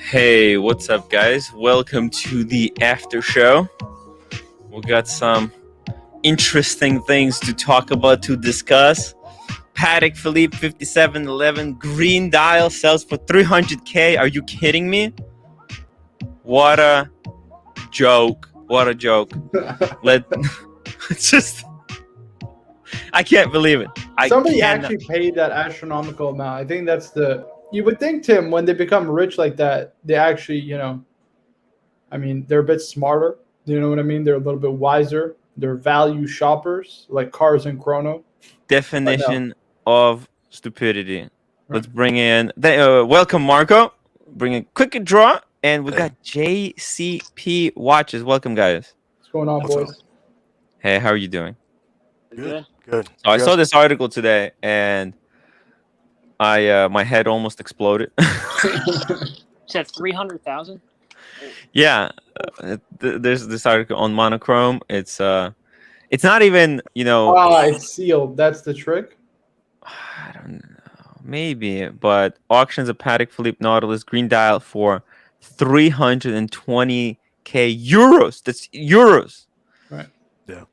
Hey, what's up, guys? Welcome to the after show. We got some interesting things to talk about, to discuss. Patek Philippe 5711 green dial sells for 300K. Are you kidding me? What a joke. What a joke. It's just, I can't believe it. Somebody actually paid that astronomical amount. I think that's you would think, Tim, when they become rich like that, they actually, they're a bit smarter. You know what I mean? They're a little bit wiser. They're value shoppers, like Cars and Chrono. Definition of stupidity. Right. Let's bring in, welcome Marco. Bring in Quick Draw, and we got JCP Watches. Welcome, guys. What's going on, boys? Hey, how are you doing? Good. So I saw this article today, and my head almost exploded. Said 300,000. Yeah, there's this article on Monochrome. It's not even, it's sealed. That's the trick. I don't know, maybe, but auctions a Patek Philippe Nautilus green dial for 320K euros. That's euros. Right. Yeah.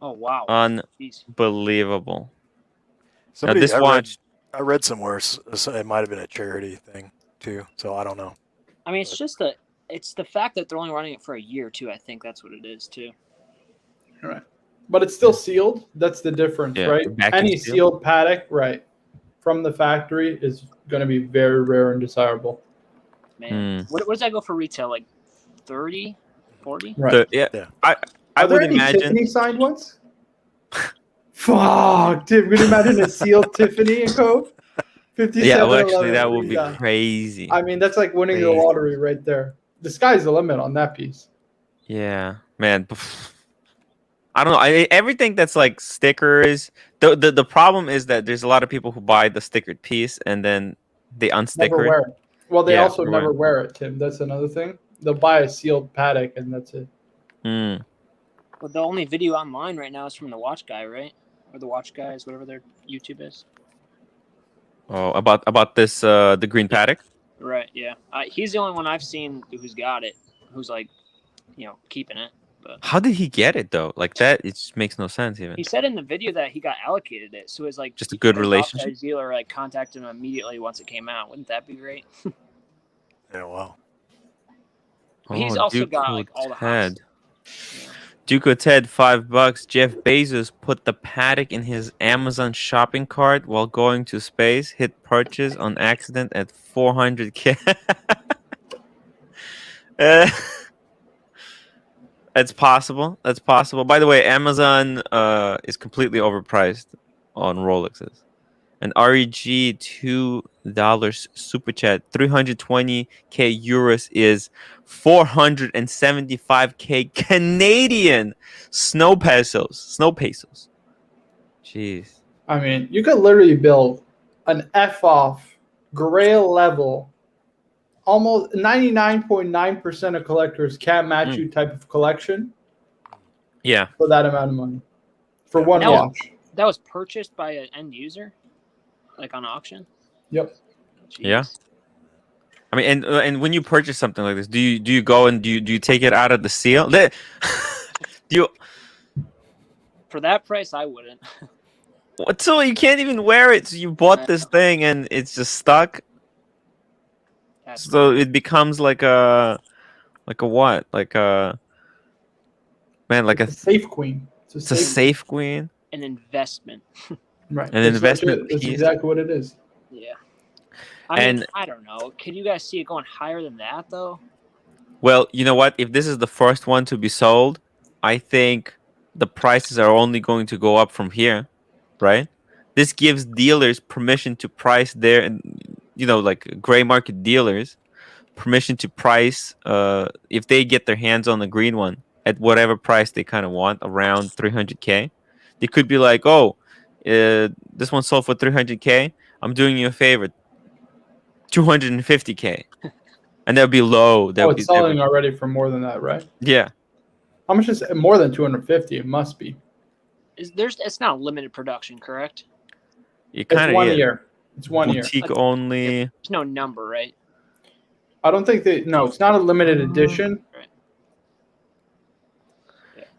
Oh wow. Unbelievable. Somebody, now, this watch. I read somewhere it might have been a charity thing too, so I don't know. I mean, it's the fact that they're only running it for a year too. I think that's what it is too. All right, but it's still sealed. That's the difference, right? Any sealed Patek, right, from the factory is going to be very rare and desirable. Man, what does that go for retail? Like 30, 40? Right. Yeah. I would imagine. Tiffany signed ones. Fuck, Tim. Could you imagine a sealed Tiffany and Co? 57. Yeah, well, actually, that would be crazy. I mean, that's like winning the lottery right there. The sky's the limit on that piece. Yeah, man. I don't know. Everything that's like stickers. The problem is that there's a lot of people who buy the stickered piece and then they unsticker never wear it. Well, they also never never wear it, Tim. That's another thing. They'll buy a sealed Patek and that's it. Well, the only video online right now is from the watch guy, right? Or the watch guys, whatever their YouTube is. Oh, about this the green Patek? Right. Yeah. He's the only one I've seen who's got it. Who's like, keeping it. But how did he get it though? Like that, it just makes no sense even. He said in the video that he got allocated it, so it's like just a good relationship. His dealer like contacted him immediately once it came out. Wouldn't that be great? Yeah. Wow. He's also got like all the hot stuff. Duco Ted, $5. Jeff Bezos put the Patek in his Amazon shopping cart while going to space. Hit purchase on accident at 400K. That's possible. That's possible. By the way, Amazon is completely overpriced on Rolexes. An REG $2 super chat, 320K euros is 475K Canadian snow pesos. Jeez. I mean, you could literally build an F-off Grail level. Almost 99.9% of collectors can't match you type of collection. Yeah. For that amount of money. For one watch. That was purchased by an end user? Like on auction? Yep. Jeez. Yeah. I mean, and when you purchase something like this, do you go and do you take it out of the seal? Do you? For that price, I wouldn't. What? So you can't even wear it. So you bought this thing and it's just stuck. So it becomes like a what? Like a safe queen. It's a safe queen. An investment. Right. An investment piece. That's exactly what it is. Yeah. I mean, I don't know. Can you guys see it going higher than that, though? Well, you know what? If this is the first one to be sold, I think the prices are only going to go up from here, right? This gives dealers permission to price their, like gray market dealers, permission to price if they get their hands on the green one at whatever price they kind of want, around 300K. They could be like, oh, this one sold for 300K. I'm doing you a favor, 250K, and that'll be low. It's selling already for more than that, right? Yeah. How much is more than 250? It must be. It's not limited production, correct? It kind of is. 1 year. It's 1 year. Boutique only. There's no number, right? I don't think no, it's not a limited edition. Right.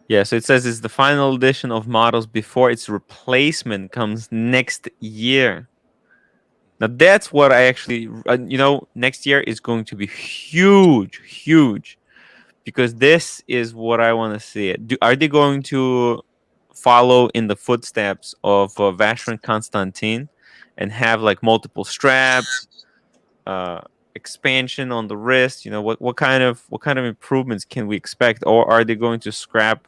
Yeah, so it says it's the final edition of models before its replacement comes next year. Now that's what I actually, next year is going to be huge, huge, because this is what I want to see. Are they going to follow in the footsteps of Vacheron Constantin and have like multiple straps, expansion on the wrist? What kind of improvements can we expect, or are they going to scrap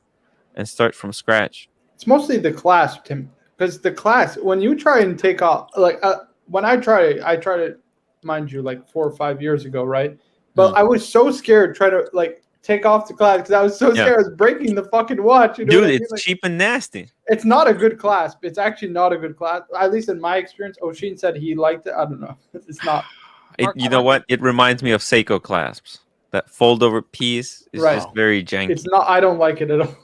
and start from scratch? It's mostly the clasp, Tim, because the clasp, when you try and take off, like when I tried it, mind you, like 4 or 5 years ago, right? But I was so scared trying to like take off the clasp because I was so scared I was breaking the fucking watch. You know Dude, what I mean? it's Like, cheap and nasty. it's not a good clasp. It's actually not a good clasp, at least in my experience. Oshin said he liked it. I don't know. It's not. You know what? It reminds me of Seiko clasps. That fold over piece is Right. just very janky. It's not. I don't like it at all.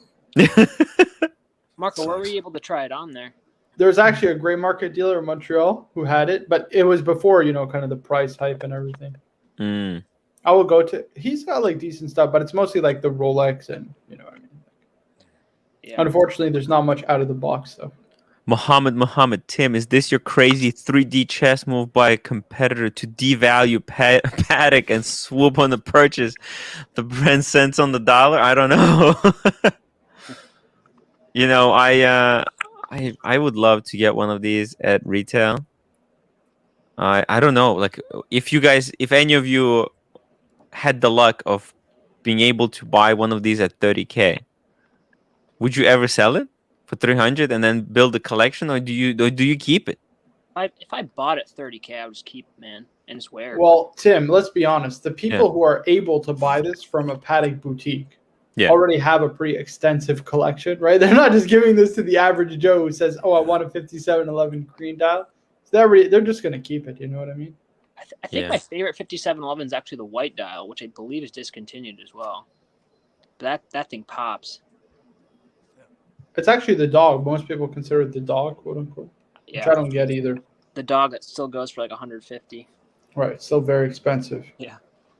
Marco, where were you able to try it on there? There's actually a gray market dealer in Montreal who had it, but it was before, kind of the price hype and everything. I will go to. He's got like decent stuff, but it's mostly like the Rolex and what I mean. Yeah. Unfortunately, there's not much out of the box stuff. Muhammad, Tim, is this your crazy 3D chess move by a competitor to devalue Patek and swoop on the purchase the brand cents on the dollar? I don't know. I would love to get one of these at retail. I don't know, like if any of you had the luck of being able to buy one of these at 30K, would you ever sell it for 300 and then build a collection, or do you keep it? If I bought it 30K, I would just keep it, man, and just wear it. Well, Tim, let's be honest. The people who are able to buy this from a Patek boutique already have a pretty extensive collection, right? They're not just giving this to the average Joe who says, "Oh, I want a 5711 green dial." So they're just gonna keep it. You know what I mean? I think my favorite 5711 is actually the white dial, which I believe is discontinued as well. But that thing pops. It's actually the dog. Most people consider it the dog, quote unquote. Yeah. Which I don't get either. The dog that still goes for like 150. Right. Still very expensive. Yeah.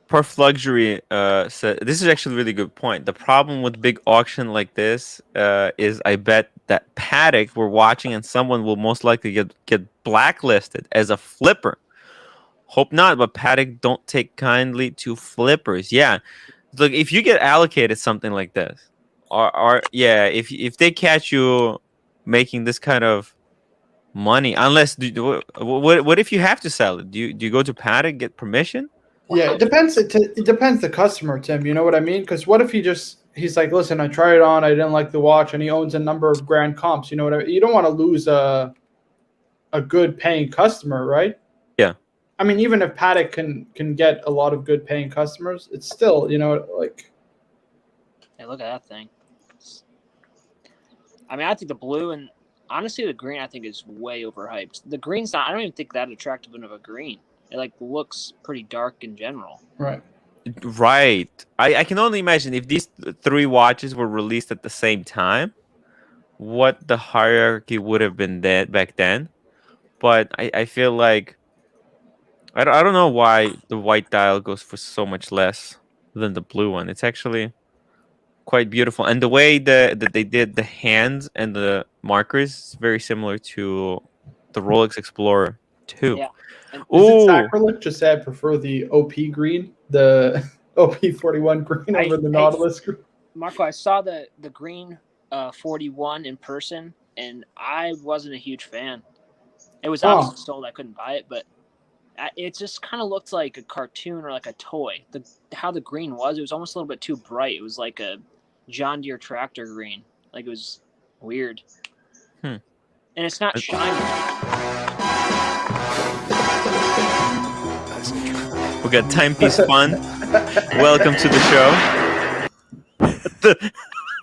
Perf Luxury said this is actually a really good point. The problem with big auction like this is I bet that Patek we're watching and someone will most likely get blacklisted as a flipper. Hope not, but Patek don't take kindly to flippers. Yeah. Look, if you get allocated something like this, or if they catch you making this kind of money, unless what if you have to sell it? Do you go to Patek, get permission? Yeah, it depends. It depends the customer, Tim. You know what I mean? Because what if he's like, listen, I tried it on, I didn't like the watch, and he owns a number of grand comps. You know what I mean? You don't want to lose a good paying customer, right? Yeah. I mean, even if Patek can get a lot of good paying customers, it's still, like. Hey, look at that thing. I mean, I think the blue and honestly the green I think is way overhyped. The green's not. I don't even think that attractive of a green. It like looks pretty dark in general. Right. Right. I can only imagine if these 3 watches were released at the same time, what the hierarchy would have been back then. But I feel like I don't know why the white dial goes for so much less than the blue one. It's actually quite beautiful, and the way that they did the hands and the markers is very similar to the Rolex Explorer 2. Yeah. Is it sacrilege to say I prefer the OP green, the OP41 green over the Nautilus green? Marco, I saw the green 41 in person, and I wasn't a huge fan. It was obviously sold. I couldn't buy it, but it just kind of looked like a cartoon or like a toy. How the green was, it was almost a little bit too bright. It was like a John Deere tractor green. Like it was weird. And it's not shiny. We got Timepiece Fun. Welcome to the show.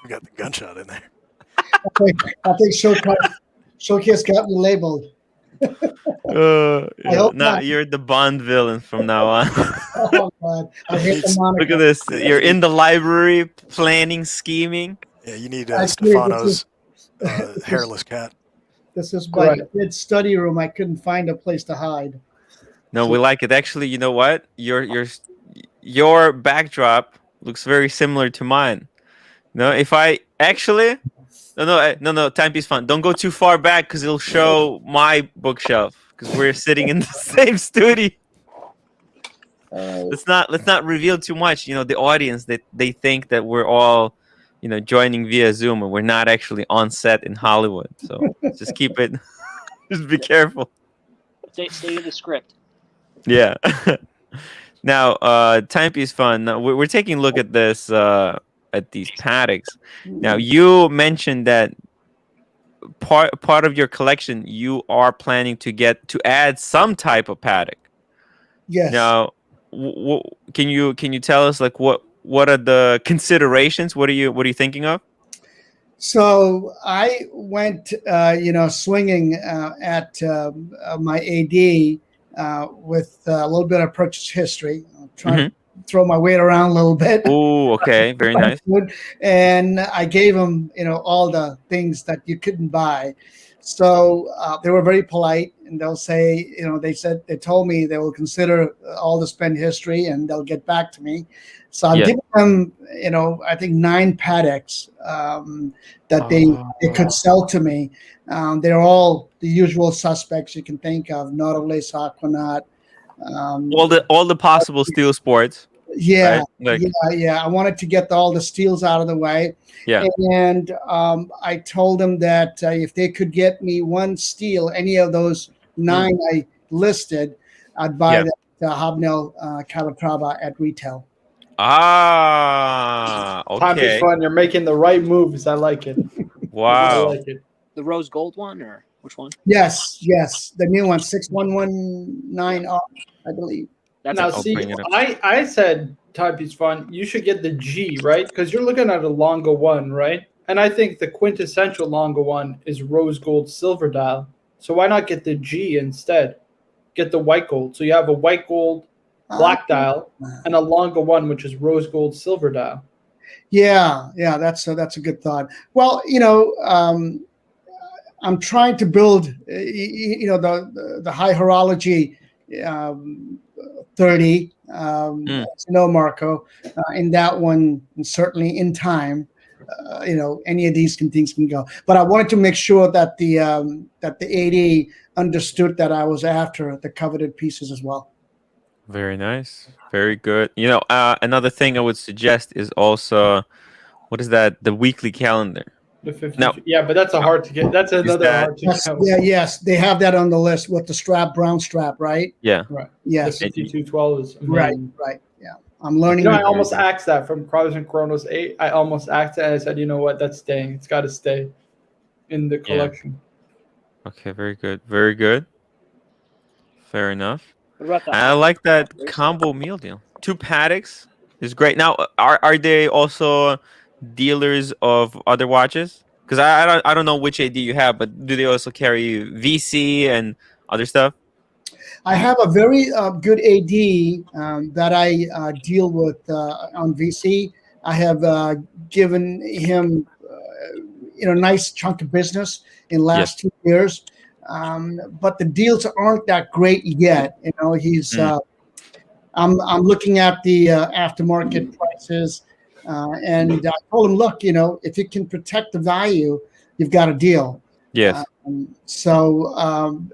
We got the gunshot in there. I think Showcase got me labeled. Now you're the Bond villain from now on. Oh God, I hate the moniker. Look at this. You're in the library planning, scheming. Yeah, you need Actually, Stefano's hairless cat. This is my kid's study room. I couldn't find a place to hide. No, we like it. Actually, you know what? You're your backdrop looks very similar to mine. No, if I actually no timepiece fun. Don't go too far back because it'll show my bookshelf because we're sitting in the same studio. Let's not reveal too much. The audience that they think that we're all joining via Zoom and we're not actually on set in Hollywood. So just keep it. Just be careful. Stay to the script. Yeah. Now, timepiece fun. Now, we're taking a look at this at these Pateks. Now, you mentioned that part of your collection you are planning to add some type of Patek. Yes. Now, can you tell us like what are the considerations? What are you thinking of? So I went, swinging at my AD with a little bit of purchase history. I'm trying to throw my weight around a little bit. Oh, okay, very nice. And I gave them, all the things that you couldn't buy. So they were very polite, and they'll say, they told me they will consider all the spend history and they'll get back to me. So I've given them, I think 9 Pateks that they could sell to me. They're all the usual suspects you can think of: Nautilus, Aquanaut. All the possible steel sports. Yeah, right? yeah. I wanted to get all the steals out of the way. Yeah. And I told them that if they could get me one steal, any of those 9 I listed, I'd buy the Hobnail Calatrava at retail. Ah, okay. Fun. You're making the right moves. I like it. Wow. I like it. The rose gold one, or which one? Yes, the new one, 6119R, I believe. Now, see, I said timepiece fun. You should get the G, right? Because you're looking at a Longo one, right? And I think the quintessential Longo one is rose gold silver dial. So why not get the G instead? Get the white gold. So you have a white gold black dial and a Longo one, which is rose gold silver dial. Yeah, that's a good thought. Well, I'm trying to build, the high horology 30, Marco, in that one, and certainly in time, any of these things can go. But I wanted to make sure that the AD understood that I was after the coveted pieces as well. Very nice. Very good. Another thing I would suggest is also, what is that? The weekly calendar. The 50, yeah, but that's hard to get. That's another hard to get. Yeah, yes, they have that on the list with the brown strap, right? Yeah. Right. Yes. The 5212 is amazing. Right. Yeah. I'm learning. I almost asked that from Chronos and Chronos 8. I almost asked it, and I said, you know what? That's staying. It's got to stay in the collection. Yeah. Okay. Very good. Very good. Fair enough. What about that? I like that combo meal deal. 2 Pateks is great. Now, are they also dealers of other watches? Because I don't know which AD you have, but do they also carry VC and other stuff? I have a very good AD that I deal with on VC. I have given him a nice chunk of business in the last 2 years, but the deals aren't that great yet. He's I'm looking at the aftermarket prices. And I told him, look, if you can protect the value, you've got a deal. Yes. And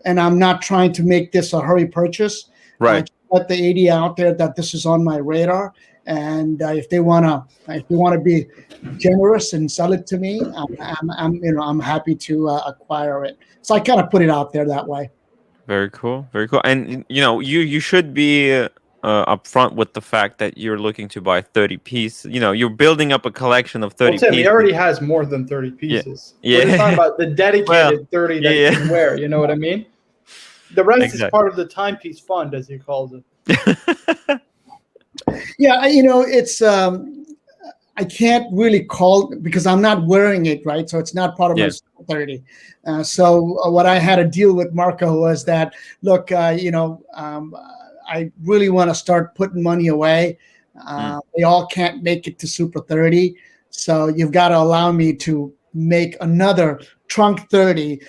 I'm not trying to make this a hurry purchase. Right. I put the 80 out there that this is on my radar. And if they want to be generous and sell it to me, I'm happy to acquire it. So I kind of put it out there that way. Very cool. Very cool. And you should be upfront with the fact that you're looking to buy 30 pieces. You're building up a collection of 30 pieces. He already has more than 30 pieces. Yeah. We're just talking about the dedicated 30 that you can wear. You know what I mean? The rest is part of the timepiece fund, as he calls it. Yeah, it's I can't really call because I'm not wearing it, right? So it's not part of my 30. So what I had to deal with Marco was that, look, I really want to start putting money away. They all can't make it to Super 30. So you've got to allow me to make another trunk 30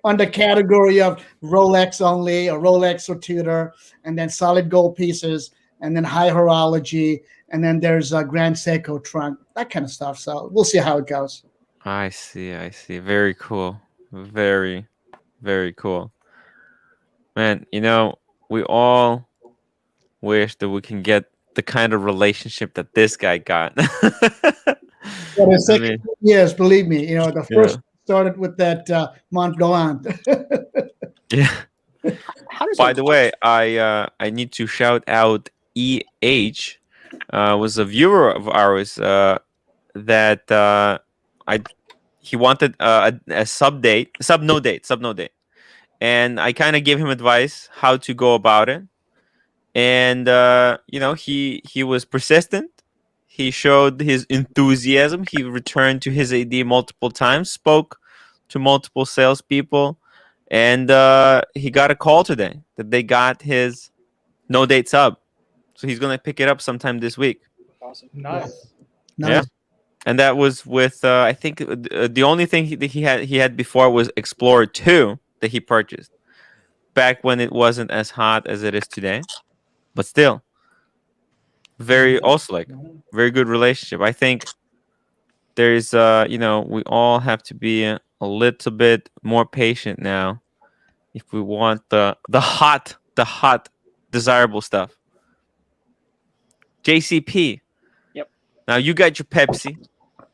under category of Rolex only or Rolex or Tudor, and then solid gold pieces. and then high horology, and then there's a Grand Seiko trunk, that kind of stuff. So we'll see how it goes. I see. I see. Very cool. Very, very cool. Man, we all wish that we can get the kind of relationship that this guy got. For the I second mean, years, believe me, the yeah. first started with that Mont Blanc. Yeah. How does By it the work? way, I need to shout out EH, was a viewer of ours that I he wanted a sub no date, and I kind of gave him advice how to go about it, and he was persistent. He showed his enthusiasm. He returned to his AD multiple times, spoke to multiple salespeople, and he got a call today that they got his no date sub. So he's gonna pick it up sometime this week. Awesome. Nice. Yeah, Nice. and that was with I think the only thing he had before was Explorer 2 that he purchased back when it wasn't as hot as it is today, but still very also like very good relationship. I think there's we all have to be a little bit more patient now if we want the hot desirable stuff. JCP. Yep. Now you got your Pepsi.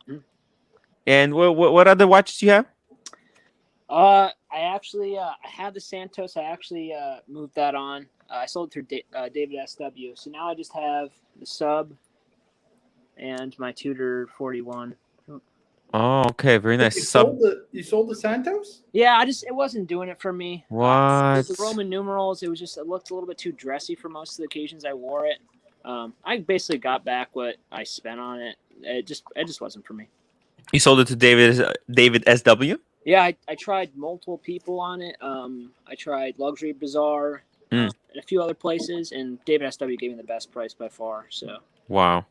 Mhm. And what other watches do you have? I actually I had the Santos. I actually moved that on. I sold it through David SW. So now I just have the sub and my Tudor 41. Oh, okay, very nice. You sold the Santos? Yeah, it wasn't doing it for me. What? With the Roman numerals, it looked a little bit too dressy for most of the occasions I wore it. I basically got back what I spent on it. It just wasn't for me. You sold it to David SW? Yeah, I tried multiple people on it. I tried Luxury Bazaar and a few other places, and David SW gave me the best price by far. So Wow.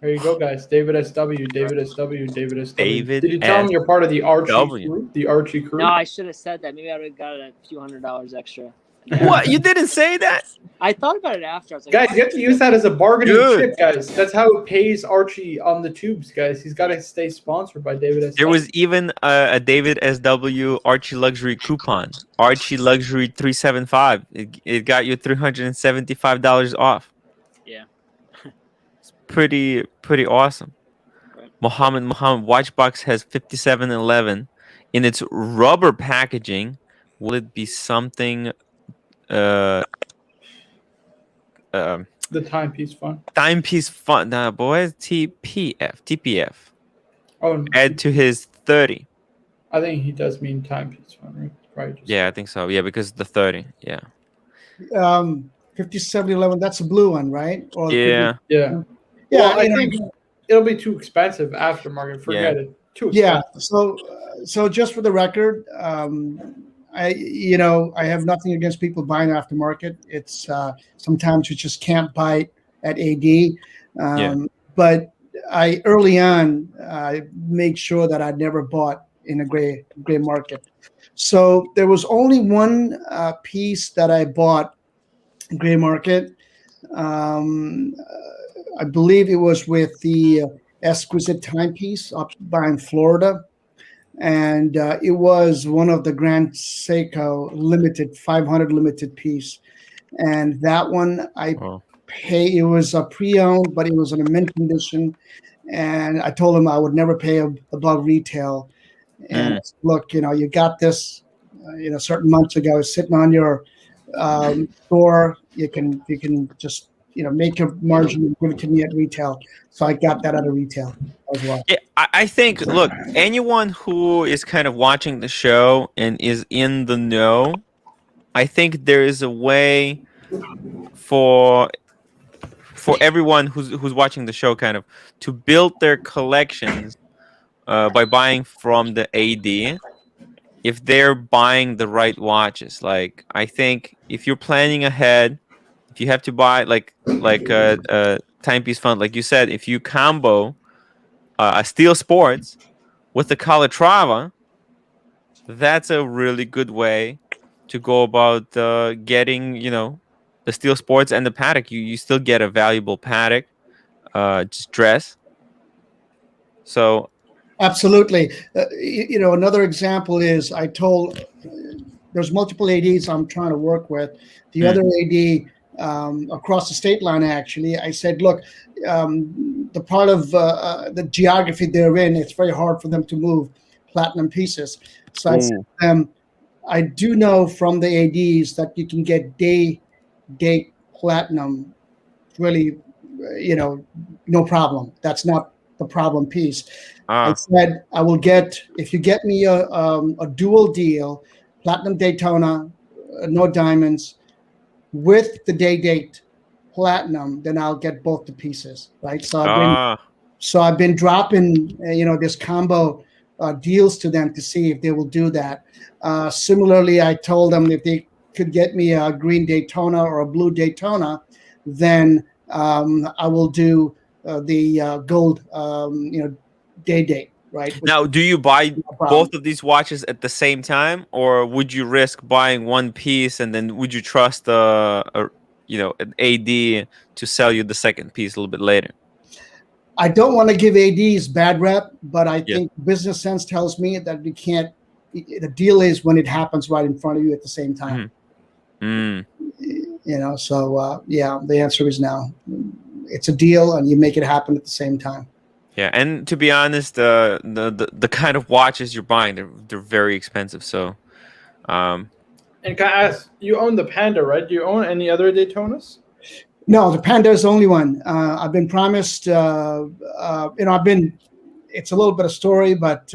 There you go, guys. David SW, David SW, David SW. David Did you tell him you're part of the Archie SW. crew? The Archie crew? no, I should have said that. Maybe I would have got a few $100 extra. What? You didn't say that? I thought about it after. I was like, Guys, you have to use that as a bargaining Good. chip, guys. That's how it pays Archie on the tubes, guys. He's got to stay sponsored by David SW. There was even a David SW Archie Luxury coupon. Archie Luxury 375. It got you $375 off. Yeah. It's pretty awesome. Right. Muhammad Watchbox has 5711 in its rubber packaging. Will it be something the timepiece fun. timepiece fun? Nah, boys, TPF. Oh, Add to his 30. I think he does mean timepiece fun, right? Right. Yeah, I think so. Yeah, because the 30. Yeah. 5711. That's a blue one, right? Or Yeah. Yeah. Yeah, Well, I think it'll be too expensive aftermarket. Forget it. Too expensive. Yeah. So just for the record, I have nothing against people buying aftermarket. It's sometimes you just can't buy it at AD. But I early on I made sure that I never bought in a gray market. So there was only one piece that I bought gray market. I believe it was with the exquisite timepiece up by in Florida. And it was one of the Grand Seiko limited 500 limited piece, and that one it was a pre-owned, but it was in a mint condition, and I told him I would never pay above retail. And look, you got this, certain months ago, sitting on your store. You can just make your margin and give it to me at retail. So I got that at a retail as well. Yeah, I think, look, anyone who is kind of watching the show and is in the know, I think there is a way for everyone who's watching the show kind of to build their collections by buying from the AD if they're buying the right watches. Like, I think if you're planning ahead, if you have to buy like a timepiece fund, like you said, if you combo a Steel Sports with the Calatrava, that's a really good way to go about getting the Steel Sports and the Patek, you still get a valuable Patek, just dress. So Absolutely. Another example is I told there's multiple ADs I'm trying to work with. The other AD across the state line, actually, I said, look, the part of the geography they're in, it's very hard for them to move platinum pieces. So I said to them, I do know from the ADs that you can get date platinum really, no problem. That's not the problem piece. I said, I will get, if you get me a dual deal, platinum Daytona, no diamonds, with the date platinum, then I'll get both the pieces, right? So I've been dropping, this combo deals to them to see if they will do that. Similarly, I told them if they could get me a green Daytona or a blue Daytona, then I will do the gold, date, right? now, do you buy both of these watches at the same time, or would you risk buying one piece and then would you trust an AD to sell you the second piece a little bit later? I don't want to give ADs bad rep, but I think business sense tells me that we can't. The deal is when it happens right in front of you at the same time. So the answer is no. It's a deal, and you make it happen at the same time. Yeah, and to be honest, the kind of watches you're buying, they're very expensive. So, and can I ask, you own the Panda, right? Do you own any other Daytonas? No, the Panda is the only one. I've been promised. It's a little bit of story, but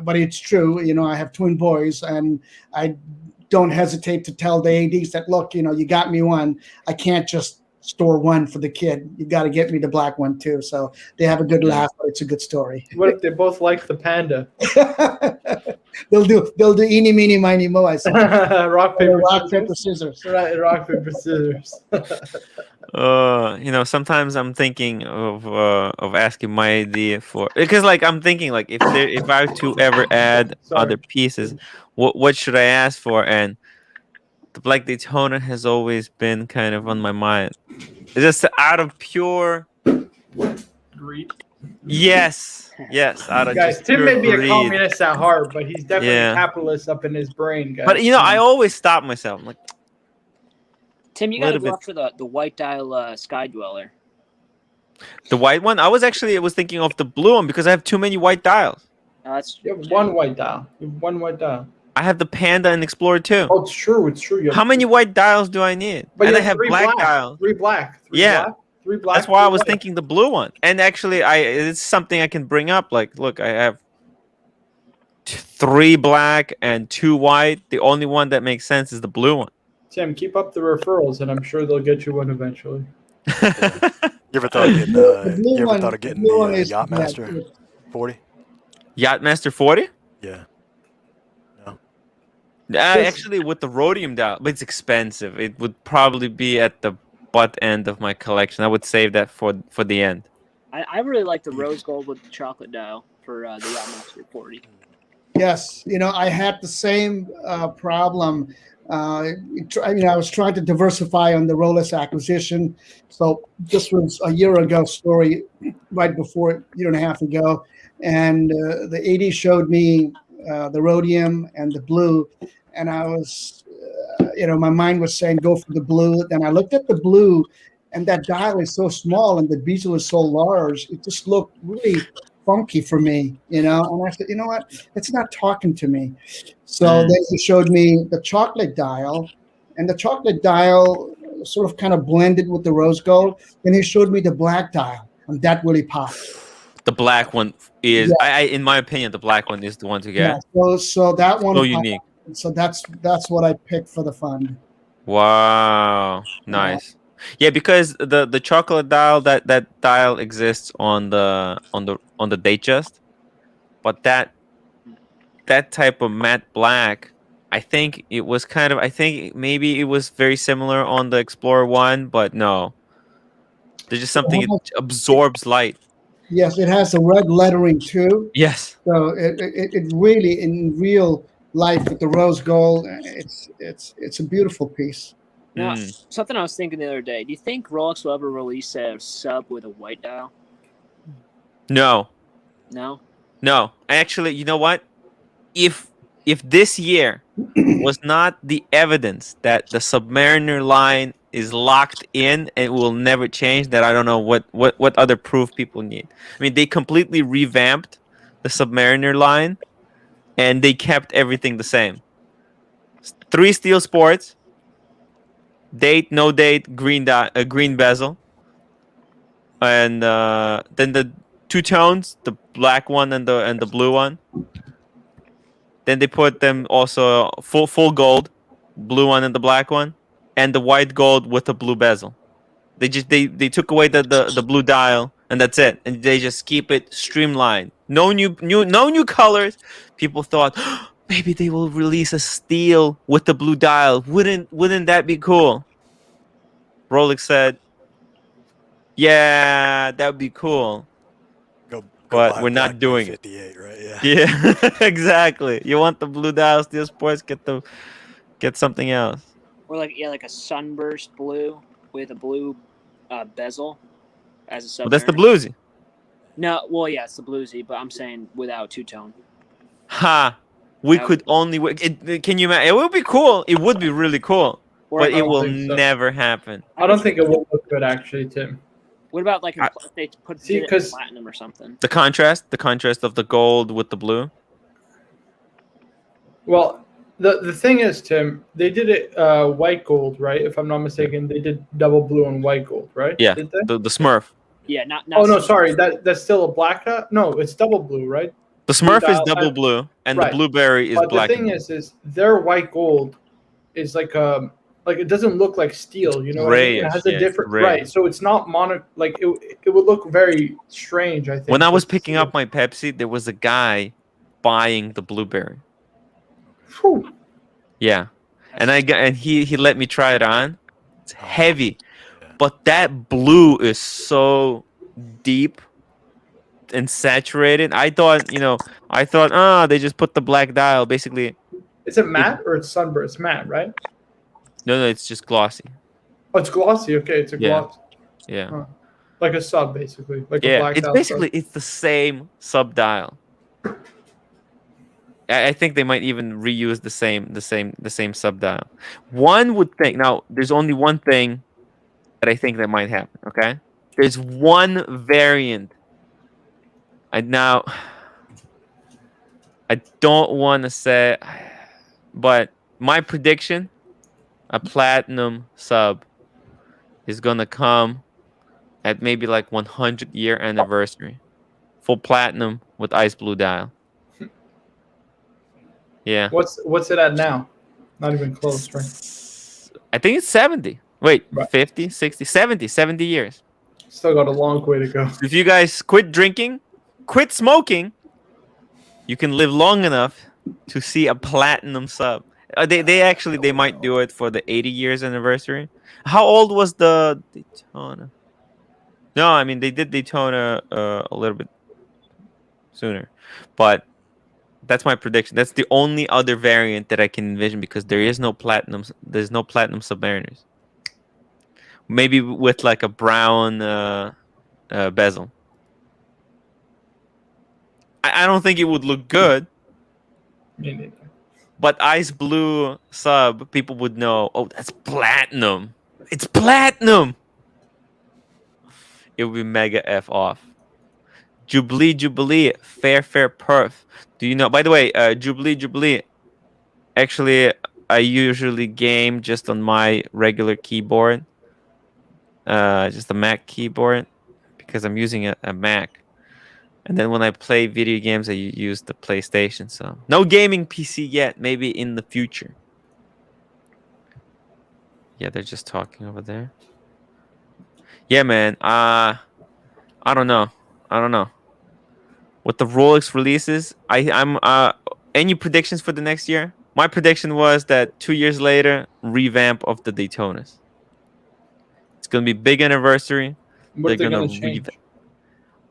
it's true. I have twin boys, and I don't hesitate to tell the ADs that, look, you got me one. I can't just store one for the kid. You got to get me the black one too. So they have a good laugh, but it's a good story. What if they both like the Panda? They'll do eeny, meeny, miny, mo. I said. rock paper, scissors. Right, rock paper scissors. Sometimes I'm thinking of asking my idea for, because I'm thinking if I were to ever add other pieces, what should I ask for? And the Black Daytona has always been kind of on my mind. It's just out of pure greed. Yes. Out of guys, just Tim may be greed. a communist at heart, but he's definitely a capitalist up in his brain, guys. But I always stop myself. I'm like, Tim, you got to go up for the white dial Sky Dweller. The white one? I was thinking of the blue one because I have too many white dials. You have one white dial. I have the Panda and Explorer too. Oh, it's true. How many white dials do I need? But and I have black dials. Three black. Three black. That's why I was thinking the blue one. And actually, it's something I can bring up. Look, I have 3 black and 2 white. The only one that makes sense is the blue one. Tim, keep up the referrals, and I'm sure they'll get you one eventually. You ever thought of getting the Yachtmaster 40? Yachtmaster 40? Yeah. Actually, with the rhodium dial, but it's expensive. It would probably be at the butt end of my collection. I would save that for the end. I really like the rose gold with the chocolate dial for the Yachtmaster 40. Yes, I had the same problem. I was trying to diversify on the Rolex acquisition. So this was a year ago story, right before a year and a half ago. And the AD showed me the rhodium and the blue. And I was, my mind was saying, go for the blue. Then I looked at the blue, and that dial is so small and the bezel is so large. It just looked really funky for me, And I said, you know what? It's not talking to me. So then he showed me the chocolate dial, and the chocolate dial sort of kind of blended with the rose gold. Then he showed me the black dial, and that really popped. The black one is, in my opinion, the black one is the one to get. Yeah, so that one. So unique. So that's what I picked for the fund. Wow, nice. Yeah, because the chocolate dial that dial exists on the Datejust, but that type of matte black, I think it was maybe it was very similar on the Explorer 1, but no, there's just something it absorbs light. Yes, it has the red lettering too. Yes. So it really, in real life, with the rose gold, it's a beautiful piece. Now, something I was thinking the other day. Do you think Rolex will ever release a sub with a white dial? No. No. No. Actually, you know what? If this year was not the evidence that the Submariner line is locked in and will never change, that I don't know what other proof people need. I mean, they completely revamped the Submariner line and they kept everything the same. 3 steel sports, date, no date, green bezel, and then the 2 tones, the black one and the blue one. Then they put them also full gold, blue one and the black one, and the white gold with the blue bezel. They took away the blue dial and that's it, and they just keep it streamlined. No new colors. People thought maybe they will release a steel with the blue dial. Wouldn't that be cool? Rolex said, yeah, that would be cool, Go but buy a we're not Black doing it. 58, right? Yeah. Yeah, exactly. You want the blue dial steel sports? Get something else. Or like a sunburst blue with a blue bezel as a Submariner. Well, that's the bluesy. No, well, yeah, it's the bluesy, but I'm saying without 2-tone. Ha! We That could only. Can you imagine? It would be cool. It would be really cool, Or but I it don't will think so. never happen. I don't think it will look good, actually, Tim. What about like if they See, did it in 'cause- platinum or something? The contrast of the gold with the blue. Well, the thing is, Tim, they did it white gold, right? If I'm not mistaken, they did double blue and white gold, right? Yeah, Did they? the Smurf. Yeah, not. Oh no, sorry. That's still a black. No, it's double blue, right? The Smurf is dial- double blue, and the right. blueberry is But black. the thing is their white gold is like it doesn't look like steel. You know what I mean? It Grayish, has a yeah, different gray. right. So it's not mono. Like it would look very strange. I think. When I was with picking steel. up my Pepsi, there was a guy buying the blueberry. Whew. Yeah, and he let me try it on. It's heavy, but that blue is so deep and saturated. I thought they just put the black dial. Basically, Is it matte or it's sunburst? It's matte, right? no, it's just glossy. Oh, it's glossy. Okay, it's a Yeah. gloss, Yeah, like a sub, basically, like a yeah. black It's dial basically it's the same sub dial. I think they might even reuse the same sub dial. One would think. Now, there's only one thing that I think that might happen. Okay, there's one variant. I don't want to say, but my prediction, a platinum sub is gonna come at maybe like 100-year anniversary, full platinum with ice blue dial. Yeah. What's it at now? Not even close, right? I think it's 70. Wait, Right. 50, 60, 70 years. Still got a long way to go. If you guys quit drinking, quit smoking, you can live long enough to see a platinum sub. They might do it for the 80 years anniversary. How old was the Daytona? No, I mean they did Daytona a little bit sooner, but that's my prediction. That's the only other variant that I can envision because there's no platinum Submariners. Maybe with like a brown bezel. I don't think it would look good, Me neither. but ice blue sub, people would know, oh, that's platinum. It's platinum. It would be mega F off. Jubilee, fair perf. Do you know? By the way, Jubilee. Actually, I usually game just on my regular keyboard, just a Mac keyboard, because I'm using a Mac. And then when I play video games, I use the PlayStation. So no gaming PC yet. Maybe in the future. Yeah, they're just talking over there. Yeah, man. I don't know. With the Rolex releases, I'm any predictions for the next year? My prediction was that 2 years later, revamp of the Daytonas. It's gonna be big anniversary. What are They're they gonna going to change?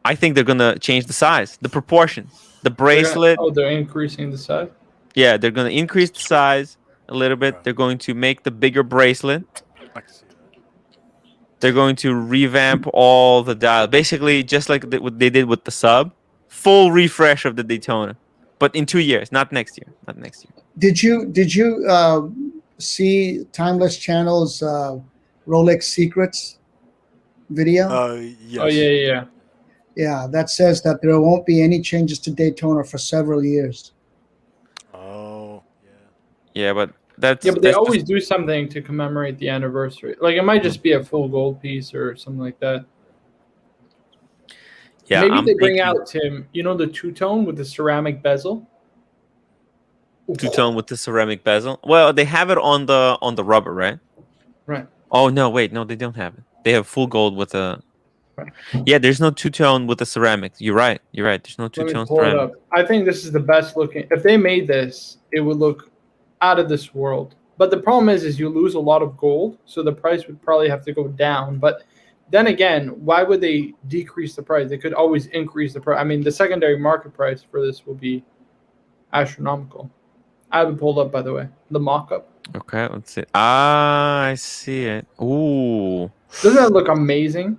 I think they're gonna change the size, the proportions, the bracelet. They're increasing the size. Yeah, they're gonna increase the size a little bit. They're going to make the bigger bracelet. I can see that. They're going to revamp all the dial, basically just like what they did with the sub, full refresh of the Daytona, but in 2 years, not next year, not next year. Did you see Timeless Channel's Rolex Secrets video? Yes. Oh yeah. Yeah, that says that there won't be any changes to Daytona for several years. Oh, yeah. Yeah, but that's Yeah, but they that's always just, do something to commemorate the anniversary. Like it might just be a full gold piece or something like that. yeah. Maybe I'm they bring thinking out, Tim, the two-tone with the ceramic bezel. two-tone with the ceramic bezel. Well, they have it on the rubber, right? Right. Oh no, wait, no, they don't have it. They have full gold with a. Right. Yeah, there's no two-tone with the ceramic. You're right. You're right. There's no Let me two-tone pull it ceramic. up. I think this is the best looking. If they made this, it would look out of this world. But the problem is you lose a lot of gold, so the price would probably have to go down. But then again, why would they decrease the price? They could always increase the price. I mean, the secondary market price for this will be astronomical. I have it pulled up, by the way, the mock-up. Okay, let's see. Ah, I see it. Ooh, Doesn't that look amazing?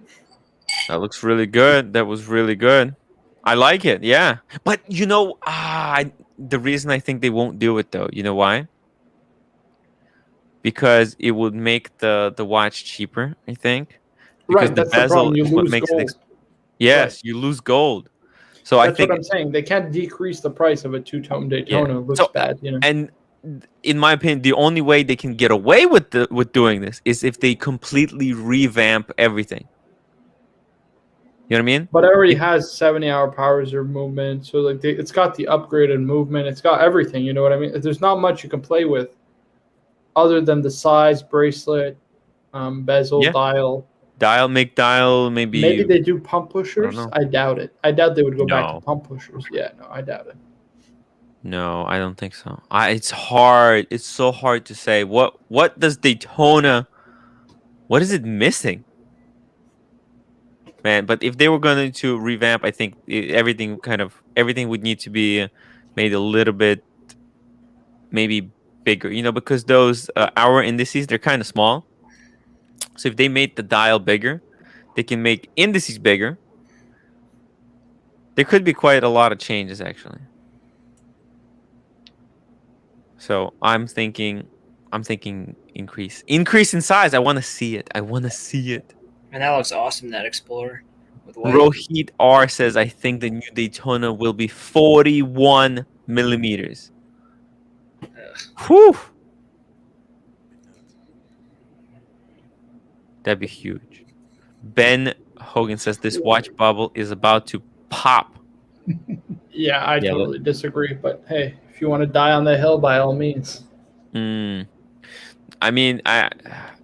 that looks really good. That was really good. I like it. Yeah, but the reason I think they won't do it though, you know why? Because it would make the watch cheaper. I think because Right, the that's the bezel problem. You is what lose makes it. gold. Right. Yes, you lose gold. So I That's what think I'm saying. They can't decrease the price of a two-tone Daytona. It looks So bad, and in my opinion, the only way they can get away with doing this is if they completely revamp everything. You know what I mean? But it already If- has 70-hour power reserve movement, so like it's got the upgraded movement. It's got everything. You know what I mean? There's not much you can play with, other than the size, bracelet, bezel, yeah, dial. make dial, maybe. Maybe they do pump pushers. know. I doubt it. I doubt they would go back to No, pump pushers. Yeah, no, I doubt it. no, I don't think so. It's hard. It's so hard to say. What does Daytona? What is it missing, man? But if they were going to revamp, I think everything would need to be made a little bit maybe bigger. Because those hour indices, they're kind of small. So if they made the dial bigger, they can make indices bigger. There could be quite a lot of changes actually. So I'm thinking increase in size. I want to see it. And that looks awesome, that Explorer with white. Rohit R says I think the new Daytona will be 41 millimeters. Whew. That'd be huge. Ben Hogan says this watch bubble is about to pop. Yeah, I totally disagree. But hey, if you want to die on the hill, by all means. I mean,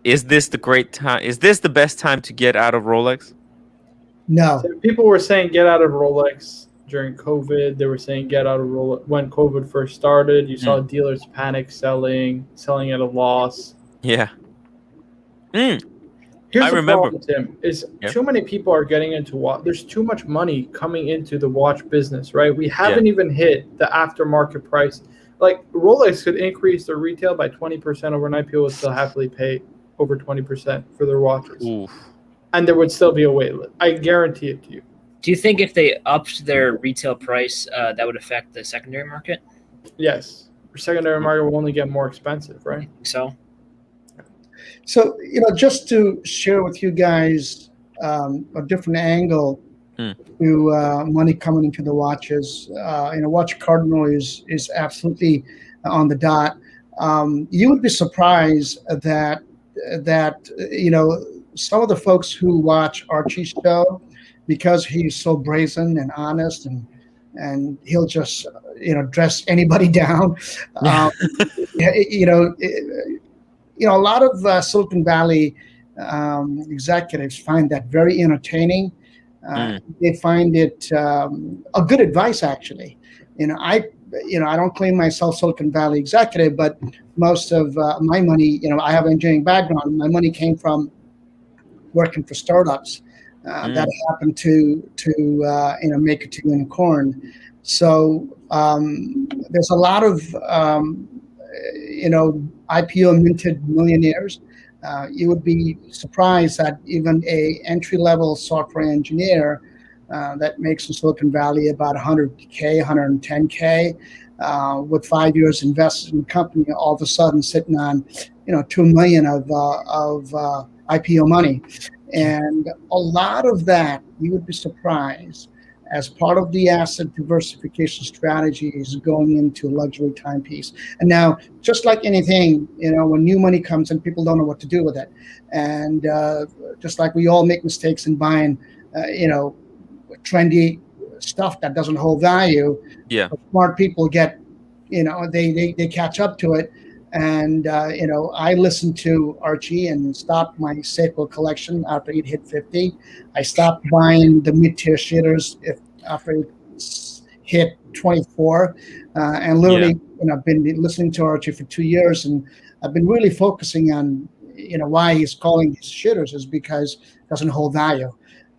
is this the great time? Is this the best time to get out of Rolex? No. So people were saying get out of Rolex during COVID. They were saying get out of Rolex when COVID first started. You saw dealers panic selling at a loss. Yeah. Here's I the remember. problem, Tim, is too many people are getting into watch. There's too much money coming into the watch business, right? We haven't even hit the aftermarket price. Like Rolex could increase their retail by 20% overnight. People would still happily pay over 20% for their watches. Oof. And there would still be a wait list. I guarantee it to you. Do you think if they upped their retail price, that would affect the secondary market? Yes. The secondary market will only get more expensive, right? So So, just to share with you guys a different angle to money coming into the watches, Watch Cardinal is absolutely on the dot. You would be surprised that some of the folks who watch Archie's show, because he's so brazen and honest and he'll just dress anybody down. A lot of Silicon Valley executives find that very entertaining. They find it a good advice, actually. I don't claim myself Silicon Valley executive, but most of my money, I have an engineering background. My money came from working for startups that happened to make it to unicorn. So there's a lot of IPO minted millionaires you would be surprised that even a entry-level software engineer that makes in Silicon Valley about 100K, 110K, with 5 years invested in the company, all of a sudden sitting on, 2 million of IPO money, and a lot of that, you would be surprised, as part of the asset diversification strategy is going into luxury timepiece. And now, just like anything, when new money comes in, people don't know what to do with it. And just like we all make mistakes in buying, trendy stuff that doesn't hold value, Yeah. smart people get, they catch up to it. And, I listened to Archie and stopped my Seiko collection after it hit 50. I stopped buying the mid-tier shitters after it hit 24. And literally, I've been listening to Archie for 2 years, and I've been really focusing on, why he's calling these shitters is because it doesn't hold value.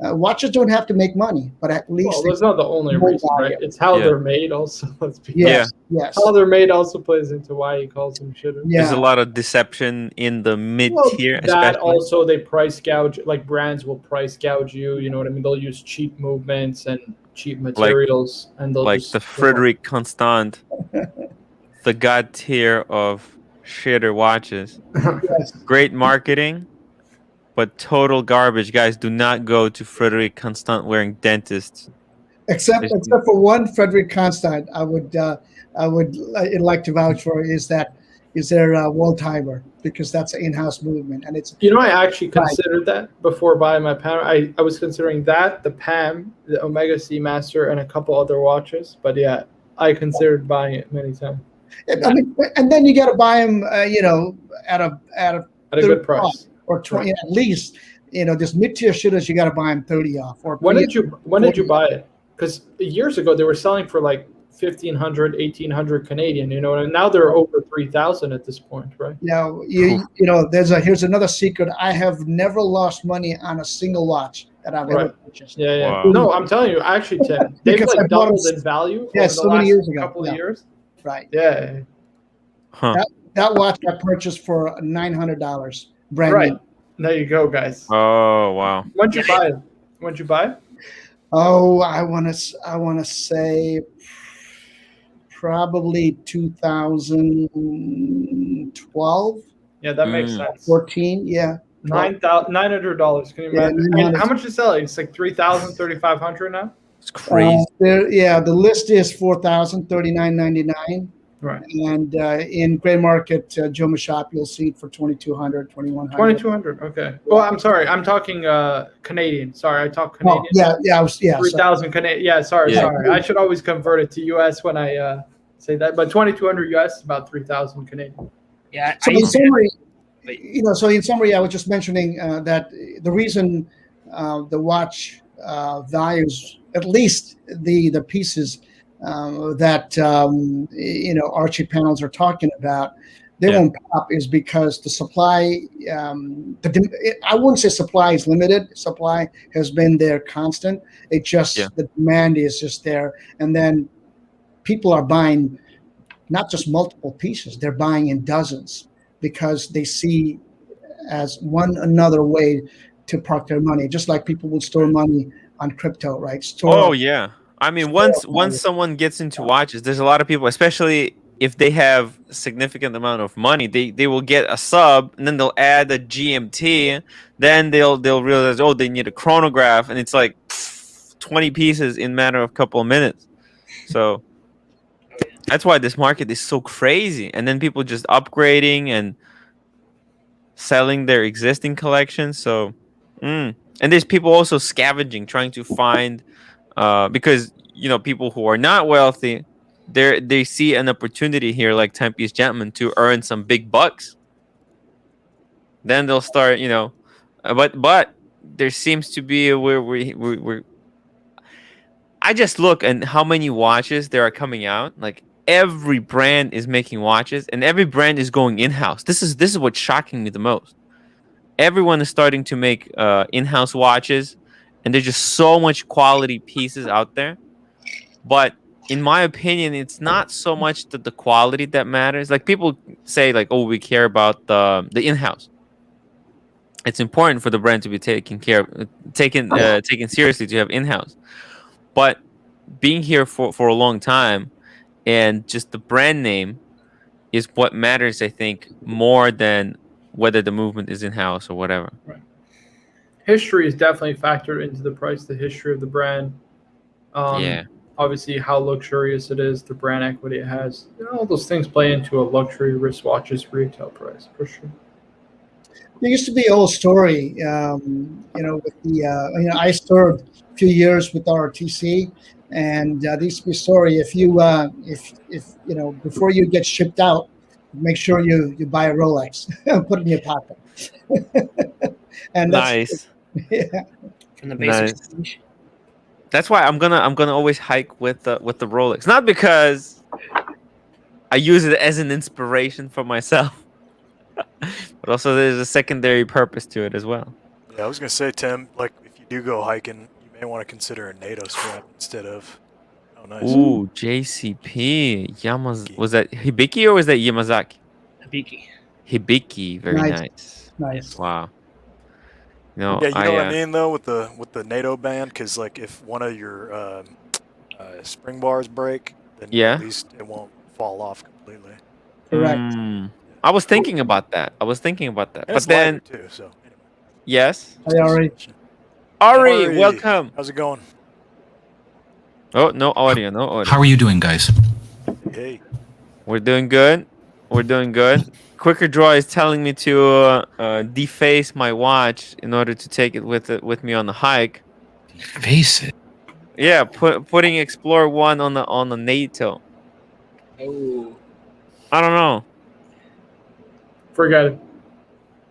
Watches don't have to make money, but at least that's not the only reason, right? It's how they're made also. Let's be yes. How they're made also plays into why he calls them shitters. Yeah. There's a lot of deception in the mid tier. That also they price gouge, like brands will price gouge you. You know what I mean? They'll use cheap movements and cheap materials, and they'll like just the Frederick Constant, the god tier of shitter watches. Yes. Great marketing, but total garbage. Guys, do not go to Frederick Constant wearing dentists. Except for one Frederick Constant, I would like to vouch for is their wall timer, because that's an in-house movement, and it's. I actually considered that before buying my Panerai. I was considering that, the PAM, the Omega Speedmaster, and a couple other watches. But yeah, I considered buying it many times. I mean, and then you got to buy them, at a good price. Or 20 at least. This mid-tier shitters, you got to buy them 30 off. Or when did you buy it? Because years ago they were selling for like 1,500, 1,800 Canadian. And now they're over 3,000 at this point, right? Yeah, here's another secret. I have never lost money on a single watch that I've ever purchased. Yeah. Wow. No, I'm telling you, actually, Tim, they've like doubled in value over the last years ago. couple of years. Right. Yeah. Huh. That watch I purchased for $900, brand new. There you go, guys. Oh wow. When'd you buy it? Oh, I want to say probably 2012. Yeah, that makes sense. 14, yeah. $900. Can you imagine? And how much is selling? It's like 3,000, 3,500 now. It's crazy. The list is 4,000, $39.99. Right. And in gray market, Joma Shop, you'll see it for 2,200, 2,100. 2,200. Okay. Well, I'm sorry. I'm talking Canadian. Sorry, I talk Canadian. Oh, yeah. 3,000 Canadian. Yeah, sorry. I should always convert it to US when I say that. But 2,200 US is about 3,000 Canadian. Yeah. So in summary, I was just mentioning that the reason the watch values, at least the pieces that Archie panels are talking about, they won't pop, is because the supply. I wouldn't say supply is limited. Supply has been there constant. It just the demand is just there, and then people are buying not just multiple pieces; they're buying in dozens because they see as one another way to park their money, just like people will store money on crypto, right? I mean, once someone gets into watches, there's a lot of people, especially if they have a significant amount of money, they will get a sub, and then they'll add a GMT, then they'll realize, they need a chronograph, and it's like 20 pieces in a matter of a couple of minutes. So that's why this market is so crazy. And then people just upgrading and selling their existing collections. So, and there's people also scavenging, trying to find, because people who are not wealthy, they see an opportunity here, like Timepiece Gentleman, to earn some big bucks. Then they'll start, but there seems to be we're I just look at how many watches there are coming out. Like every brand is making watches, and every brand is going in-house. This is what's shocking me the most. Everyone is starting to make in-house watches, and there's just so much quality pieces out there. But in my opinion, it's not so much the quality that matters. Like people say, like, we care about the in-house. it's important for the brand to be taken seriously, to have in-house. But being here for a long time, and just the brand name is what matters, I think, more than whether the movement is in-house or whatever. Right. History is definitely factored into the price. The history of the brand. Yeah. Obviously, how luxurious it is, the brand equity it has. All those things play into a luxury wristwatch's retail price for sure. There used to be a whole story, with the, I served a few years with ROTC, and there used to be a story. If before you get shipped out, make sure you buy a Rolex and put it in your pocket. And Nice. Yeah. From the basic Nice. stage. That's why I'm gonna always hike with the Rolex. Not because I use it as an inspiration for myself, but also there's a secondary purpose to it as well. Yeah, I was gonna say, Tim, like if you do go hiking, you may want to consider a NATO strap instead of. Oh, nice. Ooh, JCP. Was that Hibiki or was that Yamazaki? Hibiki. Hibiki. Very Nice. nice. Nice. Wow. No, Yeah, you know what I mean though with the NATO band, because like if one of your spring bars break, then Yeah. at least it won't fall off completely. Correct. I was thinking about that. And But it's then, lighter too. So anyway. yes. I already. Ari, welcome. How's it going? Oh, no audio. How are you doing, guys? Hey. We're doing good. Quicker Draw is telling me to deface my watch in order to take it with me on the hike. Face it. Yeah, putting Explorer 1 on the NATO. Oh. I don't know. Forget it.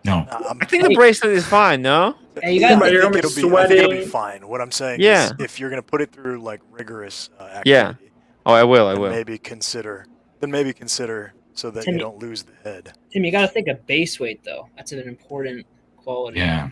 No. I think the bracelet is fine, no? Hey, you Yeah, gotta I You're think gonna be I think it'll be sweating. fine. What I'm saying Yeah. is, if you're gonna put it through like rigorous activity, Yeah. Oh, I will. then maybe consider so that you Timmy. don't lose the head. Tim, you gotta think of base weight though. That's an important quality. Yeah.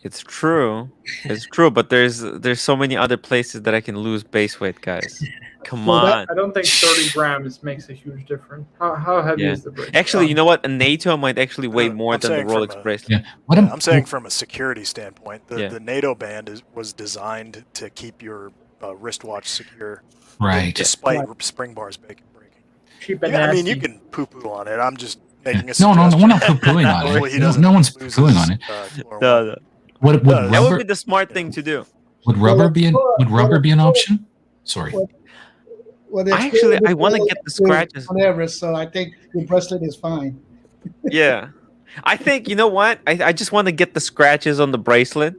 It's true. It's true, but there's so many other places that I can lose base weight, guys. Come Well, on. I don't think 30 grams makes a huge difference. How heavy Yeah. is the bracelet? Actually, you know what? A NATO might actually weigh No, more I'm than the saying from Rolex a- bracelet. Yeah. I'm saying from a security standpoint, Yeah. the NATO band was designed to keep your wristwatch secure, Right. despite spring bars breaking. cheap and Yeah, I mean, nasty. you can poo-poo on it. I'm just making a No, suggestion. we're not poo-pooing on Hopefully he it. doesn't No one's lose poo-pooing his, on it. Floor No, one. no. Would That That would rubber be the smart thing to do. would rubber be an option? Sorry. Well, I want to get the scratches. on Everest, so I think your bracelet is fine. Yeah. I think, you know what? I just want to get the scratches on the bracelet.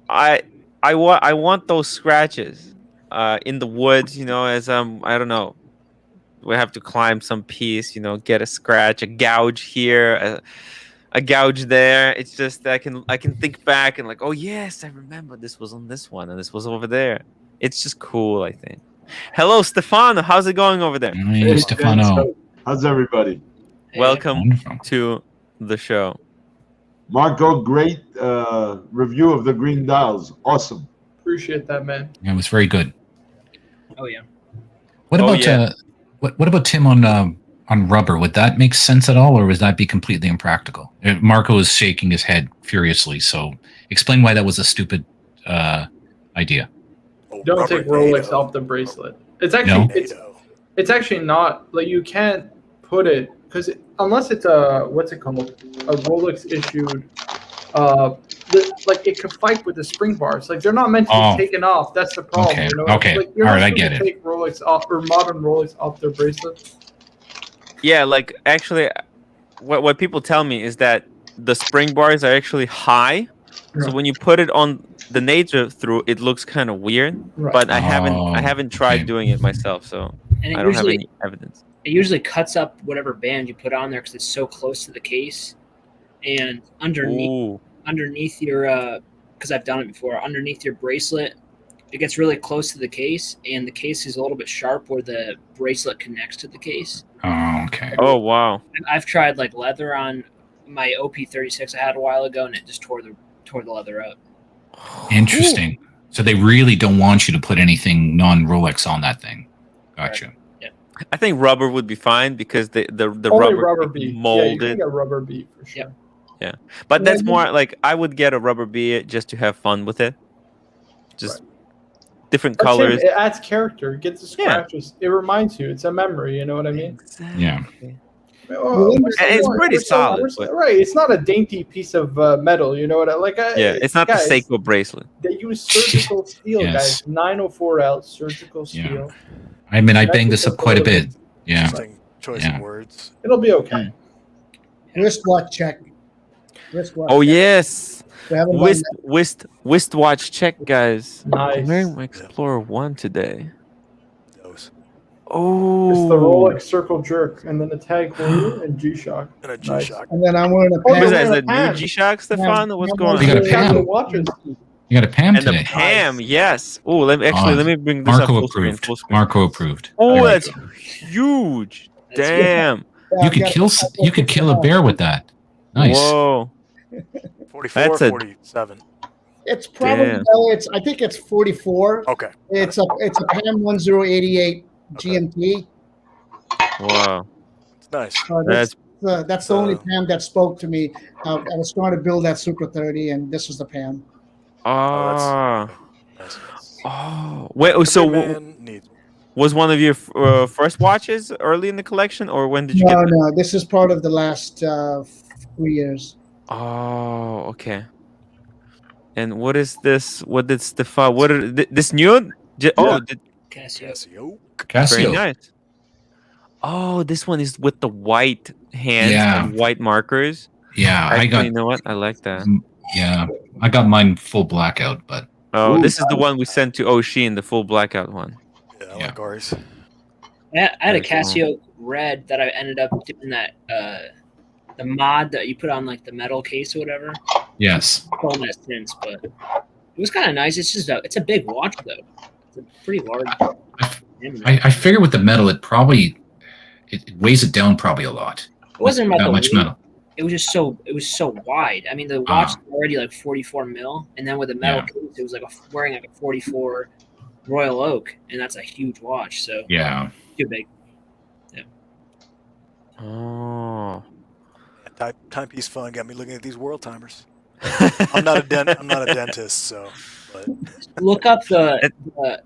I want those scratches in the woods, as I don't know. We have to climb some piece, get a scratch, a gouge here, a gouge there. It's just I can think back and like, oh yes, I remember this was on this one and this was over there. It's just cool, I think. Hello, Stefano. How's it going over there? Hey, Stefano. How's everybody? Hey, Welcome Wonderful. to the show. Marco, great review of the green dials. Awesome. Appreciate that, man. It was very good. Oh yeah. What Oh, about yeah. what about Tim on rubber? Would that make sense at all, or would that be completely impractical? Marco is shaking his head furiously. So explain why that was a stupid idea. Oh, Don't rubber take Rolex NATO. off the bracelet. It's actually No? NATO. it's actually not like you can't put it because unless it's a what's it called, a Rolex issued like it could fight with the spring bars. Like they're not meant to Oh. be taken off. That's the problem. Okay, You know? okay. Like, you're All not right, I supposed get to it. take Rolex off or modern Rolex off their bracelet. Yeah, like actually, what people tell me is that the spring bars are actually high, so Right. when you put it on the NATO through, it looks kind of weird. Right. But I haven't tried okay. doing it myself, so And I it don't have usually any evidence. it usually cuts up whatever band you put on there because it's so close to the case, and underneath your because I've done it before, underneath your bracelet, it gets really close to the case, and the case is a little bit sharp where the bracelet connects to the case. Oh, okay. Oh wow. And I've tried like leather on my OP36 I had a while ago, and it just tore the leather up. Interesting. So they really don't want you to put anything non-Rolex on that thing. Gotcha. I think rubber would be fine because the Only rubber rubber can bead. Yeah, you mold can it. get rubber bead for sure. Yep. Yeah, but that's Yeah, more like I would get a rubber bead just to have fun with it. Just different That's him. colors. It adds character. It gets the Yeah. scratches. It reminds you. It's a memory. You know what I mean? Exactly. Yeah. We're And it's still- pretty we're still- solid, we're still- but- right. It's not a dainty piece of metal. You know what I like? Yeah, it's not guys, the Seiko bracelet. They use surgical steel, Yes. guys. 904L surgical Yeah. steel. I mean, I That's banged this just up quite a a little bit. Yeah. Interesting choice Yeah. of words. It'll be okay. Wristwatch check. Wristwatch. Oh check. yes, We haven't done that. wristwatch check, guys. Nice. I'm wearing my Explorer 1 today. Those. Oh, It's the Rolex Circle Jerk, and then the Tag Heuer and G-Shock. And a Nice. G-Shock. And then I'm wearing a Oh, What is Pam. that? Is wearing that a new Pam. G-Shock, Stefan? What's going on? You got a They got Pam. the watches. You got a Pam And the today. Pam, yes. Oh, let me bring this up Marco full screen. approved. Full screen. Marco approved. Oh, There we that's go. huge. That's Damn. You could kill a bear with that. Nice. Whoa. 44, That's a- 47. It's probably Damn. I think it's 44. Okay. It's a Pam 1088 Okay. GMT. Wow. It's nice. That's the only Pam that spoke to me. I was trying to build that Super 30, and this is the Pam. Ah. Nice. Oh. Wait. So Every man needs one. was one of your first watches early in the collection, or when did you No, get? no, this is part of the last 3 years. Oh, okay. And what is this? What did Stefan? What are this new? Oh, Casio. Casio. very Casio. nice. Oh, this one is with the white hands Yeah. and white markers. Yeah, Actually, you know what? I like that. Yeah, I got mine full blackout, but Oh, Ooh. this is the one we sent to Oshin, the full blackout one. Yeah, I Yeah. like ours. I had a Very cool. Casio red that I ended up doing that the mod that you put on like the metal case or whatever. yes. Sold that since, but it was kind of nice. It's just it's a big watch though. It's a pretty large. I figure with the metal, it weighs it down probably a lot. It wasn't about that the much weight. metal. It was just so wide. I mean, the watch is already like 44 mil, and then with the metal Yeah. case, it was like wearing like a 44 Royal Oak, and that's a huge watch. So Yeah. too big. Oh. Timepiece fun got me looking at these world timers. I'm not a dentist, so. But Look up the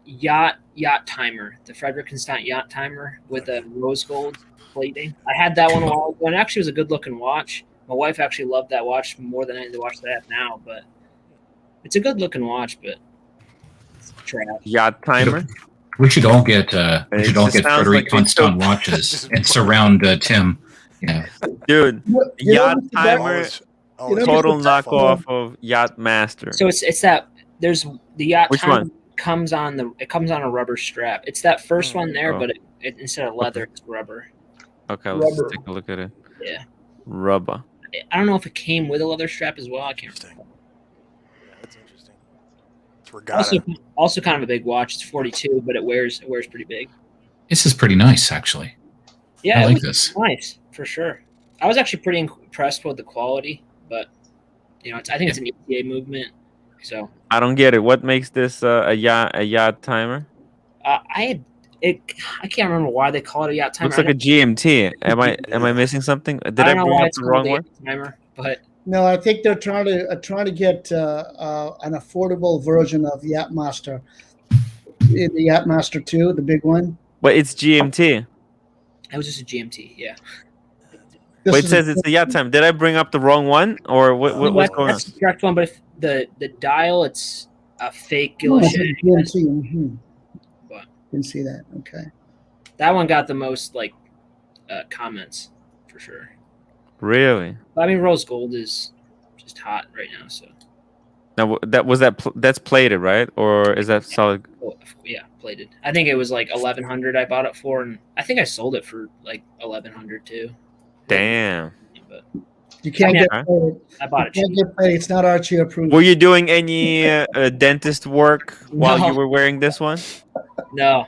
yacht timer, the Frederick Constant yacht timer with a rose gold plating. I had that one a while ago, and it actually was a good looking watch. My wife actually loved that watch more than any of the watch that I have now, but it's a good looking watch, but it's trash. Yacht timer. We should all get It just sounds Frederick like they Constant took- watches and surround Tim. Yeah. Dude, You know, yacht Mr. Beck- timer, always total fun. knockoff of Yacht Master. So it's that there's the yacht Which timer one? comes on a rubber strap. It's that first one there, Oh. but it instead of leather, it's rubber. Okay, let's Rubber. take a look at it. Yeah. Rubber. I don't know if it came with a leather strap as well. I can't Interesting. remember. Yeah, that's interesting. It's regatta. Also kind of a big watch. It's 42, but it wears pretty big. This is pretty nice, actually. Yeah, I it like was this. nice for sure. I was actually pretty impressed with the quality, but I think it's an ETA movement. So I don't get it. What makes this a yacht timer? I can't remember why they call it a yacht timer. Looks like a GMT. Am I missing something? Did I don't know bring why up it's the called wrong a one? yacht timer, but No, I think they're trying to get an affordable version of Yachtmaster. The Yachtmaster 2, the big one. But it's GMT. it was just a GMT. Yeah. This But it is says it's a yacht time. Did I bring up the wrong one, or what's going on? That's the correct one, but if the dial, it's a fake Oh, it's Guilloche. a GMT. Mhm. What? Didn't see that. Okay. That one got the most comments for sure. Really? But, I mean, rose gold is just hot right now. So Now that's plated, right? Or is that solid? yeah, plated. I think it was like 1,100. I bought it for, and I think I sold it for like 1,100 too. Damn. But You can't Yeah. get paid. I bought it You cheap. can't get paid. It's not Archie approved. Were you doing any dentist work while No. you were wearing this one? No,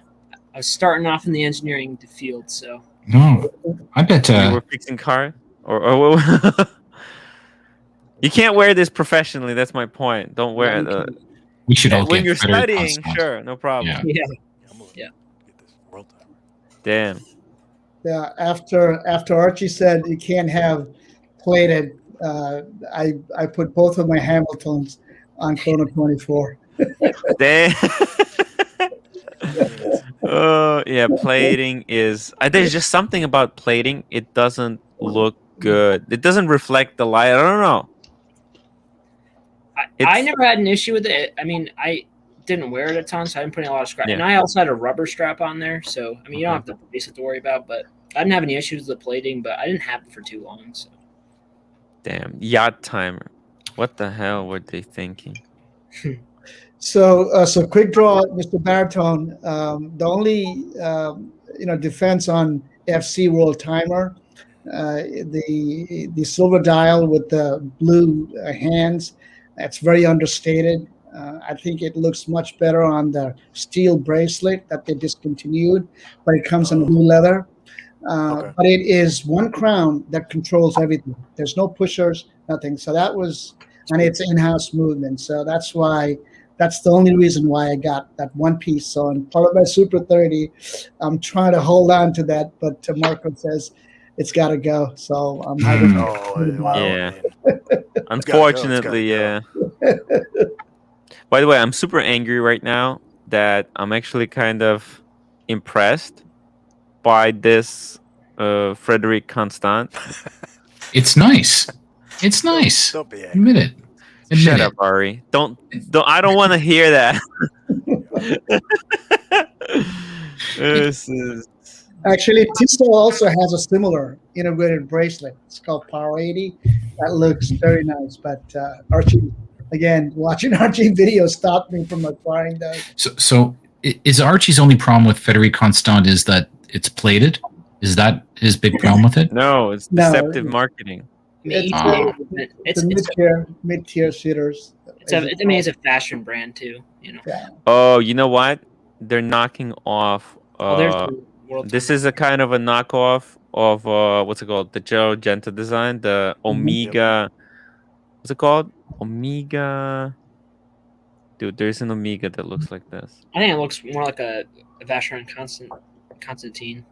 I was starting off in the engineering field, so No, I bet. You were fixing car, or you can't wear this professionally. That's my point. Don't wear it. we should all When get you're Frederick studying, Constant. sure, no problem. Yeah. yeah. I'm gonna Yeah. get this world timer. Damn. Yeah, after Archie said you can't have plated, I put both of my Hamiltons on Chrono 24. Damn. Oh yeah, plating is. There's just something about plating. It doesn't look good. It doesn't reflect the light. I don't know. I never had an issue with it. I mean, I didn't wear it a ton, so I didn't put in a lot of scrap. Yeah. And I also had a rubber strap on there, so I mean, you don't have the basic to worry about. But I didn't have any issues with the plating, but I didn't have it for too long. So. Damn, yacht timer. What the hell were they thinking? So quick draw, Mr. Baritone. The only defense on FC World Timer, the silver dial with the blue hands, that's very understated. I think it looks much better on the steel bracelet that they discontinued, but it comes in blue leather. But it is one crown that controls everything. There's no pushers, nothing. So that was, and it's in-house movement. So that's the only reason why I got that one piece. So in part of my Super 30, I'm trying to hold on to that, but Marco says it's got to go. So I'm yeah. Unfortunately, yeah. By the way, I'm super angry right now that I'm actually kind of impressed by this Frederick Constant. It's nice. It's nice. Don't be angry. Admit it. Shut up, Ari. Don't. I don't want to hear that. This is... Actually, Tissot also has a similar integrated bracelet. It's called Power 80. That looks very nice. But Archie, again, watching Archie videos stopped me from acquiring those. So is Archie's only problem with Frederick Constant is that it's plated? Is that his big problem with it? No, it's deceptive marketing. It's mid-tier shooters. It's a fashion brand too. Yeah. Oh, you know what? They're knocking off. This is a kind of a knockoff of what's it called? The Joe Genta design, the Omega. What's it called? Omega. Dude, there's an Omega that looks like this. I think it looks more like a Vacheron Constantine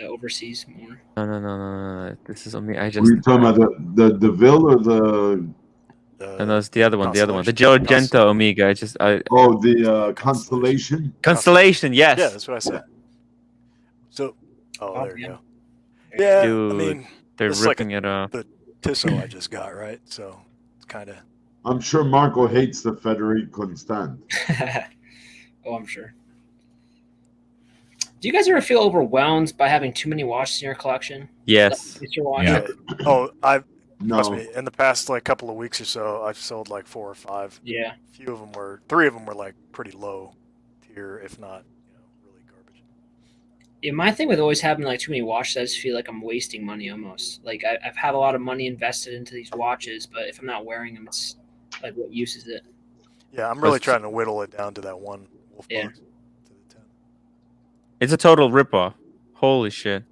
overseas more. No. This is Omega. Were you talking about the DeVille or the? No, it's the other one. The Joe Genta Omega. The Constellation. Constellation. Yes. Yeah, that's what I said. So, there you go. Yeah, Dude, I mean, they're ripping like it off. The Tissot I just got, right? So it's kind of. I'm sure Marco hates the Frederick Constant. Oh, I'm sure. Do you guys ever feel overwhelmed by having too many watches in your collection? Yes. Yeah. Trust me, in the past couple of weeks or so, I've sold 4 or 5. Yeah. 3 of them were pretty low tier, if not really garbage. Yeah, my thing with always having too many watches, I just feel like I'm wasting money almost. I've had a lot of money invested into these watches, but if I'm not wearing them, it's what use is it? Yeah, I'm really trying to whittle it down to that one wolf box. It's a total ripoff. Holy shit.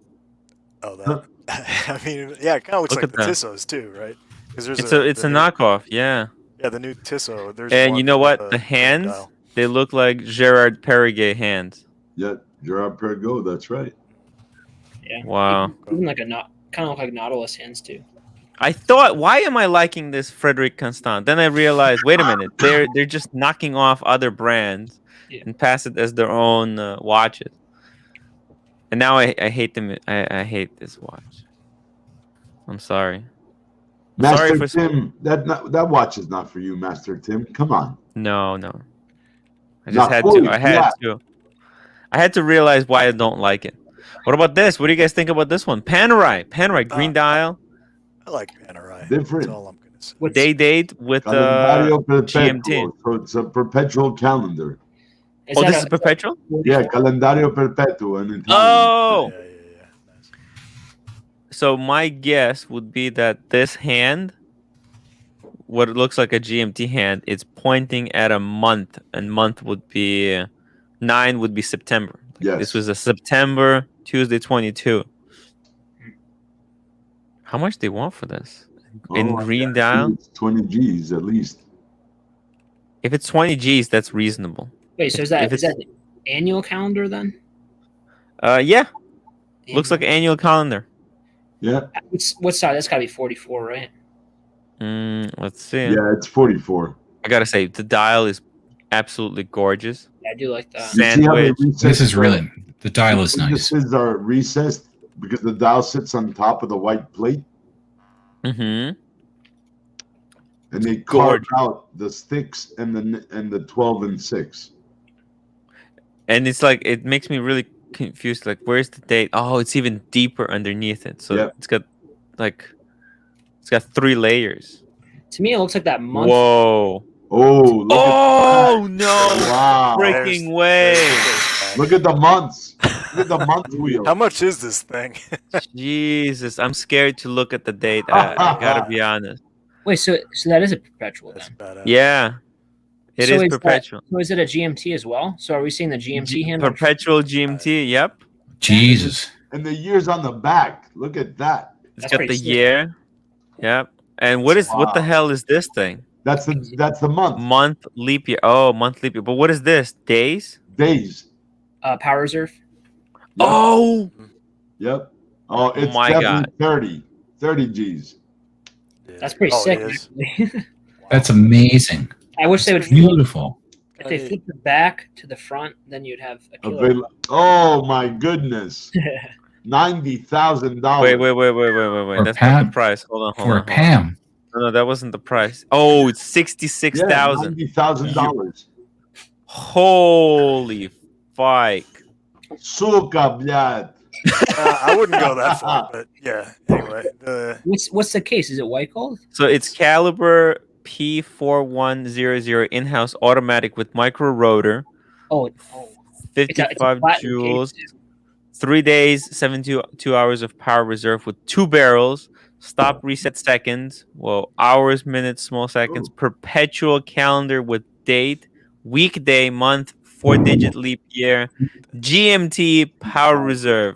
Oh, that. I mean, yeah, it kind of looks like the Tissot's too, right? Because it's a knockoff, yeah. Yeah, the new Tissot. And you know what? The hands, they look like Gerard Perregay hands. Yeah, Gerard Perregay, that's right. Yeah. Wow. Even kind of look like Nautilus hands too. I thought, why am I liking this Frederick Constant? Then I realized, wait a minute, they're just knocking off other brands and pass it as their own watches. And now I hate them. I hate this watch. I'm sorry. Master Tim, that watch is not for you, Master Tim. Come on. No. I just had to. I had to realize why I don't like it. What about this? What do you guys think about this one? Panerai, green dial. I like Panerai. Different. That's all I'm gonna say. Day date with GMT. So it's a perpetual calendar. This is perpetual? Yeah, Calendario Perpetuo in Italian. Oh! Yeah. Nice. So my guess would be that this hand, what it looks like a GMT hand, it's pointing at a month, and month would be 9 would be September. Yes. This was a September, Tuesday 22. How much they want for this? In green dial? It's 20 G's at least. If it's 20 G's, that's reasonable. Wait, so is that the annual calendar then? Yeah. Looks like an annual calendar. Yeah. What size? That's got to be 44, right? Let's see. Yeah, it's 44. I gotta say, the dial is absolutely gorgeous. I do like that. You see how they Sandwich. recessed This is the- really the dial is nice. Indices are recessed because the dial sits on top of the white plate, Mm-hmm. and they carve Gorgeous. out the sticks and the 12 and 6. And it's like it makes me really confused. Like, where's the date? Oh, it's even deeper underneath it. So Yep. it's got 3 layers. To me, it looks like that month. Whoa! Oh, look Oh no! Wow. Freaking way! Look at the months. Look at the month wheel. How much is this thing? Jesus, I'm scared to look at the date. I gotta be honest. Wait, so that is a perpetual That's then? badass. Yeah, it So is that- perpetual. So is it a GMT as well? So are we seeing the GMT hand? Perpetual GMT. Yep. Jesus. And the years on the back. Look at that. It's That's got pretty the sick. year. Yep. And what the Wow. hell is this thing? That's the month. Month leap year. Oh, month leap year. But what is this? Days? Days. Power reserve. Yep. Oh, Yep. Oh, it's my definitely 30. 30 G's. Yeah. That's pretty Oh, sick. it is? Actually. That's amazing. I wish they would. Beautiful. If they flip the back to the front, then you'd have a killer. Oh my goodness. $90,000. wait. That's not Pam. the price. Hold on. For a Pam. No, that wasn't the price. Oh, it's Yeah, $66,000. $90,000. Holy fuck. Suka, блядь. I wouldn't go that far, but yeah. Anyway, What's the case? Is it white gold? So it's caliber P4100 in-house automatic with micro rotor, Oh, 55 platinum joules, case. 3 days, 72 hours of power reserve with 2 barrels, stop reset seconds, well, hours, minutes, small seconds, perpetual calendar with date, weekday, month, 4-digit leap year, GMT power reserve.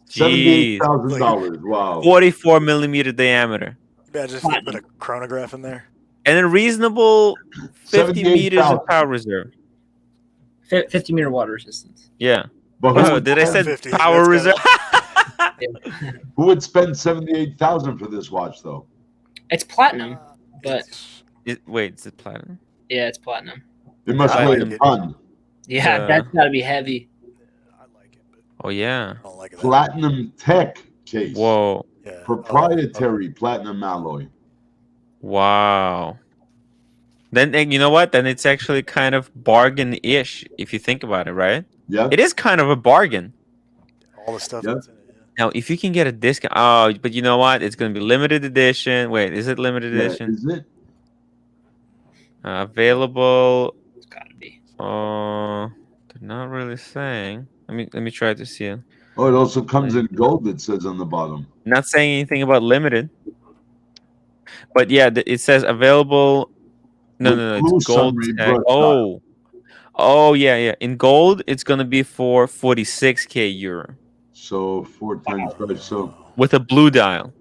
Jeez. $78,000. Wow. 44 millimeter diameter. imagine if they put a chronograph in there. And a reasonable 50 meters of 78,000. power reserve. 50 meter water resistance. Yeah. But Oh, did I say 50, power that's reserve? who would spend $78,000 for this watch though? It's platinum, but Wait, is it platinum? yeah, it's platinum. It must I weigh like a it. ton. Yeah, Yeah. that's got to be heavy. I like it, but Oh, yeah. I don't like it. Platinum tech case. Whoa. Yeah. Proprietary platinum alloy. Wow. Then you know what? Then it's actually kind of bargain-ish if you think about it, right? Yeah. It is kind of a bargain. All the stuff Yep. that's in it. Yeah. Now, if you can get a discount, oh, but you know what? It's going to be limited edition. Wait, is it limited Yeah, edition? is it? Available. It's got to be. They're not really saying. Let me try to see it. Oh, it also comes in gold, it says on the bottom. Not saying anything about limited. But yeah, it says available. No, Blue it's gold. summary tag. brush Oh, yeah. In gold, it's gonna be for 46k euro So 4 times 5. So with a blue dial.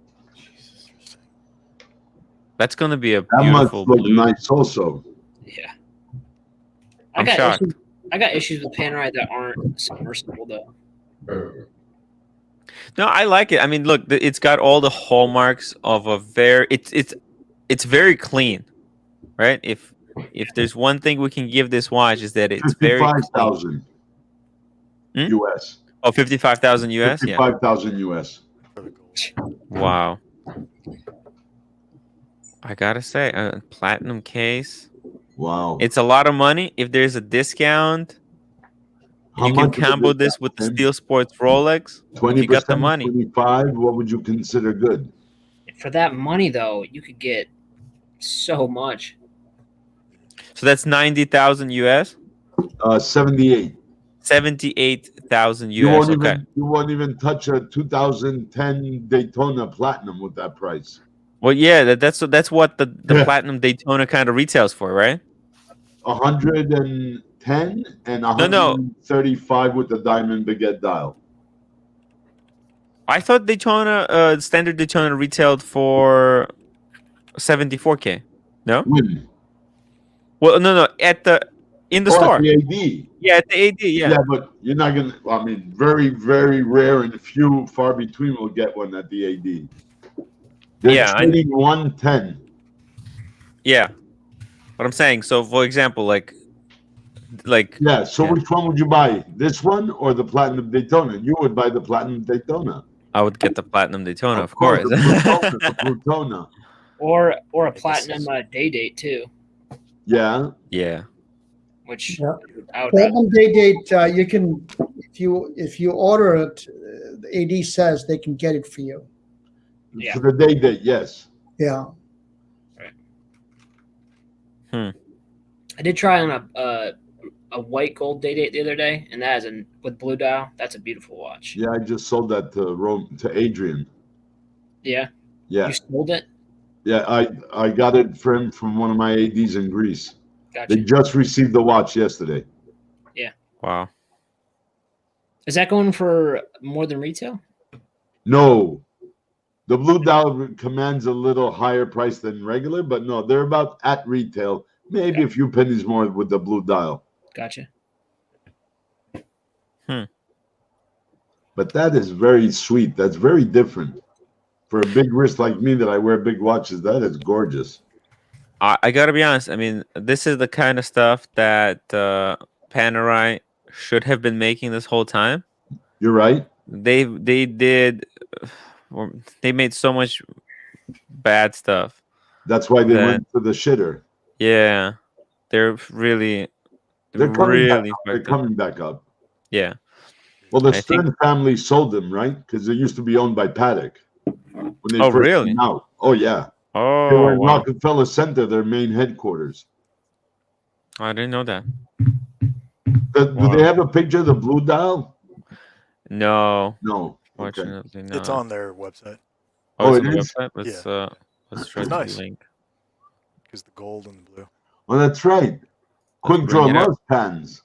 That's gonna be a that must beautiful look blue. nice also. Yeah. I'm shocked. I got issues with Panerai that aren't submersible though. No, I like it. I mean, look, it's got all the hallmarks of a very. It's very clean, right? If there's one thing we can give this watch is that it's very clean. 55,000 Hmm? US. Oh, 55,000 US. Yeah. 55,000 US. For the gold. Wow. I gotta say, a platinum case. Wow. It's a lot of money. If there's a discount, How you can much of a combo this with the discount? Steel Sports Rolex. 20%, you got the money. 25, what would you consider good? For that money though, you could get so much. So that's 90,000 US, 78. 78,000 You US. won't Okay. even you won't even touch a 2010 Daytona Platinum with that price. Well, yeah, that's what the Yeah. platinum Daytona kind of retails for, right? 110 and No. 135 with the diamond baguette dial. I thought Daytona, standard Daytona retailed for 74k. No. When? Well, no, in the store. At the AD. Yeah, at the AD. Yeah. Yeah, but you're not gonna. I mean, very, very rare and few, far between will get one at the AD. They're Yeah, I- trading 110. Yeah, what I'm saying. So, for example, like Yeah. So yeah, which one would you buy? This one or the Platinum Daytona? You would buy the Platinum Daytona. I would get the Platinum Daytona, Of of course, course. the Plutona. The Plutona. or a I mean, this platinum is- day date too, Yeah. Yeah. which Yeah. I would Platinum day date, you can if you order it, the AD says they can get it for you. Yeah. For the day date, yes. Yeah. I did try on a white gold day date the other day, and that is with blue dial. That's a beautiful watch. Yeah, I just sold that to Adrian. Yeah. Yeah. You sold it? Yeah, I got it for him from one of my ADs in Greece. Gotcha. They just received the watch yesterday. Wow. Is that going for more than retail? No, the blue dial commands a little higher price than regular, but no, they're about at retail, maybe a few pennies more with the blue dial. Gotcha. But that is very sweet. That's very different. For a big wrist like me that I wear big watches, that is gorgeous. I gotta be honest. I mean, this is the kind of stuff that Panerai should have been making this whole time. You're right. They did, or they made so much bad stuff. That's why they That- went to the shitter. Yeah, they're really, They're coming back really up. They're fucked up. coming back up. Yeah. Well, the I think- Stern family sold them, right? Because they used to be owned by Patek. When they Oh, first really? came out. Oh, yeah. They were Oh, in wow. Rockefeller Center, their main headquarters. I didn't know that. Do Wow. they have a picture of the blue dial? No, No. Okay. fortunately not. It's on their website Oh, Oh, it's it on the is? website. Let's try It's the nice. link. because the gold and the blue. Oh, that's right. Quick Draw bring it up. loves pans.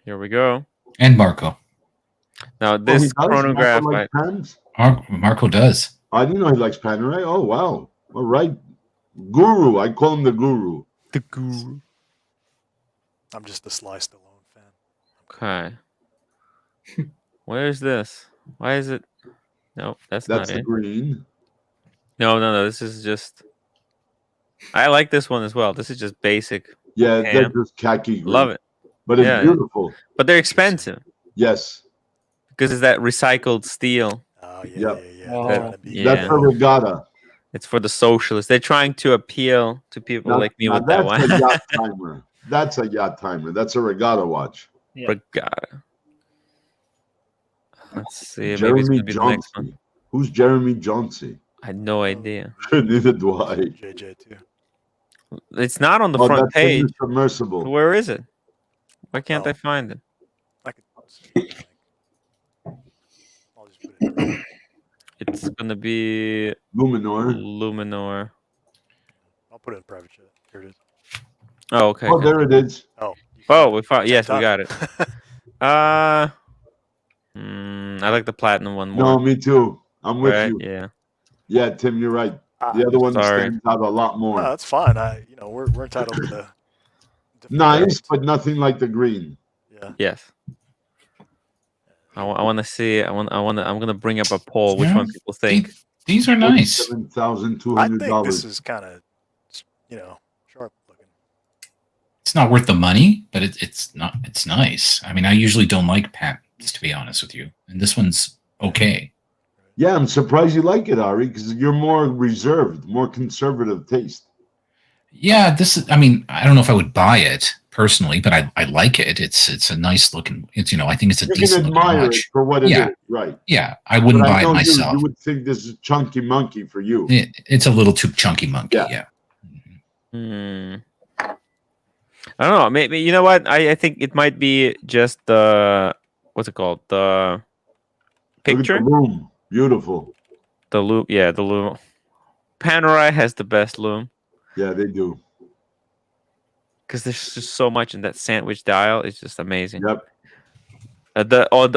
Here we go. And Marco. Now Oh, this he does? chronograph, Marco likes pans? Marco does. I didn't know he likes Panerai. Oh, wow. All right. Guru. I call him the guru. the guru. I'm just a Sly Stallone fan. Okay. Where is this? Why is it? No, that's That's not the it. green. No. This is just. I like this one as well. This is just basic. Yeah, Cam. they're just khaki green. Love it. But it's Yeah. beautiful. But they're expensive Yes. because it's that recycled steel. Oh, Yep. yeah. Oh. They're gonna be- Yeah. That's a regatta. It's for the socialists. They're trying to appeal to people Now- like me now with that that's a one. yacht timer. That's a yacht timer. That's a regatta watch. Yeah. Regatta. Let's see. Maybe it's Jeremy gonna be the next one. Johnson. Who's Jeremy Johnson? I had no idea. Neither do I. JJ too. It's not on the Oh, front that's page. the submersible. Where is it? Why can't Oh. I find it? I could. I'll just put it. in. It's gonna be Luminor. Luminor. I'll put it in private chat. Here it is. Oh, okay. Oh, okay. there it is. Oh. you Oh, found we it. found. Yes, we Top. got it. I like the platinum one more. No, me too. I'm with right? you. Yeah. Yeah, Tim, you're right. Ah, The other one Sorry. stands out a lot more. no, that's fine. We're entitled to the. different Nice, taste. but nothing like the green. Yeah. Yes. I want to see. I'm gonna bring up a poll. Which Yeah. one people think? These are nice. I $7,200. think this is kind of, sharp looking. It's not worth the money, but it's not. It's nice. I mean, I usually don't like patents, to be honest with you, and this one's okay. Yeah, I'm surprised you like it, Ari, because you're more reserved, more conservative taste. Yeah, this is. I mean, I don't know if I would buy it personally, but I like it. It's a nice looking. It's I think it's a You can decent looking admire it watch. for what it is, Yeah. right? Yeah, I wouldn't But I buy know it myself. You would think this is chunky monkey for you. It's a little too chunky monkey. Yeah. Yeah. I don't know. Maybe you know what? I think it might be just the what's it called? The Look at picture. the loom. Beautiful. The loom. Yeah, the loom. Panerai has the best loom Yeah, they do. because there's just so much in that sandwich dial. It's just amazing. Yep.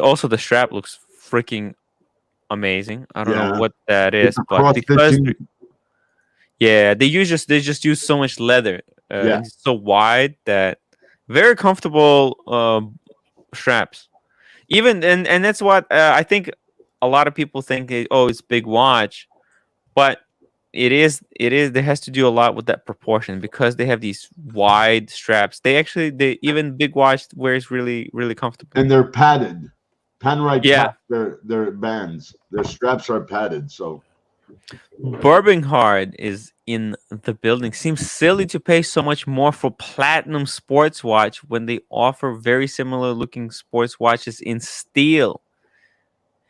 Also the strap looks freaking amazing. I don't Yeah. know what that is, It's a but because cross-stitching. yeah, they just use so much leather. Yeah. And it's so wide that very comfortable straps. Even and that's what I think a lot of people think. Oh, it's big watch, but it is. There has to do a lot with that proportion because they have these wide straps. They even big watch wears really comfortable. And they're padded. Panerai Yeah. their bands. Their straps are padded. So Hard is in the building. Seems silly to pay so much more for platinum sports watch when they offer very similar looking sports watches in steel.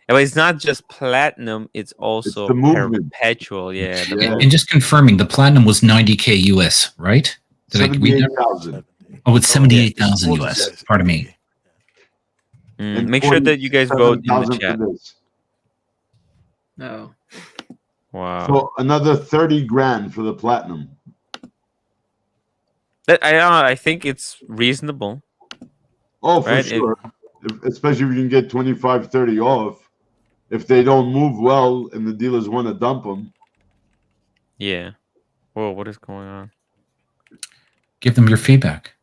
But it's not just platinum; it's also the movement. perpetual. Yeah, the Yeah. And just confirming, the platinum was 90K US, right? Did I read that? 78,000. Oh, it's 78,000 40, US. yes, Pardon me. And Make sure that you guys vote in the 47,000 chat. for this. No. Wow. So another 30 grand for the platinum. I think it's reasonable. Oh, for Right, sure. Especially if you can get 25, 30 off. If they don't move well and the dealers want to dump them. Yeah. Whoa, what is going on? Give them your feedback.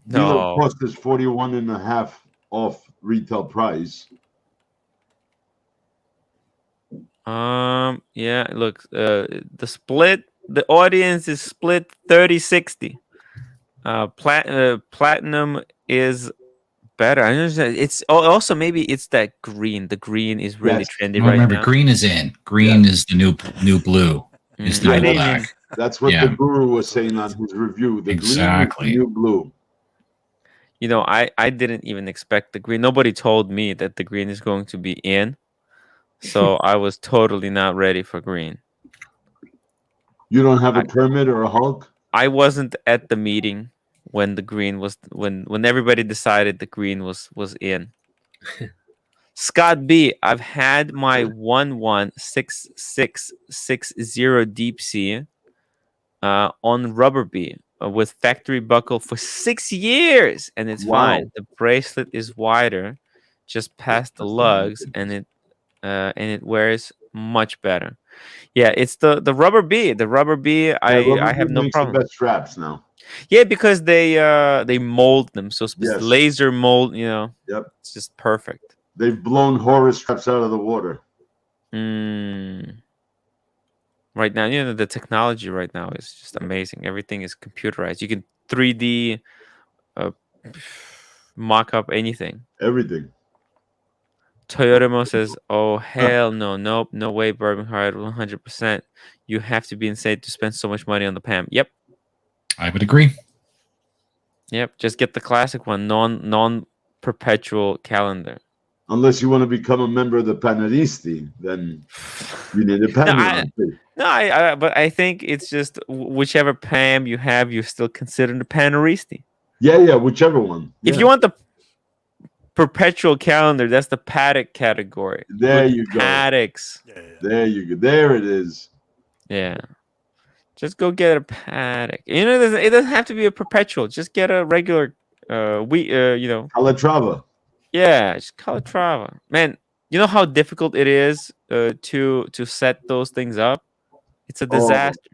Dealer No. cost is 41.5 off retail price. Yeah, look, the audience is split 30-60. Platinum is better. I understand. It's also maybe it's that green. The green is really Yes. trendy Well, right remember, now. green is in. Green is the new blue. Is the I new didn't black. even- That's what Yeah. the guru was That's what it saying on is. his review. The Exactly. green is the new blue. You know, I didn't even expect the green. Nobody told me that the green is going to be in. So I was totally not ready for green. You don't have a permit or a Hulk? I wasn't at the meeting when the green was when everybody decided the green was in. Scott B, I've had my 116660 deep sea on rubber B with factory buckle for 6 years, and it's Wow. fine. The bracelet is wider, just past the lugs, and it wears much better. Yeah, it's the rubber B. The rubber B, I have no makes problem. the best straps now. Yeah, because they mold them so Yes. laser mold. You know, Yep. it's just perfect. They've blown Horus straps out of the water. Right now, you know, the technology right now is just amazing. Everything is computerized. You can 3D mock up anything. Everything. Toyotamo says, "Oh hell no, nope, no way, Bourbon Hard, 100%. You have to be insane to spend so much money on the PAM." Yep, I would agree. yep. Just get the classic one, non perpetual calendar. Unless you want to become a member of the Paneristi, then you need a Panerai. But I think it's just whichever PAM you have, you're still considered a Paneristi. Yeah, whichever one. If you want the perpetual calendar, that's the Patek category. There you go. Pateks. Yeah. There you go. There it is. Yeah. Just go get a Patek. You know, it doesn't have to be a perpetual. Just get a regular Calatrava. Yeah, just Calatrava. Man, you know how difficult it is to set those things up? It's a disaster.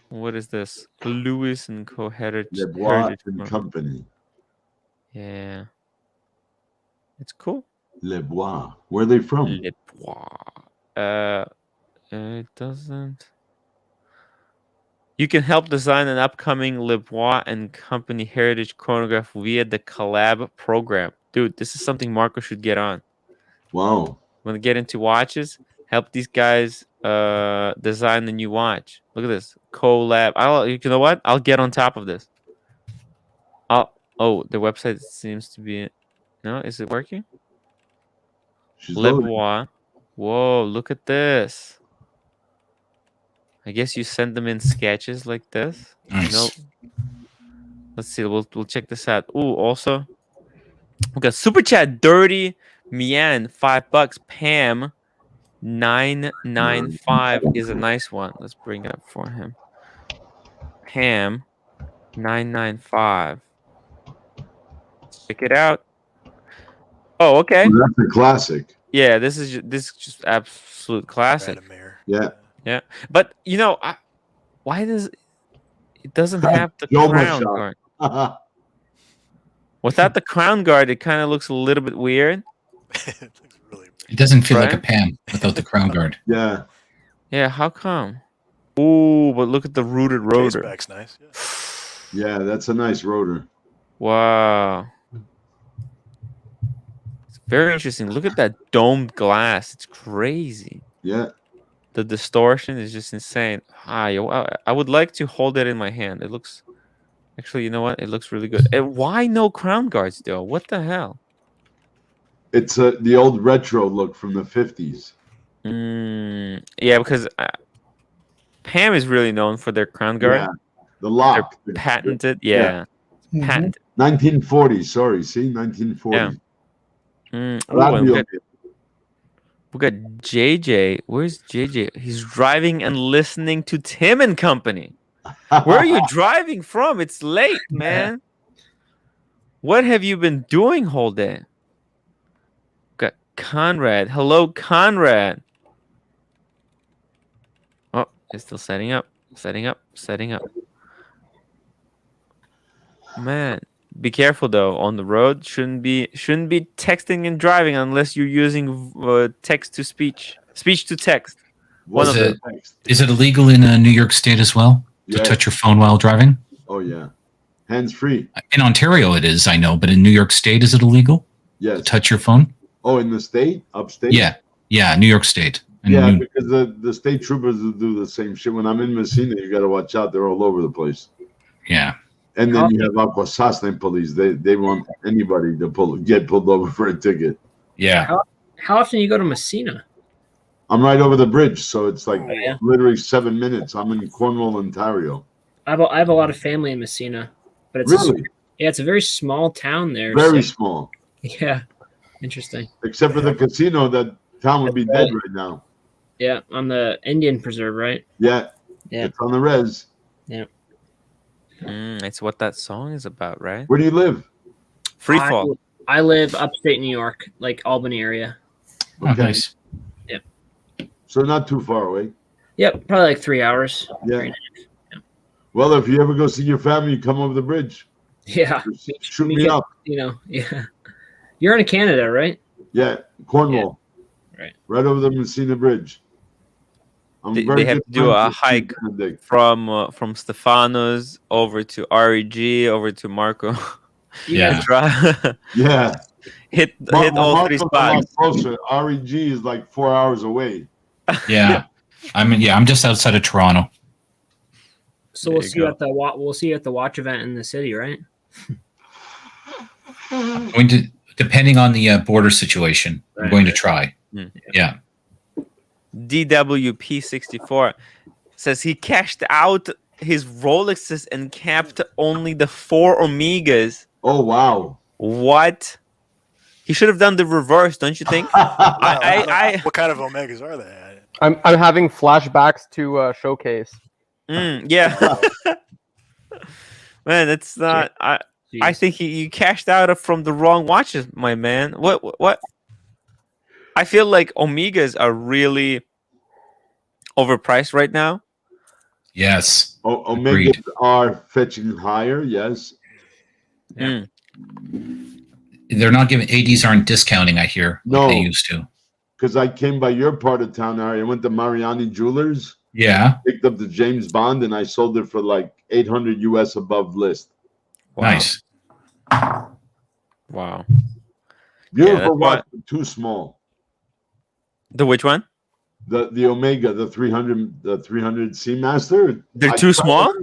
What is this? Lewis and Co. Heritage and Company. Yeah. It's cool. Le Bois. Where are they from? Le Bois. It doesn't. You can help design an upcoming Le Bois and Company heritage chronograph via the collab program. Dude, this is something Marco should get on. Wow. Want to get into watches? Help these guys design the new watch. Look at this. Collab. You know what? I'll get on top of this. The website seems to be... No, is it working? Le Bois. Whoa, look at this. I guess you send them in sketches like this. Nice. Nope. Let's see. We'll check this out. Ooh, also we got super chat. Dirty Mian, $5. Pam 995 is a nice one. Let's bring it up for him. Pam 995. Check it out. Oh, okay. Well, that's a classic. Yeah, this is just absolute classic. Yeah. Yeah, but you know, why does it doesn't have the crown guard? Without the crown guard, it kind of looks a little bit weird. It looks really weird. It doesn't feel like a Right? Pam without the crown guard. Yeah. Yeah, how come? Ooh, but look at the rooted Case rotor. back's nice. Yeah, that's a nice rotor. Wow. It's very interesting. Look at that domed glass. It's crazy. Yeah. The distortion is just insane. I would like to hold it in my hand. It looks actually, you know what? It looks really good. And why no crown guards though? What the hell? It's the old retro look from the 50s. Yeah, because Pam is really known for their crown guard. Yeah. The lock. They're patented. Yeah. Mhm. Patented. 1940. Sorry. See, 1940. Yeah. That'd and be we okay. got JJ. Where's JJ? He's driving and listening to Tim and Company. Where are you driving from? It's late, man. What have you been doing whole day? Got Conrad. Hello, Conrad. Oh, it's still setting up. Setting up. Man, be careful though. On the road, shouldn't be texting and driving unless you're using text to speech to text. One Is of it- the next. Is it illegal in New York State as well to Yeah. touch your phone while driving? Oh, yeah. Hands free. In Ontario, it is, I know, but in New York State, is it illegal Yes. to touch your phone? Oh, in the state? Upstate? Yeah, New York State. And Yeah, New- because the state troopers will do the same shit. When I'm in Messina, you got to watch out. They're all over the place. yeah. And then you have Aquasasne police. They want anybody to get pulled over for a ticket. Yeah. How often you go to Messina? I'm right over the bridge, so it's like Oh, yeah. literally 7 minutes. I'm in Cornwall, Ontario. I have a lot of family in Messina, but it's Really? it's a very small town there. Very so- small. yeah, interesting. Except for the casino, that town would be dead right now. Yeah, on the Indian Preserve, right? Yeah. Yeah. It's on the res. It's what that song is about, right? Where do you live? Free fall. I live upstate New York, like Albany area. Oh, nice. So not too far away. Yep, probably like 3 hours. Yeah. Well, if you ever go see your family, you come over the bridge. Yeah, Just shoot me get- up. yeah. You're in Canada, right? Yeah, Cornwall. Right. Right over the Messina Bridge. I'm They very have good to do a friends with hike Steve Benedict. from Stefano's over to REG over to Marco. Yeah. Yeah. hit all three Marco's a lot spots. closer. REG is like 4 hours away. Yeah. I'm just outside of Toronto. So There we'll you see go. you at the we'll see you at the watch event in the city, right? Going to, depending on the border situation, I'm going to try. Mm. Yeah. DWP64 says he cashed out his Rolexes and kept only the 4 Omegas. Oh, wow. What? He should have done the reverse, don't you think? What kind of Omegas are they? I'm having flashbacks to Showcase. Yeah. Man, that's not. I Jeez. think you cashed out from the wrong watches, my man. What? I feel like Omegas are really overpriced right now. Yes. Omegas Agreed. are fetching higher, yes. Yeah. They're not giving ADs aren't discounting, I hear, like No. they used to. Because I came by your part of town, Ari. I went to Mariani Jewelers, Yeah. picked up the James Bond, and I sold it for like 800 US above list. Wow. Nice. Wow. Beautiful that's watch, but too small. The which one? The Omega, the 300 Seamaster. They're I too tried small? it.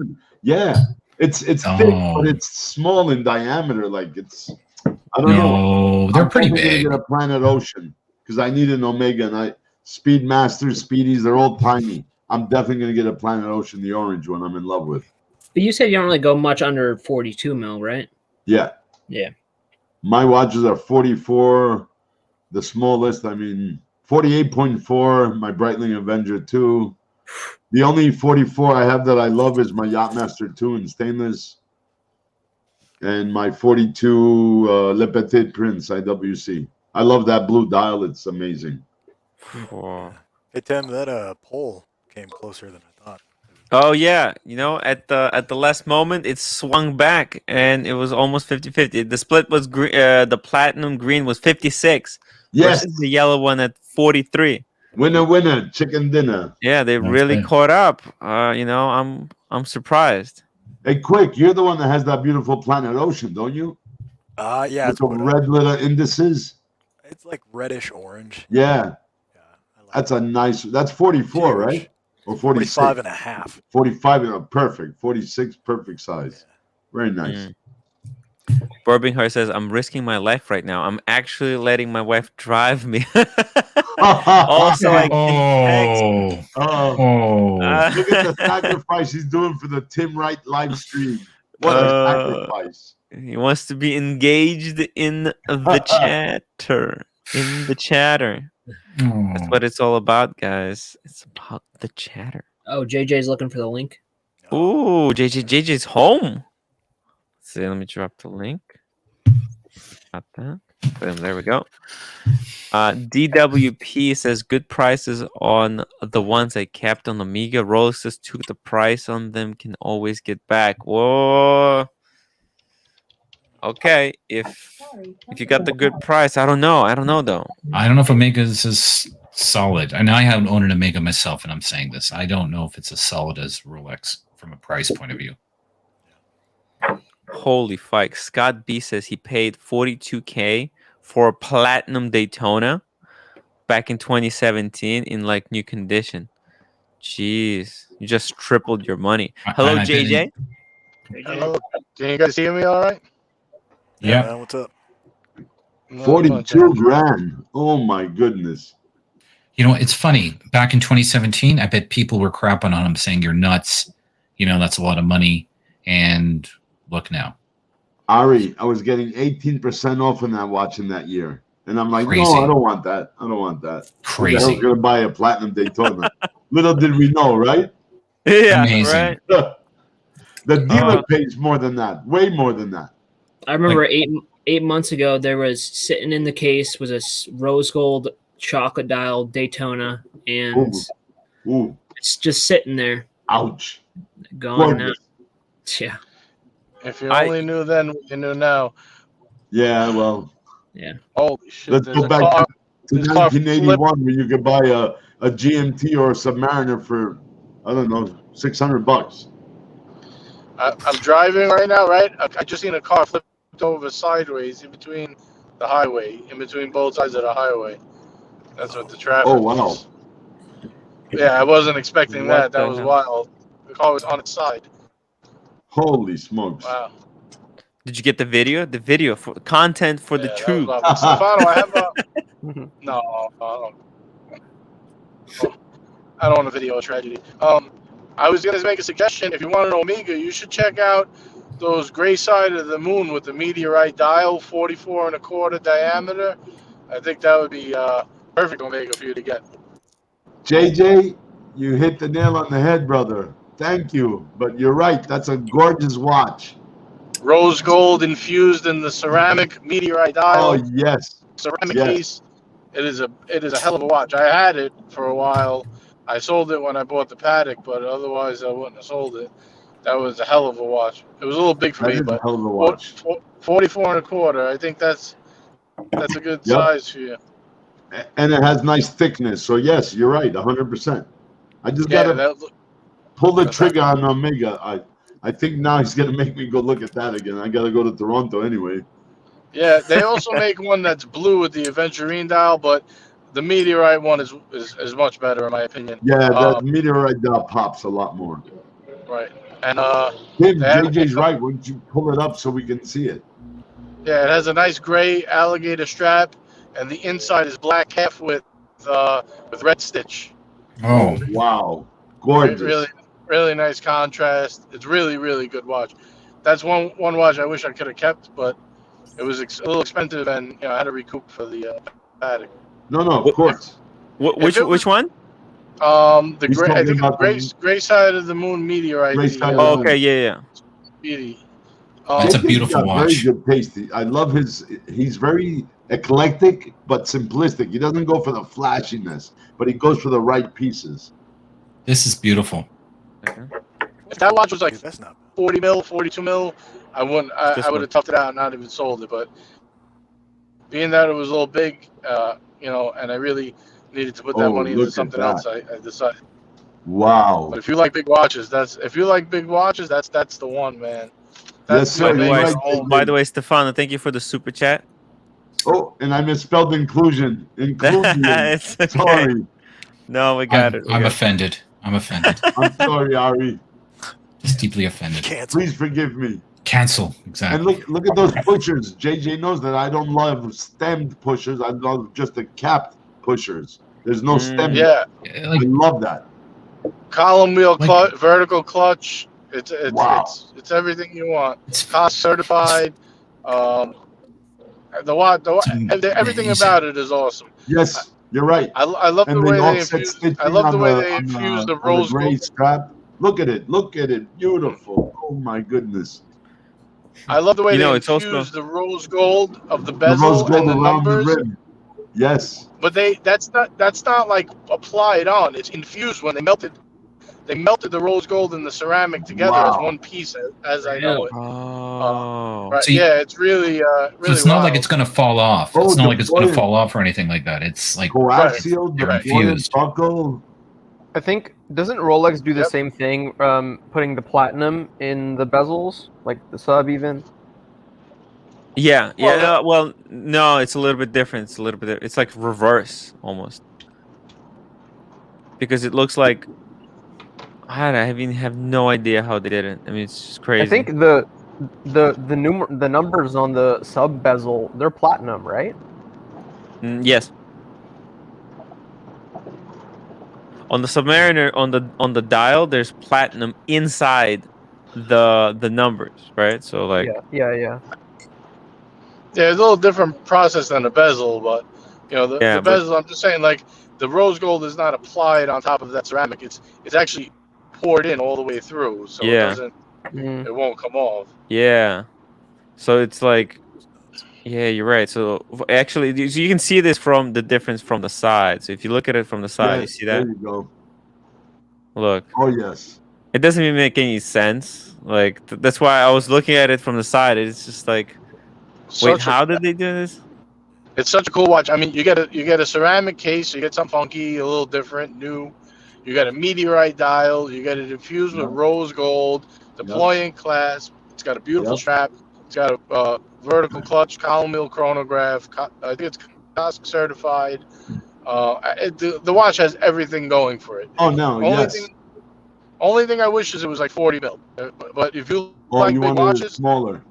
Yeah, it's thick, Oh. but it's small in diameter. Like it's, I don't know. No, they're I'm pretty probably gonna big. get a Planet Ocean because I need an Omega, and Speedmaster, Speedies, they're all tiny. I'm definitely gonna get a Planet Ocean, the orange one. I'm in love with. But you said you don't really go much under 42 mil, right? Yeah. Yeah. My watches are 44, the smallest. I mean, 48.4. My Breitling Avenger 2. The only 44 I have that I love is my Yachtmaster 2 in stainless, and my 42 Le Petit Prince IWC. I love that blue dial. It's amazing. Wow. Hey Tim, that pole came closer than I thought. Oh yeah, at the last moment it swung back and it was almost 50-50. The split was the platinum green was 56 Yes. Versus the yellow one at 43. Winner, winner, chicken dinner. Yeah, they That's really it. caught up. I'm surprised. Hey, quick, you're the one that has that beautiful Planet Ocean, don't you? Yeah, With it's the red little indices. It's like reddish orange. Yeah. Yeah, I like That's a nice. That's 44, Huge. right? Or 46. 45 and a half. 45, perfect. 46, perfect size. Very nice. Birmingham says, I'm risking my life right now. I'm actually letting my wife drive me. Also, I can text. Look at the sacrifice he's doing for the timwrite live stream. What a sacrifice. He wants to be engaged in the chatter. In the chatter. That's what it's all about, guys. It's about the chatter. Oh, JJ's looking for the link. Ooh, JJ's home. Let's see, let me drop the link. Got that. Boom, there we go. DWP says good prices on the ones I kept on Amiga. Rolex says took the price on them, can always get back. Whoa. Okay, if you got the good price, I don't know. I don't know though. I don't know if Omega's as solid. And I haven't owned an Omega myself, and I'm saying this. I don't know if it's as solid as Rolex from a price point of view. Holy fuck. Scott B says he paid $42K for a platinum Daytona back in 2017 in like new condition. Jeez, you just tripled your money. Hello, And I bet JJ. Hello. Can you guys hear me all right? Yeah. Man, what's up? 42 grand. Oh my goodness. You know, it's funny. Back in 2017, I bet people were crapping on him, saying you're nuts. You know, that's a lot of money. And look now. Ari, I was getting 18% off on that watch in that year. And I'm like, Crazy. no, I don't want that. I don't want that. Crazy. Who the hell's going to buy a platinum Daytona? Little did we know, right? Yeah, Amazing. right. The dealer pays more than that. Way more than that. I remember 8 months ago, there was sitting in the case was a rose gold chocolate dial Daytona, and Ooh. it's just sitting there. Ouch. Gone now. Gorgeous. Yeah. If you only knew then what you knew now. Yeah, well. Yeah. Holy shit. Let's go back to 1981 where you could buy a GMT or a Submariner for, I don't know, $600. I'm driving right now, right? I just seen a car flipped over sideways in between the highway, in between both sides of the highway. That's what the traffic was. Yeah, I wasn't expecting that. That was wild. The car was on its side. Holy smokes. Wow. Did you get the video? The video for content for the truth. Stefano, I have a... No, I don't want to video a tragedy. I was going to make a suggestion. If you want an Omega, you should check out those gray side of the moon with the meteorite dial, 44 and a quarter diameter. I think that would be perfect Omega for you to get. JJ, you hit the nail on the head, brother. Thank you. But you're right. That's a gorgeous watch. Rose gold infused in the ceramic meteorite dial. Oh, yes. Ceramic case. It is a hell of a watch. I had it for a while. I sold it when I bought the Patek, but otherwise I wouldn't have sold it. That was a hell of a watch. It was a little big for me, but a hell of a watch. 44 and a quarter. I think that's a good size for you. And it has nice thickness. So yes, you're right, 100%. I just gotta pull the trigger on Omega. I think now he's gonna make me go look at that again. I gotta go to Toronto anyway. Yeah, they also make one that's blue with the Aventurine dial, but the meteorite one is much better in my opinion. Yeah, the meteorite dial pops a lot more. Right. And JJ's right. Why don't you pull it up so we can see it? Yeah, it has a nice gray alligator strap, and the inside is black half with red stitch. Oh wow, gorgeous! Really nice contrast. It's really good watch. That's one watch I wish I could have kept, but it was a little expensive, and I had to recoup for the Patek. No, of course. Which one? The gray. I think the gray side of the moon meteorite. Okay, yeah. It's a beautiful watch. Very good taste. I love his. He's very eclectic but simplistic. He doesn't go for the flashiness, but he goes for the right pieces. This is beautiful. If that watch was like 40 mil, 42 mil, I would have toughed it out and not even sold it. But being that it was a little big, you know, and I really needed to put that Oh, money into look at something that. else, I decided. Wow. But if you like big watches, that's the one, man. Yes, That's sir. gonna You're make right. your whole. By the way, Stefano, thank you for the super chat. Oh, and I misspelled inclusion. Inclusion. It's okay. Sorry. No, we got it. I'm offended. I'm offended. I'm sorry, Ari. Just deeply offended. Cancel. Please forgive me. Cancel. Exactly. And look at those pushers. JJ knows that I don't love stemmed pushers. I love just the capped pushers. There's no stem. Yeah, I love that. column wheel vertical clutch. It's Wow. it's everything you want. It's cost certified. Everything about it is awesome. Yes, you're right. I love the And way the they offset infuse. stitching I love the on way they infuse the rose gray gold. strap. Look at it. Look at it. Beautiful. Oh my goodness. I love the way they it's also infuse the rose gold of the The bezel rose gold and the around numbers. the rim. Yes. But that's not like applied on. It's infused when they melted. They melted the rose gold and the ceramic together as one piece, as I know it. Oh. Right. So you- Yeah, it's really So really. it's not like wild. it's going to fall off. Oh, It's not like it's going to deployment. fall off or anything like that. It's like Coaxial, Right. deployment, Infused. buckle. I think doesn't Rolex do the Yep. same thing, putting the platinum in the bezels, like the sub even? Yeah, yeah. Well, Well, no, it's a little bit different. It's a little bit. It's like reverse almost, because it looks like I have no idea how they did it. I mean, it's just crazy. I think the numbers on the sub bezel, they're platinum, right? Yes. On the Submariner, on the dial, there's platinum inside the numbers, right? So like, Yeah. Yeah, it's a little different process than a bezel, but you know the Yeah, but- bezel. I'm just saying, like the rose gold is not applied on top of that ceramic. It's actually poured in all the way through, so Yeah. it won't come off. yeah. So it's like, yeah, you're right. So actually, you can see this from the difference from the side. So if you look at it from the side, you Yes, see that? there you go. Look, Oh yes. it doesn't even make any sense. Like that's why I was looking at it from the side. It's just like, wait, how did they do this? It's such a cool watch. I mean, you get a ceramic case, you get something funky, a little different, new. You got a meteorite dial. You get it infused with rose gold, deploying clasp. It's got a beautiful strap. It's got a vertical clutch, column wheel chronograph. I think it's COSC certified. The watch has everything going for it. Oh no, yes. Only thing I wish is it was like 40 mil. But if you Oh, like you big want it watches, smaller.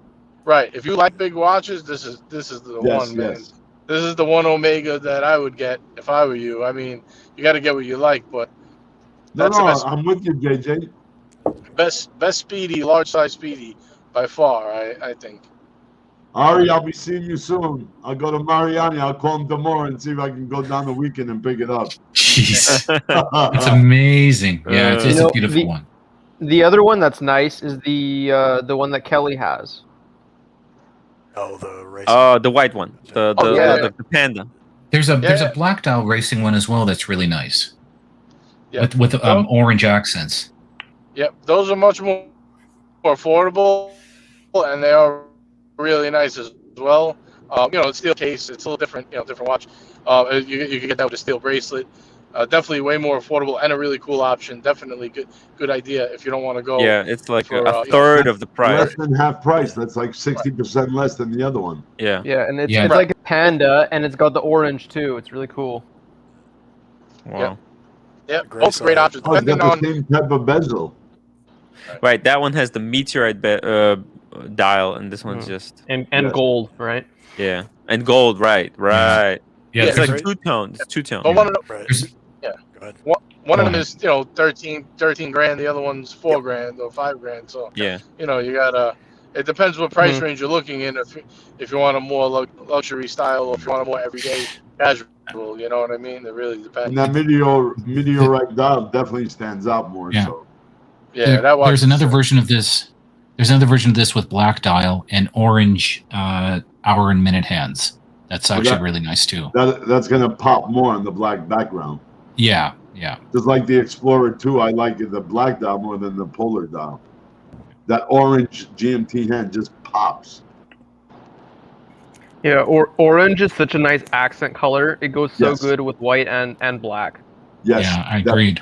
right? If you like big watches, this is the one, man. Yes. This is the one Omega that I would get if I were you. I mean, you got to get what you like, but No, that's the best. I'm with you, JJ. Best speedy, large size speedy by far. I think. Ari, I'll be seeing you soon. I'll go to Mariani. I'll call him tomorrow and see if I can go down the weekend and pick it up. Jeez, it's amazing. Yeah, it's a beautiful one. The other one that's nice is the one that Kelly has. Oh, the race. The white one, the panda. There's a black dial racing one as well that's really nice. Yeah. With orange accents. Yep, those are much more affordable, and they are really nice as well. It's steel case. It's a little different. Different watch. You can get that with a steel bracelet. Definitely way more affordable and a really cool option. Definitely good idea if you don't want to go. Yeah, it's like a third of the price. Less than half price. That's like 60% less than the other one. Yeah. Yeah, and it's like a panda, and it's got the orange too. It's really cool. Wow. Yep. Both great options. Oh, it's got the same type of bezel. Right, that one has the meteorite dial, and this one's just and gold, right? Yeah, and gold, right. Yeah, It's like two-tone. It's two-tone. But one of them, Go ahead. one of them is 13 grand. The other one's $4 grand or $5 grand. So yeah, you gotta. It depends what price range you're looking in. If you want a more luxury style, or if you want a more everyday casual, you know what I mean. It really depends. And that meteorite dial definitely stands out more. Yeah. So. Yeah, that watch. There's another version of this. There's another version of this with black dial and orange hour and minute hands. That's actually really nice too. That's gonna pop more on the black background. Yeah. Just like the Explorer 2, I like the black dial more than the polar dial. That orange GMT hand just pops. Yeah, or orange is such a nice accent color. It goes so Yes. good with white and black. Yes. Yeah, I agreed.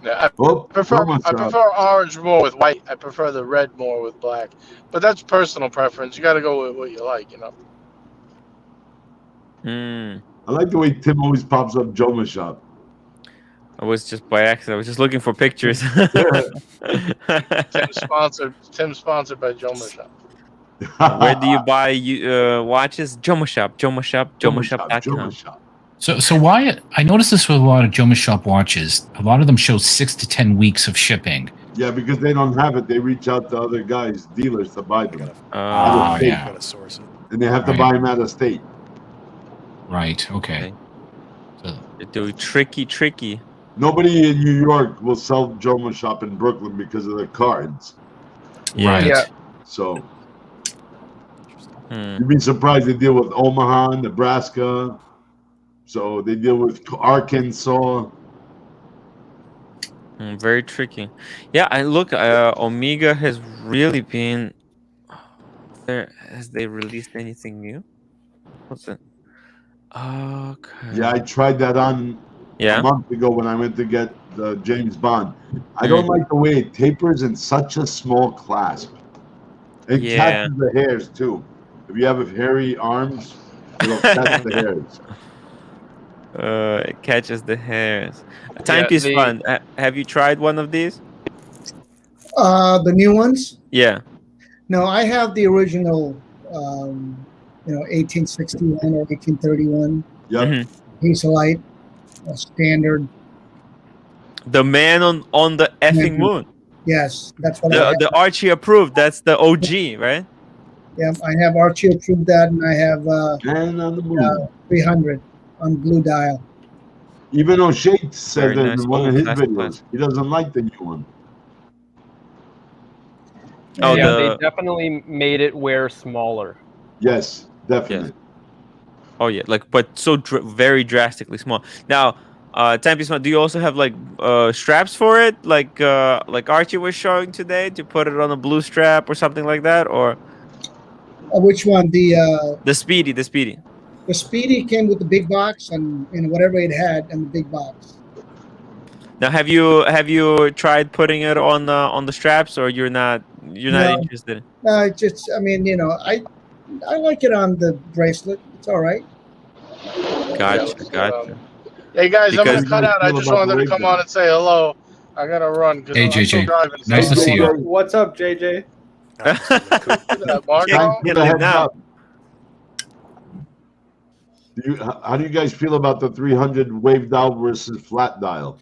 Yeah, Oh, I Thomas, prefer orange more with white. I prefer the red more with black. But that's personal preference. You got to go with what you like, you know. I like the way Tim always pops up Joma Shop. I was just by accident. I was just looking for pictures. Tim's sponsored by Joma Shop. Where do you buy watches? Joma Shop, jomashop.com. Joma Shop. So why I noticed this with a lot of Joma Shop watches. A lot of them show 6 to 10 weeks of shipping. Yeah, because they don't have it. They reach out to other guys, dealers, to buy them. Oh, State. yeah. Gotta source it. And they have to Right. buy them out of state. Right. Okay. So, You're doing tricky. Nobody in New York will sell Joma Shop in Brooklyn because of the cards. right. Yeah. So you'd be surprised they deal with Omaha, Nebraska. So they deal with Arkansas. Very tricky. Yeah, I look. Omega has really been. Has they released anything new? What's it? Okay. Yeah, I tried that on Yeah. a month ago when I went to get the James Bond. I don't like the way it tapers in such a small clasp. It Yeah. catches the hairs too. If you have hairy arms, it'll catch the hairs. It catches the hairs. Yeah, Timepiece Fund. Have you tried one of these? The new ones? Yeah. No, I have the original, 1861 or 1831 Yep. Hazelite, standard. The man on the effing moon. Yes, that's what I have. The Archie approved. That's the OG, right? Yeah, I have Archie approved that, and I have And on the moon. 300 on blue dial. Even O'Shea said Very that nice. in one Oh, of his classic, videos, classic. he doesn't like the new one. Oh, yeah, the- they definitely made it wear smaller. Yes, definitely. Oh yeah, but so very drastically small. Now, Timepiece Fund. Do you also have like straps for it, like Archie was showing today, to put it on a blue strap or something like that, or Which one? The Speedy? the Speedy came with the big box and whatever it had and the big box. Now, have you tried putting it on the straps, or you're not No. interested? I like it on the bracelet. It's all right. Gotcha. Hey guys, I'm Because- gonna cut out. I just wanted to come on and say hello. I gotta run because Hey, I'm still JJ. driving. Nice to see you. What's up, JJ? Look at that, Marco. Yeah. Put a heads up. How do you guys feel about the 300 wave dial versus flat dial?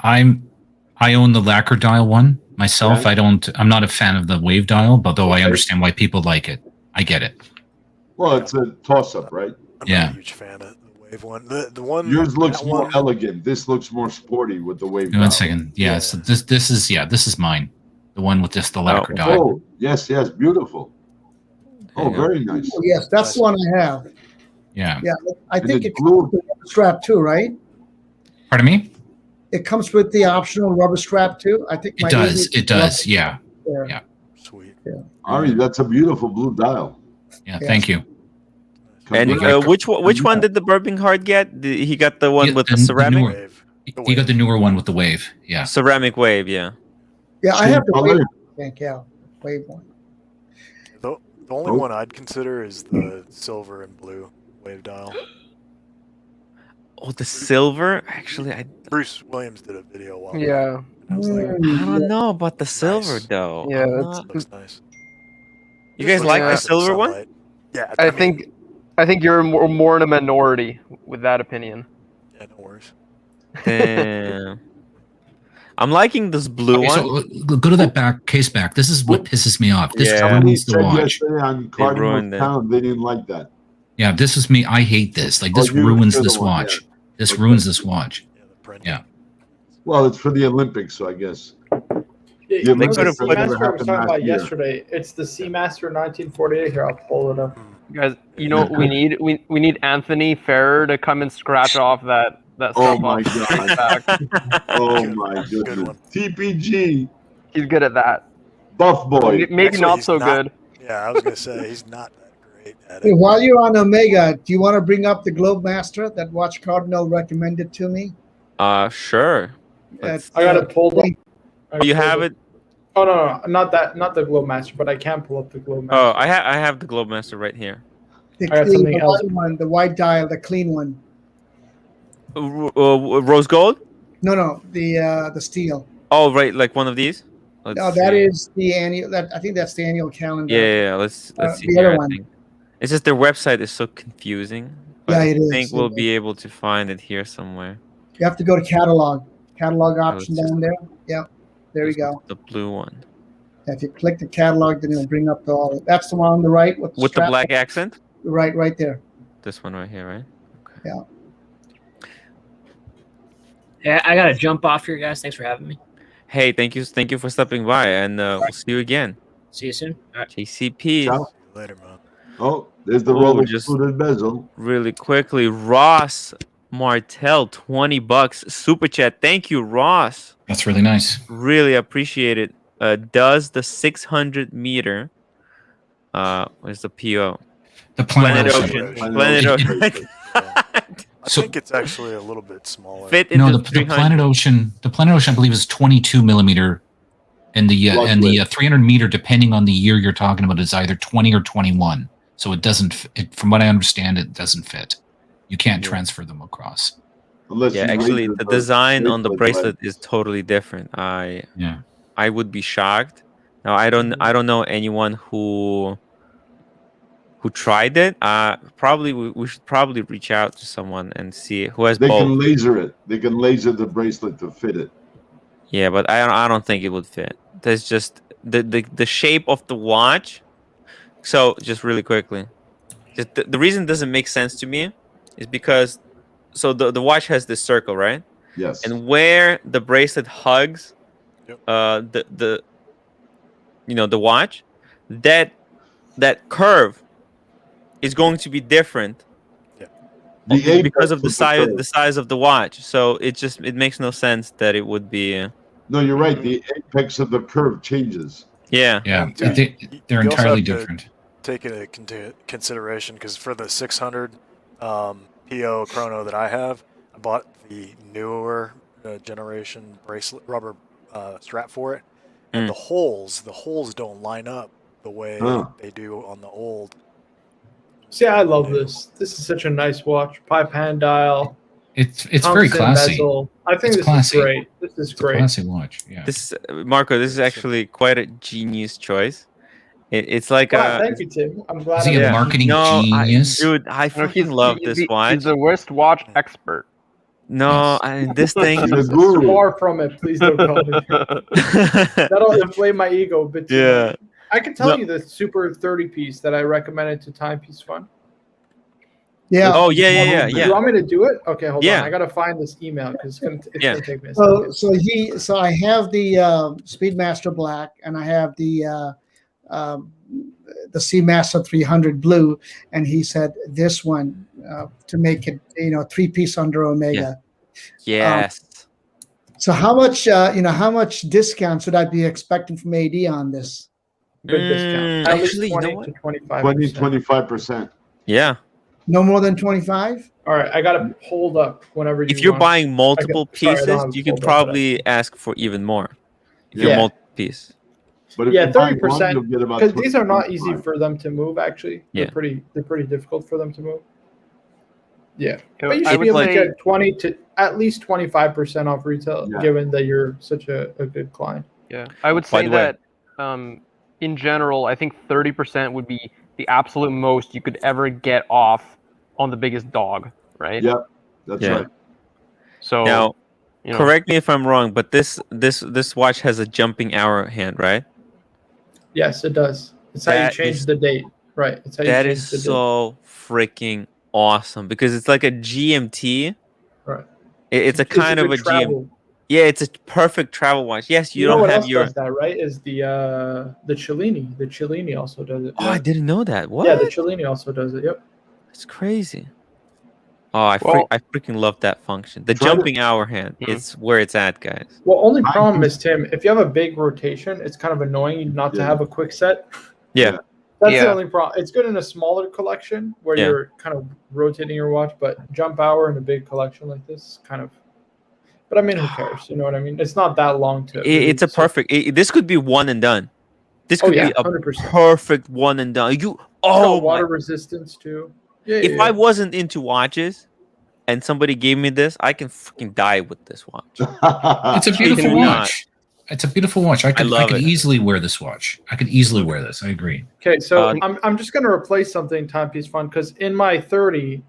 I own the lacquer dial one myself. Yeah. I'm not a fan of the wave dial, but though I Okay. understand why people like it. I get it. Well, it's a toss-up, right? I'm Yeah. not a huge fan of the wave one. The one Yours looks that more one- elegant. This looks more sporty with the wave One dial. second. Yeah. So this is mine. The one with just the lacquer dial. Oh, yes, beautiful. Oh, very nice. Oh, yes, that's the one I have. Yeah. Yeah, I And think it's it comes with the strap too, right? Pardon me? It comes with the optional rubber strap too. I think It does. It does. Yeah. There. Yeah. Sweet. Ari, that's a beautiful blue dial. Yeah. Thank you. And Okay. which one did the Burping Heart get? He got the one with the ceramic newer- Wave. You got the newer one with the wave. Yeah. ceramic wave. Yeah. Yeah, I have the Color? wave. I think, yeah, wave one. The only Oh. one I'd consider is the silver and blue wave dial. Oh, the silver. Actually, I Bruce Williams did a video a while back, Yeah. and I was like, don't know about the silver Nice. though. Yeah, I'm that's- not- looks nice. You Just guys looks like the nice in silver one? sunlight. Yeah, I mean, think you're more in a minority with that opinion. Yeah, no worries. Damn. I'm liking this blue Okay, one. so go to that back case back. This is what pisses me off. This Yeah. Somebody ruins the said watch. yesterday on Cardinal ruined it. Town they didn't like that. Yeah, this is me. I hate this. Like this Oh, you- ruins you're the this one, watch. yeah. This Okay. ruins this watch. Yeah, the print. Yeah. Well, it's for the Olympics, so I guess. Yeah, Yeah, the but could've put- Seamaster I was happened talking about last year. yesterday. It's the Seamaster 1948. Here, I'll pull it up. Guys, you know what we need? We need Anthony Ferrer to come and scratch off that Oh stuff my off God. his back. Oh Good- my good goodness. one. TPG, He's good at that. Buff Boy. Maybe Actually, not he's so not- good. Yeah, I was gonna say he's not that great. at Hey, it. while you're on Omega, do you want to bring up the Globemaster that Watch Cardinal recommended to me? Sure. At, I got it pulled up. link- You have it? Oh no, not that, not the Globemaster, but I can pull up the Globemaster. Oh, I have the Globemaster right here. the, I got something else. white one, the white dial, the clean one. Rose gold? No, the steel. Oh, right, like one of these. Let's No, that see. is the annual. I think that's the annual calendar. Yeah. Let's see the here. other I one. think it's just their website is so confusing. But Yeah, I it is. think we'll be able to find it here somewhere. You have to go to catalog option let's down there. Yeah, there we Let's look go. at the blue one If you click the catalog, then it'll bring up all. That's the one on the right with with the strap. black accent. Right there. This one right here, right? Okay. Yeah. Yeah, I gotta jump off here, guys. Thanks for having me. Hey, thank you for stopping by, and we'll see you again. See you soon. All right. JCP. Ciao. Later, man. Oh, there's the Oh, Rolex just- suited bezel. Really quickly, Ross Martel, $20 super chat. Thank you, Ross. That's really nice. Really appreciate it. Does the 600 meter? Where's the PO? The Planet Planet Ocean. Ocean. Planet Ocean. I So- think it's actually a little bit smaller. Fit into No, the 300. Planet Ocean. The Planet Ocean, I believe, is 22 millimeter, and the Lovely. 300 meter, depending on the year you're talking about, is either 20 or 21. So it doesn't. From what I understand, it doesn't fit. You can't Yeah. transfer them across. Unless Yeah, you actually, raise the design on the bracelet, bracelet is totally different. Yeah. I would be shocked. Now I don't know anyone who tried it. Probably we should probably reach out to someone and see who has They both. can laser it. They can laser the bracelet to fit it. Yeah, but I don't think it would fit. There's just the shape of the watch. So just really quickly, just the reason it doesn't make sense to me is because the watch has this circle, right? Yes. And where the bracelet hugs Yep. the the watch, that curve is going to be different The because of apex the curve. size of the watch. So it makes no sense that it would be No, you're right. The apex of the curve changes. yeah. Yeah, Yeah. they're You also entirely have to different. take it into consideration because for the 600 PO chrono that I have, I bought the newer generation bracelet rubber strap for it, and Mm. the holes don't line up the way they do on the old. See, I love this. This is such a nice watch. Pipe hand dial. It's very tungsten classy. bezel. I think It's this classy. is great. This is It's a great. classy watch. Yeah. This Marco, this is actually quite a genius choice. It's like Wow, thank you, Tim. I'm glad. Is he a yeah. marketing No, genius? dude, I No, fucking love this watch. He's the worst watch expert. No, this thing. The guru. Far from it. Please don't call me. That'll inflate my ego a bit too Yeah. much. I can tell No. you the Super 30 piece that I recommended to Timepiece Fun. Yeah. Oh yeah. You want me to do it? Okay, hold Yeah. on. I gotta find this email because it's Yeah. gonna take me a second. So I have the Speedmaster Black and I have the Seamaster 300 Blue, and he said this one to make it 3-piece under Omega. Yes. So how much discount should I be expecting from AD on this? Good discount. At least Actually, you know 20 what? to 25. 25%. Yeah. No more than 25? All right, I got to hold up whenever you If you're want. buying multiple sorry, I don't pieces, have you it can pulled up, probably ask for even more. If you're Yeah. multiple piece. But if Yeah, you buy one, 30%, you'll get about because these are not easy 25. for them to move. Actually, Yeah. they're pretty difficult for them to move. Yeah, but I you should would be able to say- get 20 to at least 25% off retail, Yeah. given that you're such a good client. Yeah, I would By say the way- that in general, I think 30% would be the absolute most you could ever get off on the biggest dog, right? Yep, that's Yeah. right. So Now, you know, correct me if I'm wrong, but this watch has a jumping hour hand, right? Yes, it does. It's how you That change is- the date, right? It's how you That change is the date. so freaking awesome because it's like a GMT. Right. It's a It's kind of good a GM. travel. Yeah, it's a perfect travel watch. Yes, you know don't what have else your. does that, right? Is the Cellini. The Cellini also does it. Oh, I didn't know that. What? Yeah, the Cellini also does it. Yep. It's crazy. Oh, I freaking love that function. The Try to- jumping hour hand. It's where it's at, guys. Well, only problem is, Tim, if you have a big rotation, it's kind of annoying not to Yeah. have a quick set. Yeah. That's the Yeah. only problem. It's good in a smaller collection where Yeah. you're kind of rotating your watch, but jump hour in a big collection like this kind of. But I mean, who cares? You know what I mean? It's not that long to. Really It's a perfect. This could be one and done. This Oh could yeah, be a 100%. perfect one and done. It's Oh got my! water resistance too. Yeah, If yeah. I wasn't into watches, and somebody gave me this, I can freaking die with this watch. It's a beautiful Can we not? watch. It's a beautiful watch. I could love it. easily wear this watch. I could easily wear this. I agree. Okay, so Uh, I'm just gonna replace something timepiece fun because in my 30,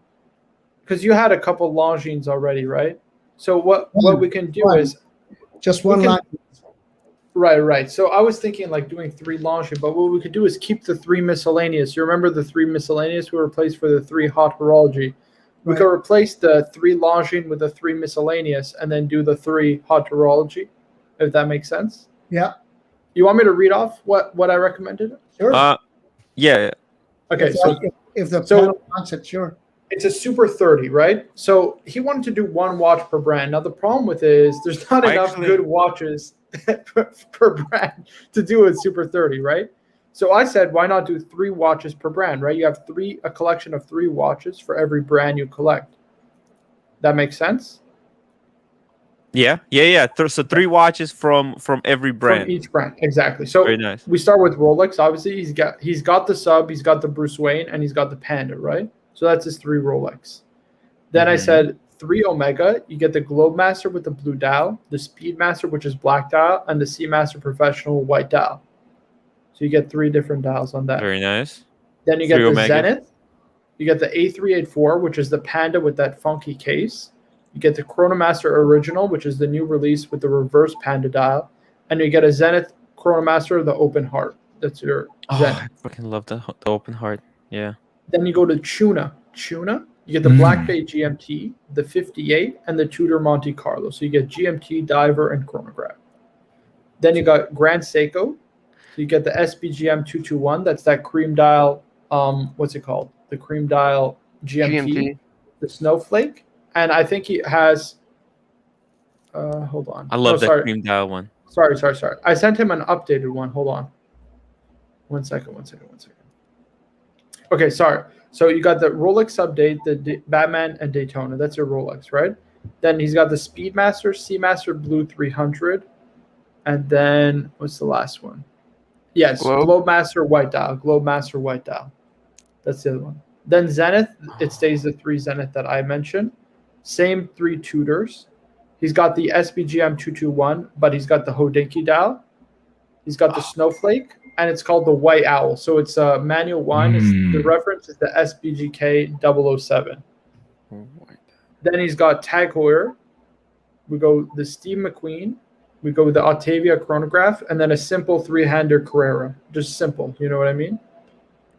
because you had a couple Longines already, right? So what we can do One. is Just one can- line. right. So I was thinking like doing 3 Longines, but what we could do is keep the 3 miscellaneous. You remember the 3 miscellaneous we replaced for the 3 hot horology? We Right. could replace the 3 Longines with the 3 miscellaneous and then do the 3 hot horology, if that makes sense. Yeah. You want me to read off what I recommended? Sure. Yeah. Okay, if, so if the so- panel wants it, sure. it's a Super 30, right? So he wanted to do 1 watch per brand. Now the problem with it is there's not enough Actually- good watches per brand to do a Super 30, right? So I said, why not do 3 watches per brand, right? You have a collection of 3 watches for every brand you collect. That makes sense? Yeah. So 3 watches from every brand. From each brand, exactly. So Very nice. we start with Rolex. Obviously, he's got the Sub, he's got the Bruce Wayne, and he's got the Panda, right? So that's his 3 Rolex. Then I Mhm. said 3 Omega. You get the Globemaster with the blue dial, the Speedmaster, which is black dial, and the Seamaster Professional white dial. So you get 3 different dials on that. Very nice. Then you get 3 the Omega. Zenith. You get the A384, which is the Panda with that funky case. You get the Chronomaster Original, which is the new release with the reverse Panda dial. And you get a Zenith Chronomaster, the open heart. That's your Zenith. I fucking love the open heart. Yeah. Then you go to Tuna. You get the Black Bay GMT, the 58, and the Tudor Monte Carlo. So you get GMT, Diver, and Chronograph. Then you got Grand Seiko. So you get the SBGM 221. That's that cream dial. What's it called? The cream dial GMT. The Snowflake. And I think he has. Hold on. I love that sorry. cream dial one. Sorry. I sent him an updated one. Hold on. One second. Okay, sorry. So you got the Rolex Update, the Batman and Daytona. That's your Rolex, right? Then he's got the Speedmaster, Seamaster Blue 300. And then what's the last one? Yes, Globemaster White Dial. That's the other one. Then Zenith, it stays the 3 Zenith that I mentioned. Same 3 Tudors. He's got the SBGM 221, but he's got the Hodinkee dial. He's got the Snowflake, and it's called the White Owl. So it's a manual one. The reference is the SBGK 007. Then he's got Tag Heuer. We go the Steve McQueen. We go with the Octavia chronograph, and then a simple 3-hander Carrera. Just simple. You know what I mean?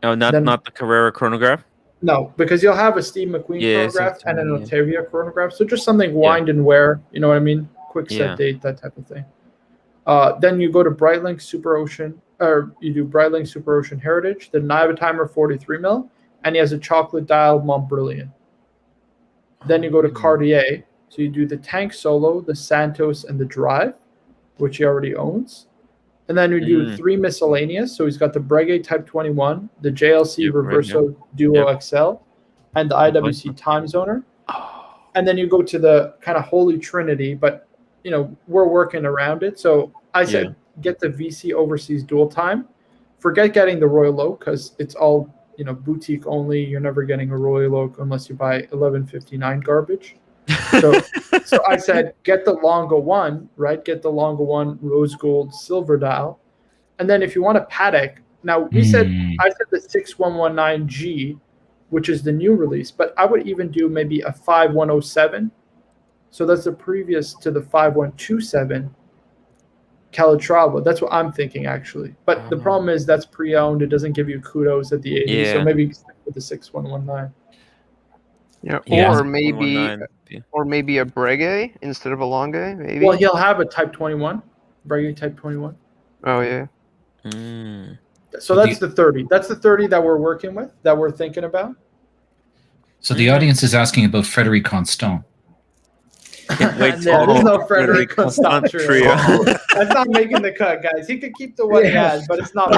Oh, not the Carrera chronograph? No, because you'll have a Steve McQueen chronograph and an Octavia chronograph. So just something wind and wear. You know what I mean? Quick set date, that type of thing. Then you go to Breitling Super Ocean, or you do Breitling Super Ocean Heritage, the Nivatimer 43 mil, and he has a chocolate dial Montbrilliant. Then you go to Cartier. So you do the Tank Solo, the Santos, and the Drive, which he already owns. And then we do 3 miscellaneous. So he's got the Breguet Type 21, the JLC Reverso Duo XL, and the IWC Time Zoner. And then you go to the kind of Holy Trinity, but we're working around it. So I said get the VC Overseas Dual Time. Forget getting the Royal Oak because it's all boutique only. You're never getting a Royal Oak unless you buy 1159 garbage. So I said, get the Longo one, right? Get the Longo one rose gold silver dial. And then if you want a Patek, now I said the 6119G, which is the new release, but I would even do maybe a 5107. So that's the previous to the 5127 Calatrava. That's what I'm thinking actually. But the problem is that's pre-owned. It doesn't give you kudos at the 80. So maybe stick with the 6119. Or maybe a Breguet instead of a Longue, maybe. Well, he'll have a Type 21, Breguet Type 21. Oh yeah. So that's the 30. That's the 30 that we're working with, that we're thinking about. So the audience is asking about Frederick Constant. Wait, there's no Frederick Constant trio. That's not making the cut, guys. He could keep the one he has, but it's not.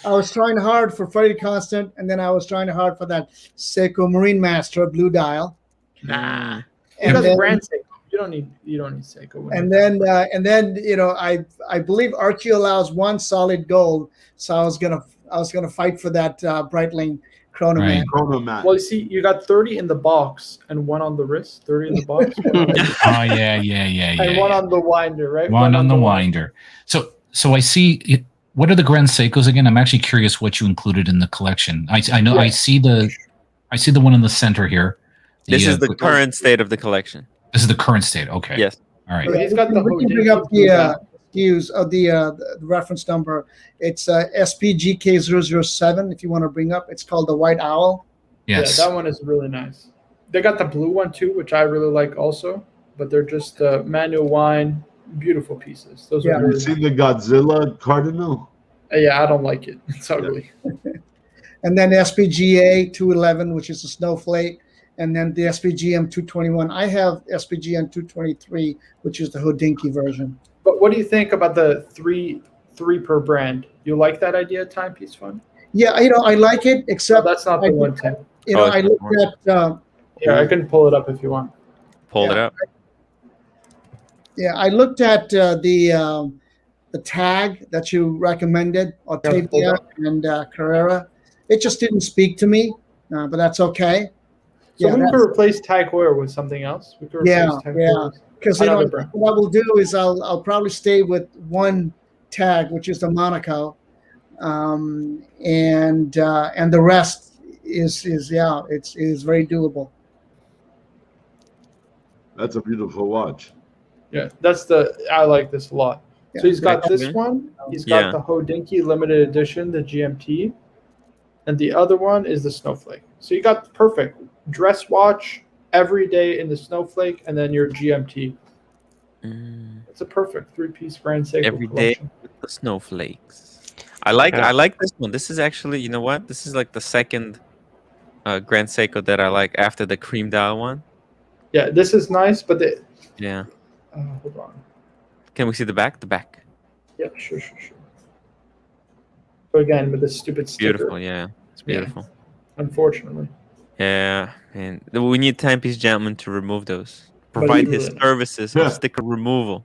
I was trying hard for Frederick Constant, and then I was trying hard for that Seiko Marine Master blue dial. Nah. And Because then, brand Seiko. You don't need Seiko. and then I believe Archie allows one solid gold, so I was gonna fight for that Breitling Chronoman. Right. Chronomat. Well, you see, you got 30 in the box and one on the wrist. 30 in the box. Oh yeah. And one on the winder, right? One on the winder. So I see. What are the Grand Seikos again? I'm actually curious what you included in the collection. I know. Yeah. I see the one in the center here. This is the current state of the collection. This is the current state. Okay. Yes. All right. So he's got the We can bring up the SKUs of the reference number. It's SPGK007. If you want to bring up, it's called the White Owl. Yes. Yeah, that one is really nice. They got the blue one too, which I really like also. But they're just manual wine, beautiful pieces. Those are Have really you seen nice. the Godzilla Cardinal? Yeah, I don't like it. It's ugly. And then the SPGA 211, which is a snowflake, and then the SPGM 221. I have SPGM 223, which is the Hodinkee version. But what do you think about the three per brand? You like that idea, Timepiece Fund? Yeah, I like it, No, except that's not the one, Tim. I looked at Yeah, I can pull it up if you want. Pull it up. I looked at the tag that you recommended, Octavia and Carrera. It just didn't speak to me, but that's okay. So we could replace Tag Heuer with something else. We could replace Tag Heuer with Because another brand. what I will do is I'll probably stay with one tag, which is the Monaco, and the rest is very doable. That's a beautiful watch. Yeah, I like this a lot. Yeah. So he's got this Okay. one. He's got the Hodinkee limited edition, the GMT, and the other one is the Snowflake. So you got perfect dress watch every day in the Snowflake, and then your GMT. It's a perfect three-piece Grand Seiko Every day collection. with the snowflakes. I like this one. This is actually, you know what? This is like the second Grand Seiko that I like after the cream dial one. Yeah, this is nice, but Yeah. hold on. Can we see the back? The back. Yeah, sure. So again, with this stupid sticker. Beautiful. Yeah. It's beautiful. Unfortunately. Yeah. And we need Timepiece Gentleman to remove those. Provide his really nice. services of sticker removal.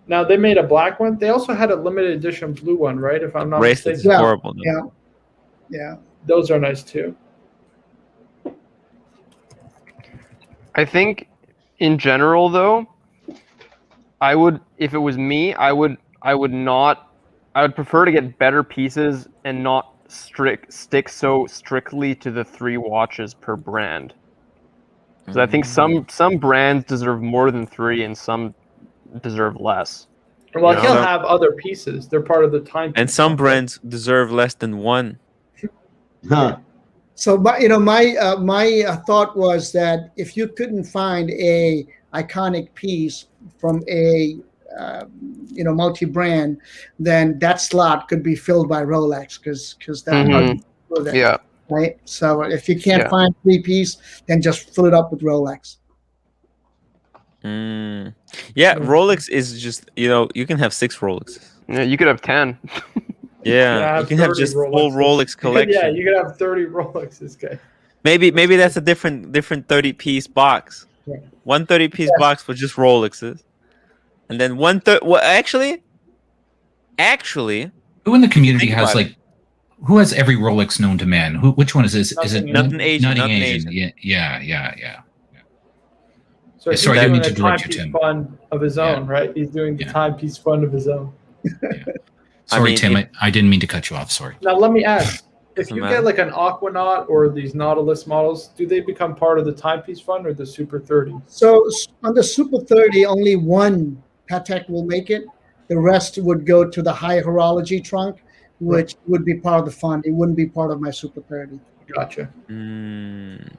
Now they made a black one. They also had a limited edition blue one, right? If I'm not Bracelet's mistaken. horrible. though. Yeah. Those are nice too. I think in general though, I would, if it was me, I would prefer to get better pieces and not stick so strictly to the 3 watches per brand. Because I think some brands deserve more than 3 and some deserve less. Well, No. he'll have other pieces. They're part of the time. And some brands deserve less than 1. So my thought was that if you couldn't find a iconic piece from a multi-brand, then that slot could be filled by Rolex because that Yeah. right. So if you can't Yeah. find 3-piece, then just fill it up with Rolex. Yeah, Rolex is just, you can have 6 Rolexes. Yeah, you could have 10. Yeah, you can have 30 just full Rolexes. Rolex collection. Yeah, you could have 30 Rolexes, guy. Maybe that's a different 30-piece box. Yeah. One 30-piece box for just Rolexes, and then one third. Well, actually, Who in the community Think has about like? Who has every Rolex known to man? Which one is this? Is it Nothing Asian. Nothing Nothing Asian? Asian. Yeah. So he's Sorry, I didn't doing mean to a direct you, timepiece Tim. fund of his own, Yeah. right? He's doing the Yeah. timepiece fund of his own. Sorry, mean, Tim. I didn't mean to cut you off. Sorry. Now let me ask: if Doesn't you matter. get like an Aquanaut or these Nautilus models, do they become part of the timepiece fund or the Super 30? So on the Super 30, only one Patek will make it. The rest would go to the high horology trunk, which would be part of the fund. It wouldn't be part of my Super 30. Gotcha. Mm.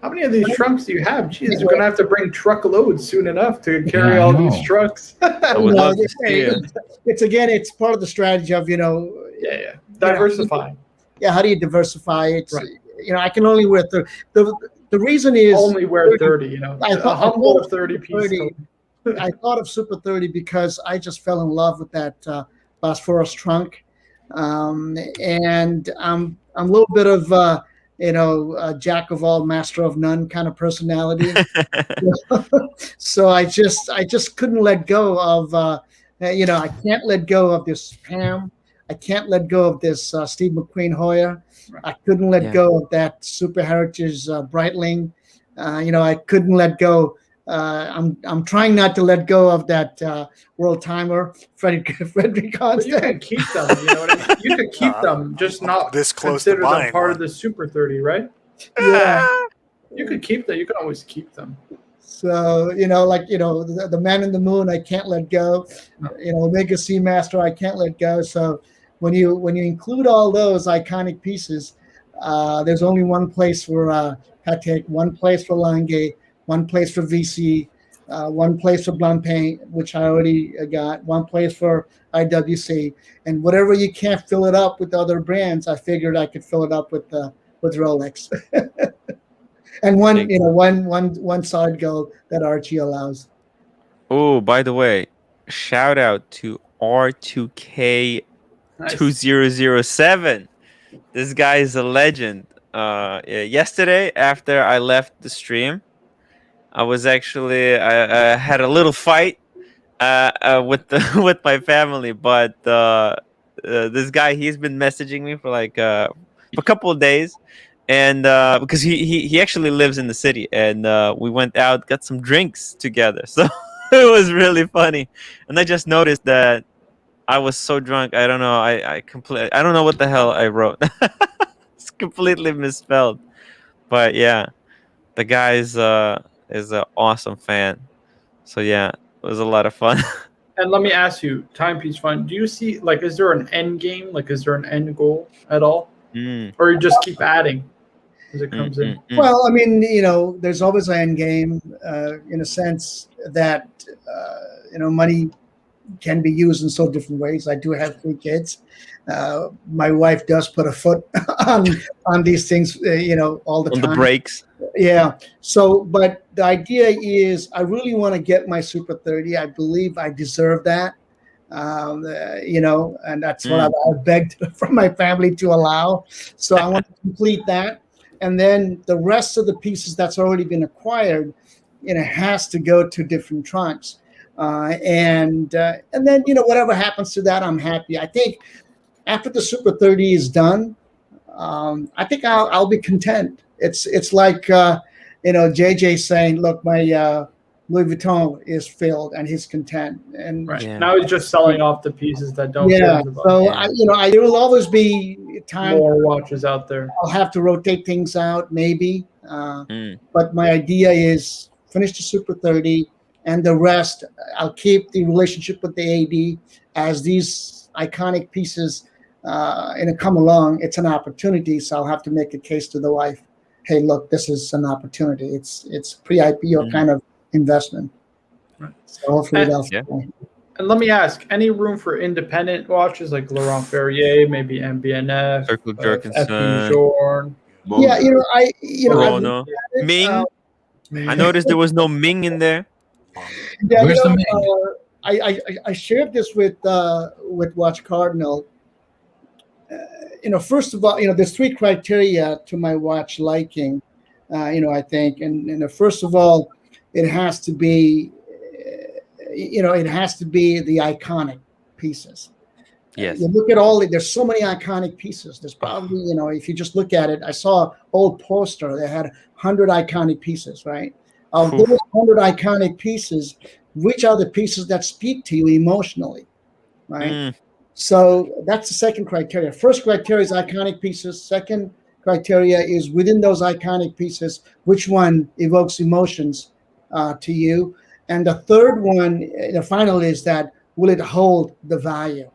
How many of these trunks do you have? Jeez, you're gonna have to bring truckloads soon enough to carry Yeah, I all know. these trucks. I would love to see it. It's part of the strategy of Diversifying. Yeah, how do you diversify? It's Right. I can only wear the The reason is only wear 30. You know, a humble 30 piece. I thought of Super 30 because I just fell in love with that Bosphorus trunk, and I'm a little bit of a jack of all, master of none kind of personality. So I just couldn't let go of I can't let go of this Pam. I can't let go of this Steve McQueen Hoya. I couldn't let go of that Super Heritage Breitling. I couldn't let go. I'm trying not to let go of that world timer, Frederick Constant. You can keep them. You know what I mean? You could keep them, just not this close consider to them buying part one. of the Super 30, right? Yeah. You could keep them. You can always keep them. So, the Man in the Moon, I can't let go. Omega Seamaster, I can't let go. So when you include all those iconic pieces, there's only one place for Patek, one place for Lange, one place for VC, one place for Blancpain, which I already got, one place for IWC, and whatever you can't fill it up with other brands, I figured I could fill it up with Rolex. And one solid gold that Archie allows. Oh, by the way, shout out to R2K2007. This guy is a legend. Yesterday, after I left the stream, I was actually I had a little fight with with my family, but this guy, he's been messaging me for like for a couple of days, and because he actually lives in the city, and we went out, got some drinks together, so it was really funny. And I just noticed that I was so drunk, I don't know, I don't know what the hell I wrote. It's completely misspelled, but yeah, the guy is an awesome fan. So yeah, it was a lot of fun. And let me ask you, timepiece fun. Do you see, like, is there an end game? Like, is there an end goal at all, or you just keep adding as it comes in? Well, I mean, there's always an end game, in a sense that money can be used in so different ways. I do have 3 kids. My wife does put a foot on these things, all the time. On the brakes. Yeah. So, but the idea is, I really want to get my Super 30. I believe I deserve that. And that's what I begged from my family to allow. So I want to complete that. And then the rest of the pieces that's already been acquired, has to go to different trunks. And then, whatever happens to that, I'm happy. I think after the Super 30 is done, I think I'll be content. It's like, JJ saying, look, my Louis Vuitton is filled and he's content. And now he's just selling off the pieces that don't. Yeah. So there will always be time. More watches out there. I'll have to rotate things out, maybe. But my idea is finish the Super 30, and the rest, I'll keep the relationship with the AD as these iconic pieces come along. It's an opportunity, so I'll have to make a case to the wife. Hey, look, this is an opportunity. It's pre-IPO kind of investment. Right. So hopefully And let me ask, any room for independent watches like Laurent Ferrier, maybe MBNF, Circle Jerkinson, Jorn? Yeah, Chrono, Ming. I noticed there was no Ming in there. Yeah, Where's the Ming? I shared this with Watch Cardinal. First of all, there's 3 criteria to my watch liking. I think, and first of all, it has to be, the iconic pieces. Yes. You look at there's so many iconic pieces. There's probably, if you just look at it, I saw an old poster that had 100 iconic pieces, right? Of those 100 iconic pieces, which are the pieces that speak to you emotionally, right? So that's the second criteria. First criteria is iconic pieces. Second criteria is within those iconic pieces, which one evokes emotions to you. And the third one, the final, is that will it hold the value?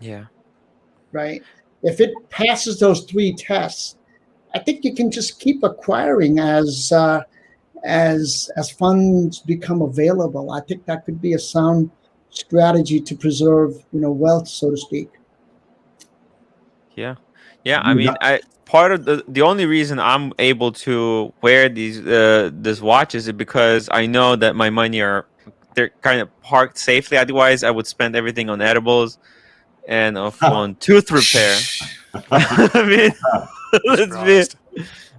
Yeah. Right. If it passes those 3 tests, I think you can just keep acquiring as funds become available. I think that could be a sound strategy to preserve, wealth, so to speak. Yeah. Yeah, I mean, part of the only reason I'm able to wear these watches is because I know that my money they're kind of parked safely. Otherwise, I would spend everything on edibles and on tooth repair. I mean,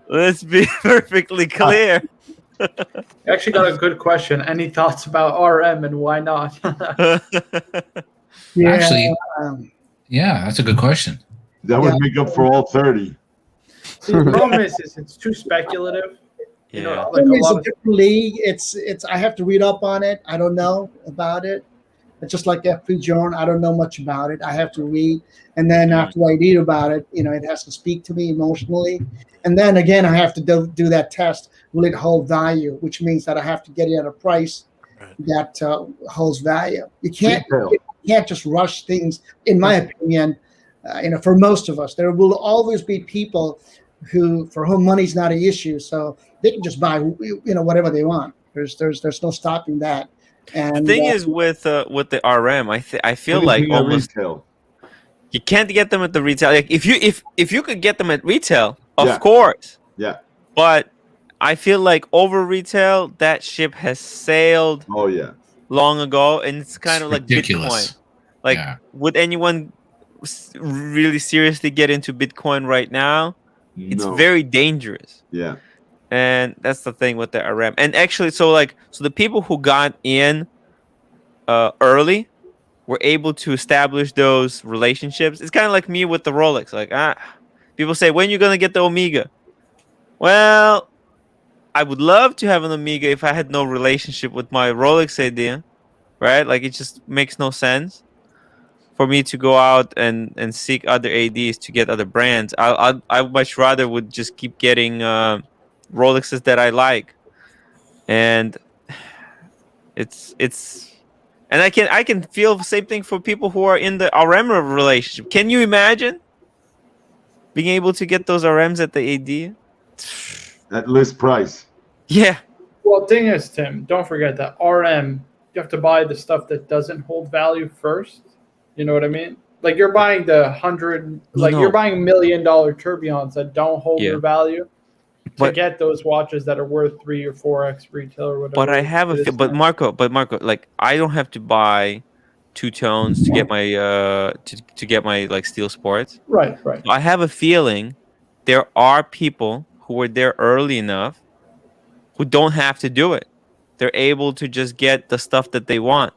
let's be perfectly clear. You actually got a good question. Any thoughts about RM and why not? Yeah, Actually, yeah, that's a good question. That would make up for all 30. See, the problem is it's too speculative. You know, Yeah. like a it's lot a of different league. It's I have to read up on it. I don't know about it. It's just like FP Joan. I don't know much about it. I have to read, and then after I read about it, it has to speak to me emotionally, and then again I have to do that test. Will it hold value? Which means that I have to get it at a price that holds value. You can't just rush things. In my opinion, for most of us, there will always be people for whom money's not an issue, so they can just buy whatever they want. There's no stopping that. And the thing is with the RM, I feel like Anything at almost retail. you can't get them at the retail. Like if you could get them at retail, of Yeah. course. Yeah. But I feel like over retail, that ship has sailed Oh yeah. long ago, and it's kind of like ridiculous. Bitcoin. Like, Yeah. would anyone really seriously get into Bitcoin right now? It's No. very dangerous. Yeah. And that's the thing with the RM. And actually, so the people who got in early were able to establish those relationships. It's kind of like me with the Rolex. Like, people say, when you gonna get the Omega? Well, I would love to have an Omega if I had no relationship with my Rolex idea, right? Like, it just makes no sense for me to go out and seek other ADs to get other brands. I much rather would just keep getting Rolexes that I like, and it's and I can feel the same thing for people who are in the RM relationship. Can you imagine being able to get those RMs at the AD at list price? Yeah. Well, thing is, Tim, don't forget that RM. You have to buy the stuff that doesn't hold value first. You know what I mean? Like you're buying the you're buying $1 million tourbillons that don't hold their value to get those watches that are worth 3 or 4x retail or whatever. But I have but Marco, like I don't have to buy two tones to get my to get my like Steel Sports. Right. I have a feeling there are people who were there early enough who don't have to do it. They're able to just get the stuff that they want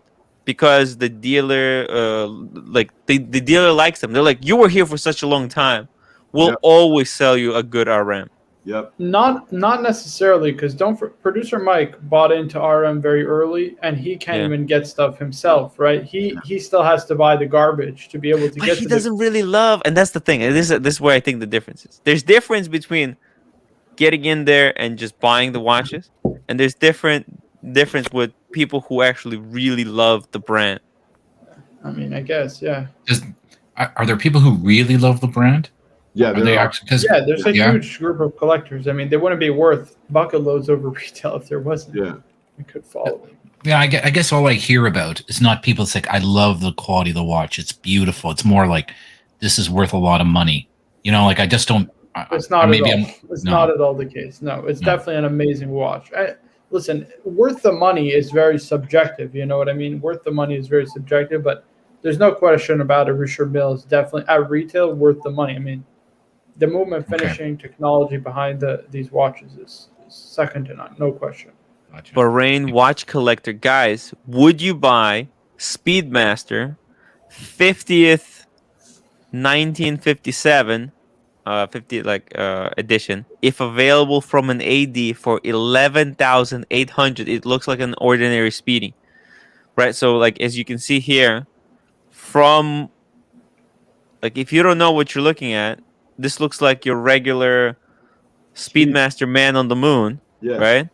because the dealer the dealer likes them. They're like, you were here for such a long time. We'll always sell you a good RM. Yep. Not necessarily, because producer Mike bought into RM very early, and he can't even get stuff himself, right? He still has to buy the garbage to be able to get. He doesn't really love, and that's the thing. And this is where I think the difference is. There's difference between getting in there and just buying the watches, and there's difference with people who actually really love the brand. I mean, I guess, yeah. Are there people who really love the brand? Yeah, there's a huge group of collectors. I mean, they wouldn't be worth bucket loads over retail if there wasn't. Yeah, we could follow. Yeah, I guess all I hear about is not people say, I love the quality of the watch. It's beautiful. It's more like, this is worth a lot of money. Like I just don't. It's not at all. It's not at all the case. No, it's definitely an amazing watch. Listen, worth the money is very subjective. You know what I mean? Worth the money is very subjective, but there's no question about it. Richard Mille is definitely at retail worth the money. I mean, the movement finishing technology behind these watches is second to none, no question. Gotcha. Bahrain watch collector, guys, would you buy Speedmaster 50th 1957 edition if available from an AD for 11,800? It looks like an ordinary Speedy, right? So like as you can see here, from like if you don't know what you're looking at, this looks like your regular Speedmaster man on the moon, right?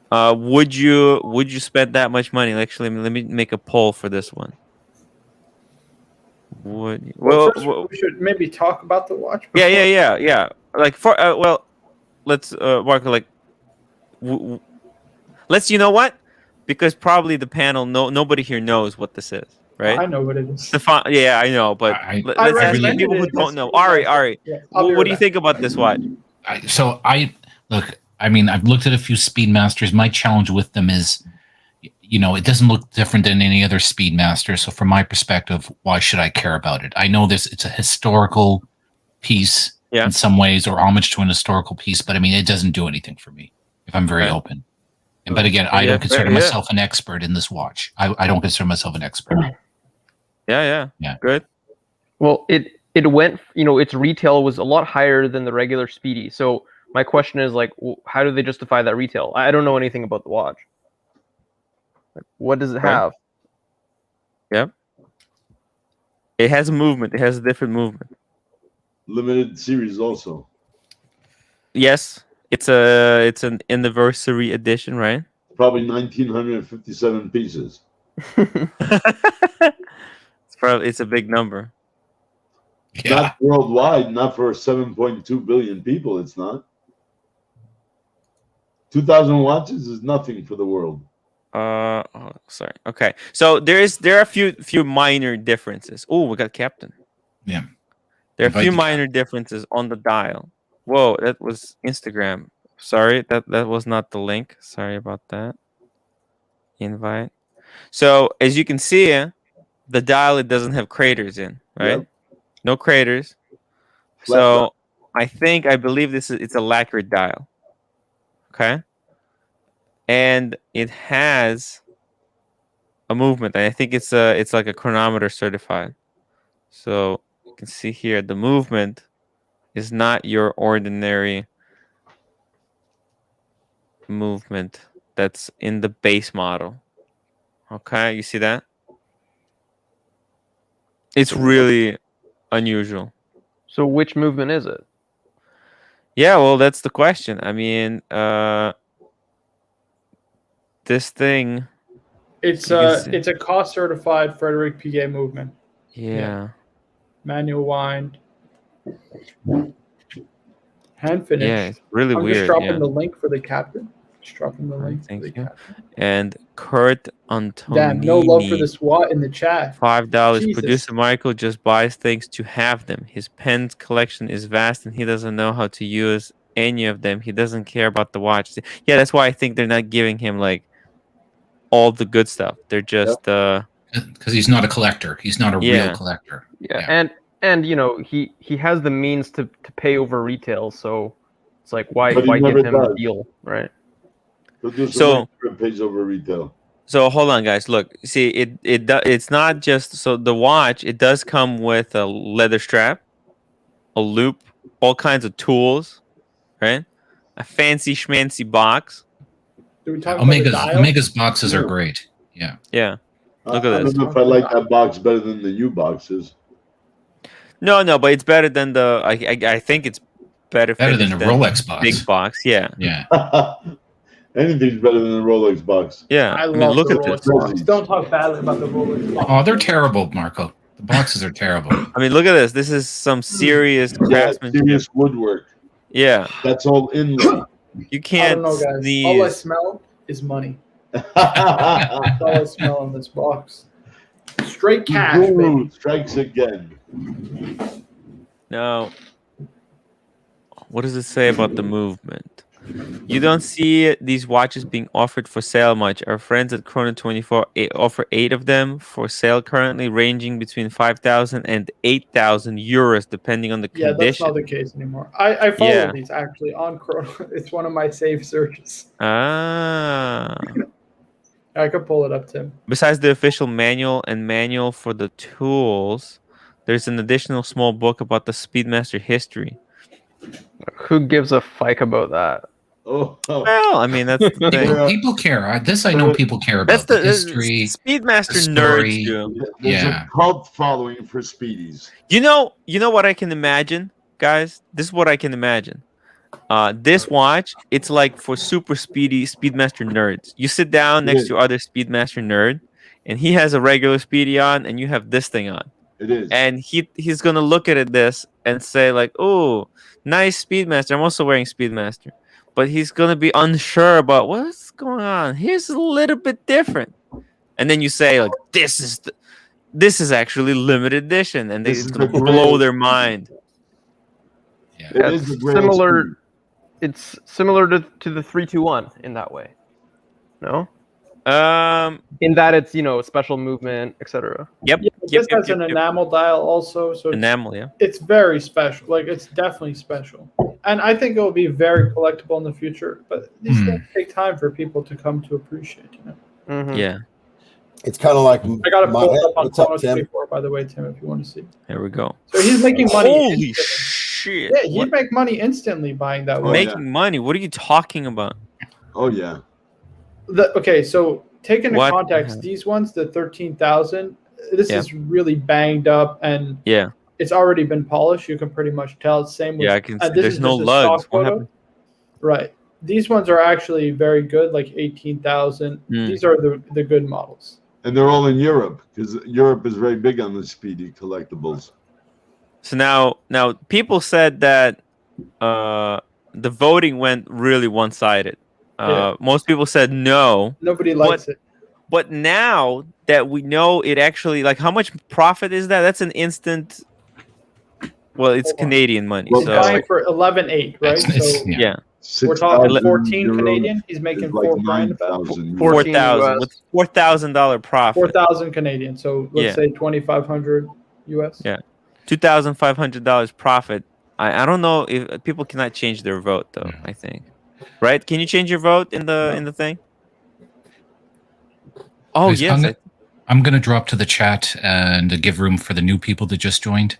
Would you spend that much money? Actually, let me make a poll for this one. Well, we should maybe talk about the watch. Yeah. Like for let's Marco, like let's, you know what? Because probably the panel, nobody here knows what this is. right? I know what it is. Yeah, I know, but I let's I ask the recommended people who it in don't the know. Ari, Speedmaster. Yeah, I'll be what right do you back. think about this watch? so I look. I mean, I've looked at a few Speedmasters. My challenge with them is, it doesn't look different than any other Speedmaster. So from my perspective, why should I care about it? I know it's a historical piece Yeah. in some ways, or homage to an historical piece, but I mean, it doesn't do anything for me, if I'm very Right. open. But again, I Yeah, don't consider fair, yeah. myself an expert in this watch. I don't consider myself an expert. Yeah. Good. Well, it went, its retail was a lot higher than the regular Speedy. So my question is like, how do they justify that retail? I don't know anything about the watch. Like, what does it Right. have? Yep. It has a movement. It has a different movement. Limited series also. Yes, it's an anniversary edition, right? Probably 1,957 pieces. It's a big number. Yeah. Not worldwide, not for 7.2 billion people. It's not. 2,000 watches is nothing for the world. Sorry. Okay, so there are a few minor differences. Oh, we got Captain. Yeah. There are a Invite few the minor differences on the dial. Whoa, that was Instagram. Sorry, that was not the link. Sorry about that. Invite. So as you can see, the dial, it doesn't have craters in, right? Yep. No craters. Flat So I believe it's a lacquered dial. Okay. And it has a movement. And I think it's like a chronometer certified. So you can see here the movement is not your ordinary movement that's in the base model. Okay, you see that? It's really unusual. So which movement is it? Yeah, well, that's the question. I mean, this thing. It's you can see- it's a cost certified Frederick Piguet movement. Yeah. Manual wind. Hand finish. Yeah, it's really I'm weird. just dropping Yeah. the link for the captain. Just dropping the link for Thank the you. captain. And Kurt Antonini. Damn, no love for the SWAT in the chat. $5. Jesus. Producer Michael just buys things to have them. His pens collection is vast and he doesn't know how to use any of them. He doesn't care about the watch. Yeah, that's why I think they're not giving him like all the good stuff. They're just Because he's not a collector. He's not a Yeah. real collector. Yeah. And he has the means to pay over retail, so it's like why But he give never him a does. deal, right? So- pays over retail. So hold on, guys. Look, see, it's not just so the watch. It does come with a leather strap, a loop, all kinds of tools, right? A fancy schmancy box. Do we talk about the dial? Omega's boxes are great. Yeah. Yeah. Look I at this. don't know if I like that box better than the U boxes. No, but it's better than the. I think it's better Better than finished a Rolex box. Big box. Yeah. Yeah. Anything's better than a Rolex box. Yeah. I mean, love look the at Rolex this. box. Don't talk badly about the Rolex box. Oh, they're terrible, Marco. The boxes are terrible. I mean, look at this. This is some serious Yeah, craftsmanship. serious woodwork. Yeah. That's all inlay. You I can't don't know, guys. sneeze. All I smell is money. That's all I smell in this box. Straight cash, Guru baby. strikes again. Now, what does it say about the movement? You don't see these watches being offered for sale much. Our friends at Chrono24 offer 8 of them for sale currently, ranging between 5,000 and 8,000 euros, depending on the Yeah, that's condition. not the case anymore. I follow Yeah. these actually on Chrono. It's one of my saved searches. Ah. I could pull it up, Tim. Besides the official manual and manual for the tools, there's an additional small book about the Speedmaster history. Who gives a fike about that? Oh, Well, I mean, that's the thing. People care. This I know people care about. That's the history. Speedmaster the story. nerds do. there's Yeah. a cult following for Speedies. You know what I can imagine, guys? This is what I can imagine. This watch, it's like for super speedy Speedmaster nerds. You sit down next to other Speedmaster nerd, and he has a regular Speedy on, and you have this thing on. It is. And he's gonna look at this and say like, "Oh, nice Speedmaster." I'm also wearing Speedmaster, but he's gonna be unsure about what's going on. Here's a little bit different, and then you say like, "This is this is actually limited edition, and This it's is gonna the blow great- their mind. Yeah. It It's is the greatest similar. speed. It's similar to the 321 in that way. No, in that it's special movement, etc. Yep. Yeah, Yep. this has an enamel dial also, so Enamel, yeah. it's very special. Like it's definitely special, and I think it will be very collectible in the future. But these things take time for people to come to appreciate. Mm-hmm. Yeah. It's kind of like I got to my, pull it up on what's up, Chronos Tim? 24, by the way, Tim, if you want to see. There we go. So he's making money. Holy instantly. shit! Yeah, he'd make money instantly buying that. Oh, watch. Making money? What are you talking about? Oh yeah. Okay, so take into What? context, these ones, the 13,000, this Yeah. is really banged up and Yeah. it's already been polished. You can pretty much tell. Same with Yeah, I can see. this There's is no just a lugs. stock What photo. happened? Right. These ones are actually very good, like 18,000. Mm. These are the good models. And they're all in Europe because Europe is very big on the speedy collectibles. So now people said that the voting went really one-sided. Most people said no. Nobody likes it. But now that we know it actually, like, how much profit is that? That's an instant. Well, it's Hold on. Canadian money. Well, He's so buying for 11.8, right? It's- So yeah, we're talking 6,000 14 euros Canadian. He's is making like $4 grand about 9,000. 4,000 US. with $4,000 profit. 4,000 Canadian. So let's Yeah. say 2,500 US. Yeah. $2,500 profit. I don't know if people cannot change their vote though. I think, right? Can you change your vote in the thing? Oh Guys, yes. I'm gonna drop to the chat and give room for the new people that just joined.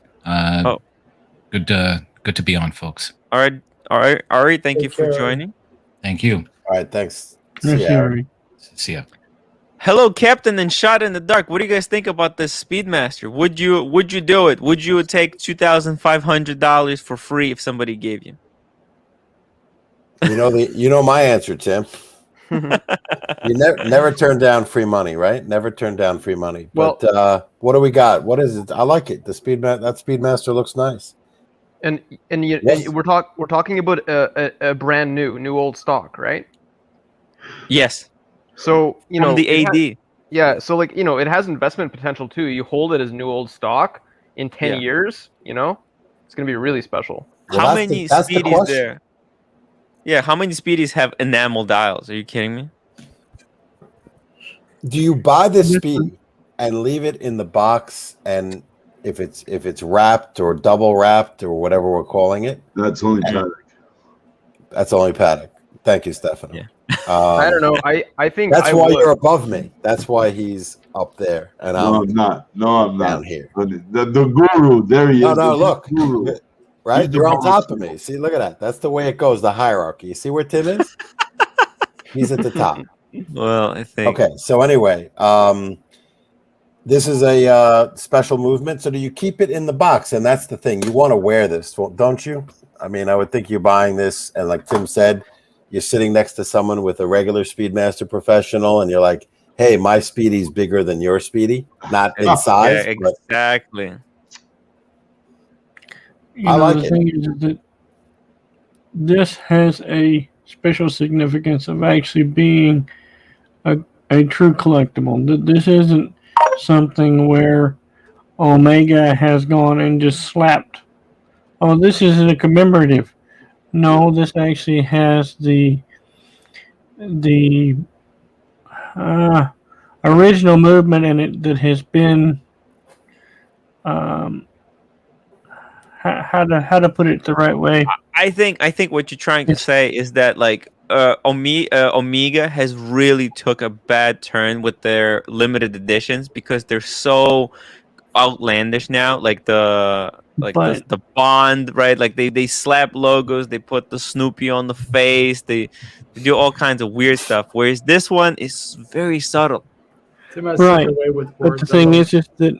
Good to be on, folks. All right. Ari, thank you Take for care. joining. Thank you. All right, thanks. Yes, See ya. Harry. See ya. Hello, Captain and Shot in the Dark. What do you guys think about this Speedmaster? Would you do it? Would you take $2,500 for free if somebody gave you? You know my answer, Tim. You never turn down free money, right? Never turn down free money. Well- But what do we got? What is it? I like it. That Speedmaster looks nice. And Yes. we're talking about a brand new old stock, right? Yes. So From the it AD. yeah. So it has investment potential too. You hold it as new old stock in 10 Yeah. years. It's gonna be really special. Well, How that's many that's the speedies question. there? Yeah, how many speedies have enamel dials? Are you kidding me? Do you buy this speed and leave it in the box? And if it's wrapped or double wrapped or whatever we're calling it, That's only Patek. that's only Patek. Thank you, Stefano. Yeah. I don't know. I think That's I why would. you're above me. That's why he's up there and No, I'm I'm not. No, I'm down not. here. The guru, there he No, is. no, the look. Guru. Right? He's the You're on boss. top of me. See, look at that. That's the way it goes, the hierarchy. You see where Tim is? He's at the top. Well, I think. Okay, so anyway, this is a special movement. So do you keep it in the box? And that's the thing. You want to wear this, don't you? I mean, I would think you're buying this, and like Tim said, you're sitting next to someone with a regular Speedmaster professional, and you're like, hey, my Speedy's bigger than your Speedy. Not in size, Yeah, but exactly. I like the it. thing is that this has a special significance of actually being a true collectible. This isn't something where Omega has gone and just slapped, oh, this is a commemorative. No, this actually has the original movement in it that has been how to put it the right way. I think what you're trying to say is that like Omega has really took a bad turn with their limited editions because they're so outlandish now. Like the Bond, right? Like they slap logos, they put the Snoopy on the face, they do all kinds of weird stuff. Whereas this one is very subtle. Tim has Right. such a way with But words. the thing is that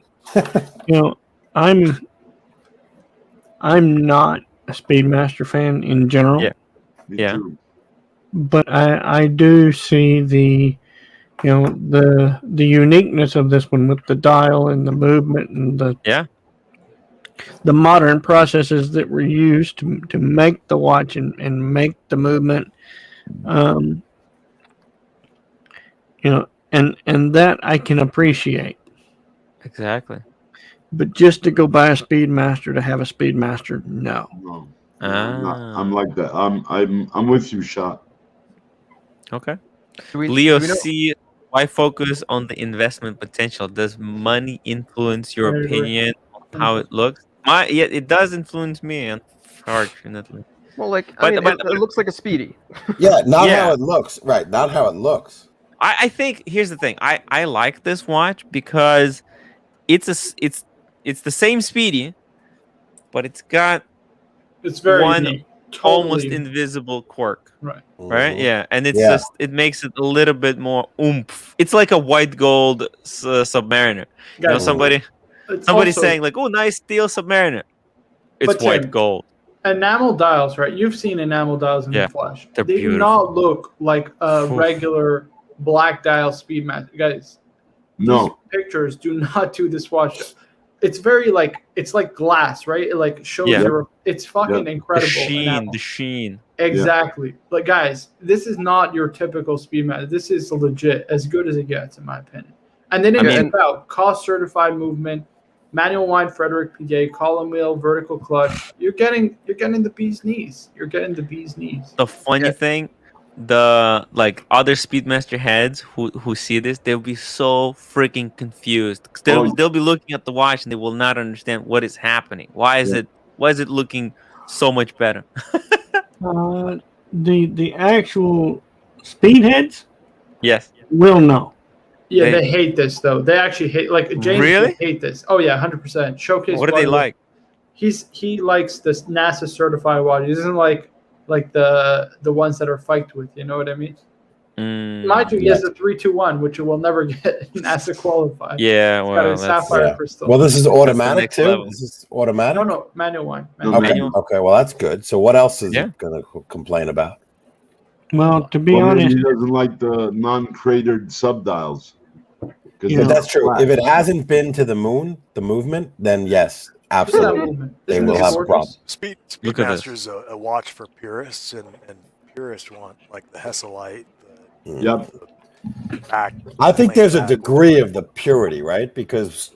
I'm not a Speedmaster fan in general. Yeah. Me Yeah. too. But I do see the uniqueness of this one with the dial and the movement and the modern processes that were used to make the watch and make the movement, and that I can appreciate. Exactly. But just to go buy a Speedmaster to have a Speedmaster, no. No, I'm not. I'm like that. I'm with you, Shot. Okay. Do Leo we know? C. Why focus on the investment potential? Does money influence your I agree. opinion on how it looks? Yeah, it does influence me, unfortunately. Well, like I But mean, it looks like a Speedy. Yeah, not Yeah. how it looks. Right, not how it looks. I think here's the thing. I like this watch because it's the same Speedy, but it's got It's very one unique. almost Totally invisible quirk. right. Right? Mhm. Yeah, and it's Yeah. just it makes it a little bit more oomph. It's like a white gold Submariner. You know, Guys, somebody it's somebody's also, saying like, "Oh, nice steel Submariner." It's but white Tim, gold. enamel dials, right? You've seen enamel dials in Yeah, the flesh. they're They do beautiful. not look like a Oof. regular black dial Speedmaster. Guys, these No. pictures do not do this watch. It's very like it's like glass, right? It like shows Yeah. your. It's fucking The incredible. sheen, enamel. the sheen. Exactly. Like guys, this is not your typical Speedmaster. This is legit, as good as it gets, in my opinion. And they didn't I mean- keep out cost certified movement, manual wind Frederick PJ, column wheel, vertical clutch. You're getting the bee's knees. You're getting the bee's knees. The funny thing, the like other Speedmaster heads who see this, they'll be so freaking confused. 'Cause they'll be looking at the watch and they will not understand what is happening. Why is it looking so much better? The actual speedheads Yes. will know. Yeah, They- they hate this though. They actually hate like James Really? will hate this. Oh yeah, 100%. Showcase. What do they like? He likes this NASA certified watch. He doesn't like the ones that are fiked with. You know what I mean? Mind you, he has a 321, which will never get NASA qualified. Yeah, It's got well, a that's sapphire Yeah. crystal. Well, this is automatic next too. level. This is automatic. No, manual one. No, Okay. manual. Okay. Well, that's good. So, what else is Yeah. it going to complain about? Well, to be Well, maybe honest, he doesn't like the non-cratered subdials. 'Cause Yeah. But that's true. flat. If it hasn't been to the moon, the movement, then yes, Look at that absolutely. movement. They Isn't will this have a gorgeous? problem. Look at this. Speedmaster's a watch for purists, and purists want like the Hesselite, Yep. the back. I think plain there's a back. degree of the purity, right? Because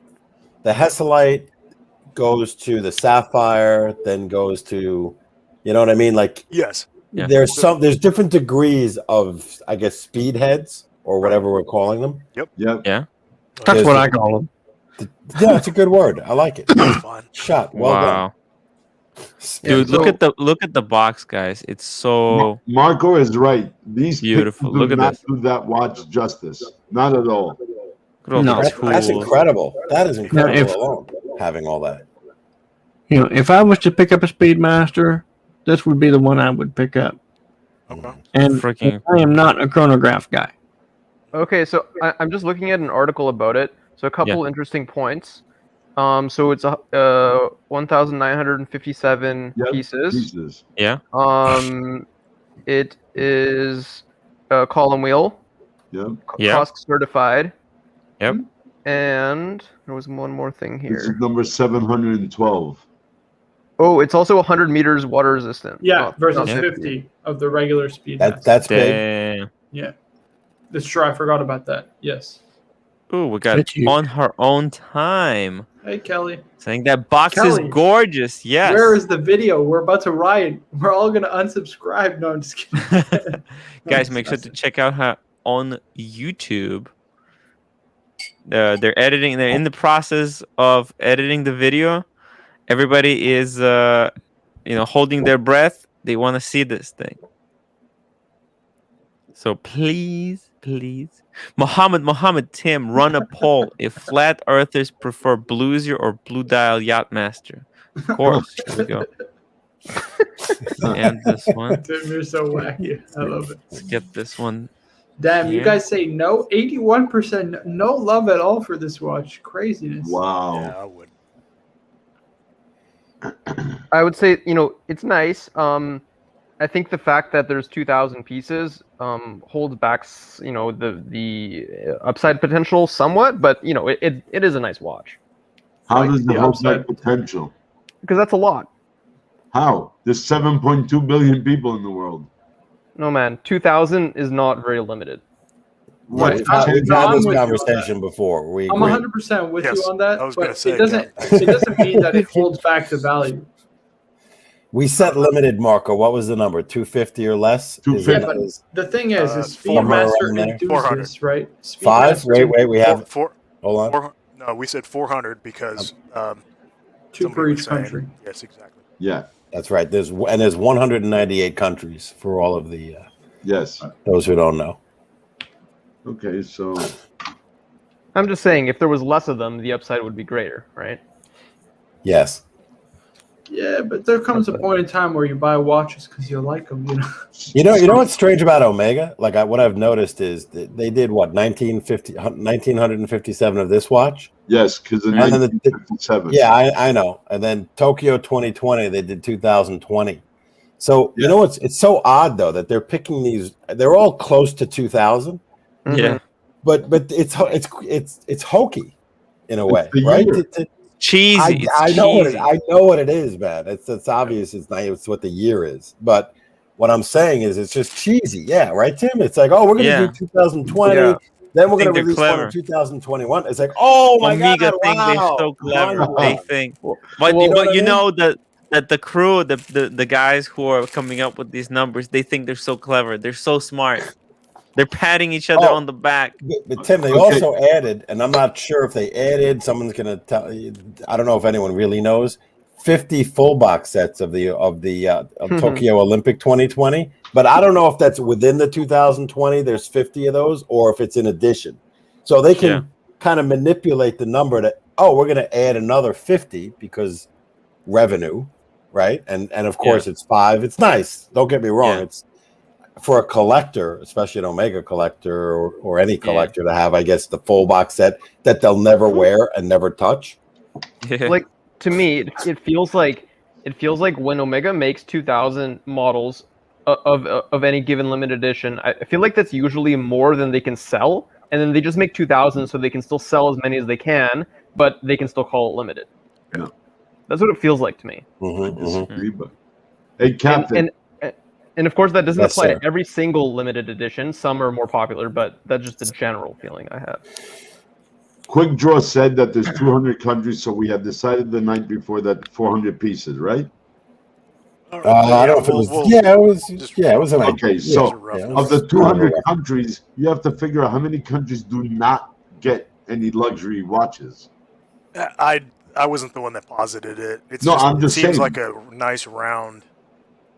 the Hesselite goes to the sapphire, then goes to, you know what I mean? Like Yes. Yeah. there's different degrees of, I guess, speed heads or whatever we're calling them. Yep. Yeah. that's There's what the- I call them. Yeah, it's a good word. I like it. That's fun. Shot. Well Wow. done. Dude, Yeah, look at the box, guys. It's so Marco is right. These Beautiful. pictures do Look at not this. do that watch justice. Not at all. look at all No. the That's tools. incredible. That is incredible if- alone, having all that. You know, if I was to pick up a Speedmaster, this would be the one I would pick up. Okay. And Freaking I am not a chronograph guy. Okay, so I'm just looking at an article about it. So a couple interesting points. So it's 1,957 Yep. pieces. yeah. It is a column wheel, Yep. Yeah. cost certified. Yep. And there was one more thing This is here. number 712. Oh, it's also 100 meters water resistant. Yeah, versus Yeah. 50 of the regular Speedmaster. That's big. Damn. Yeah. That's true. I forgot about that. Yes. Ooh, we got It's you. on her own time. Hey, Kelly. Saying that box Kelly, is gorgeous. Yes. Where is the video? We're about to riot. We're all going to unsubscribe. No, I'm just kidding. Guys, make sure to check out her on YouTube. They're editing. They're in the process of editing the video. Everybody is, holding their breath. They want to see this thing. So please, Mohammed, Tim, run a poll if flat earthers prefer Bluesier or Blue Dial Yachtmaster. Of course. Here we go. And this one. Tim, you're so wacky. I love it. Let's get this one. Damn, you Yeah. guys say no. 81% no love at all for this watch. Craziness. Wow. Yeah, I would. I would say, it's nice. I think the fact that there's 2,000 pieces holds back, the upside potential somewhat, but it is a nice watch How Like does the the hold upside. that potential? because that's a lot. How? There's 7.2 billion people in the world. No man, 2,000 is not very limited. Right. We've had I'm this with you on that. conversation before. We I'm agree. 100% with Yes, you on that, I was gonna but say, it doesn't mean that it holds back the value. We set limited, Marco. What was the number? 250 or less? 250. Yeah, but the thing is somewhere Speedmaster around there. enthusiasts, right? 5? Speedmaster Wait. We have. Hold on. No, we said 400 because two somebody per was each saying- country. Yes, exactly. Yeah. That's right. There's 198 countries for all of the. Yes. Those who don't know. Okay, so I'm just saying, if there was less of them, the upside would be greater, right? Yes. Yeah, but there comes a point in time where you buy watches because you like them, you know. You know what's strange about Omega? Like what I've noticed is that they did what 1957 of this watch. Yes, because in And then 1957. Yeah, I know. And then Tokyo 2020, they did 2020. So you know it's so odd though that they're picking these. They're all close to 2000. Yeah. But it's hokey in a way, right? Cheesy. I know what it is, man. It's obvious. It's not. It's what the year is. But what I'm saying is, it's just cheesy. Yeah, right, Tim. It's like, oh, we're gonna do 2020. Yeah. Then we're Think gonna they're release clever. one in 2021. It's like, oh my Omega god, think wow. they're so clever. They think, but you know what I you mean? know that the crew, the guys who are coming up with these numbers, they think they're so clever. They're so smart. They're patting each other on the back. But Tim, they also added, and I'm not sure if they added. Someone's gonna tell you. I don't know if anyone really knows. 50 full box sets of the Tokyo Olympic 2020, but I don't know if that's within the 2020. There's 50 of those, or if it's in addition. So they can kind of manipulate the number to, oh, we're going to add another 50 because revenue, right? And of course it's 5. It's nice. Don't get me wrong. It's for a collector, especially an Omega collector or any collector to have, I guess, the full box set that they'll never wear and never touch. Like, to me, it feels like when Omega makes 2000 models of any given limited edition, I feel like that's usually more than they can sell, and then they just make 2000 so they can still sell as many as they can, but they can still call it limited. Yeah. That's what it feels like to me. I disagree, but hey, Captain. And of course, that doesn't Yes, apply sir. to every single limited edition. Some are more popular, but that's just the general feeling I have. Quick Draw said that there's 200 countries, so we had decided the night before that 400 pieces, right? I don't know if it was. It was an idea. Okay, so of the 200 rough. countries, you have to figure out how many countries do not get any luxury watches. I wasn't the one that posited it. It's No, just, I'm just it seems saying. like a nice round.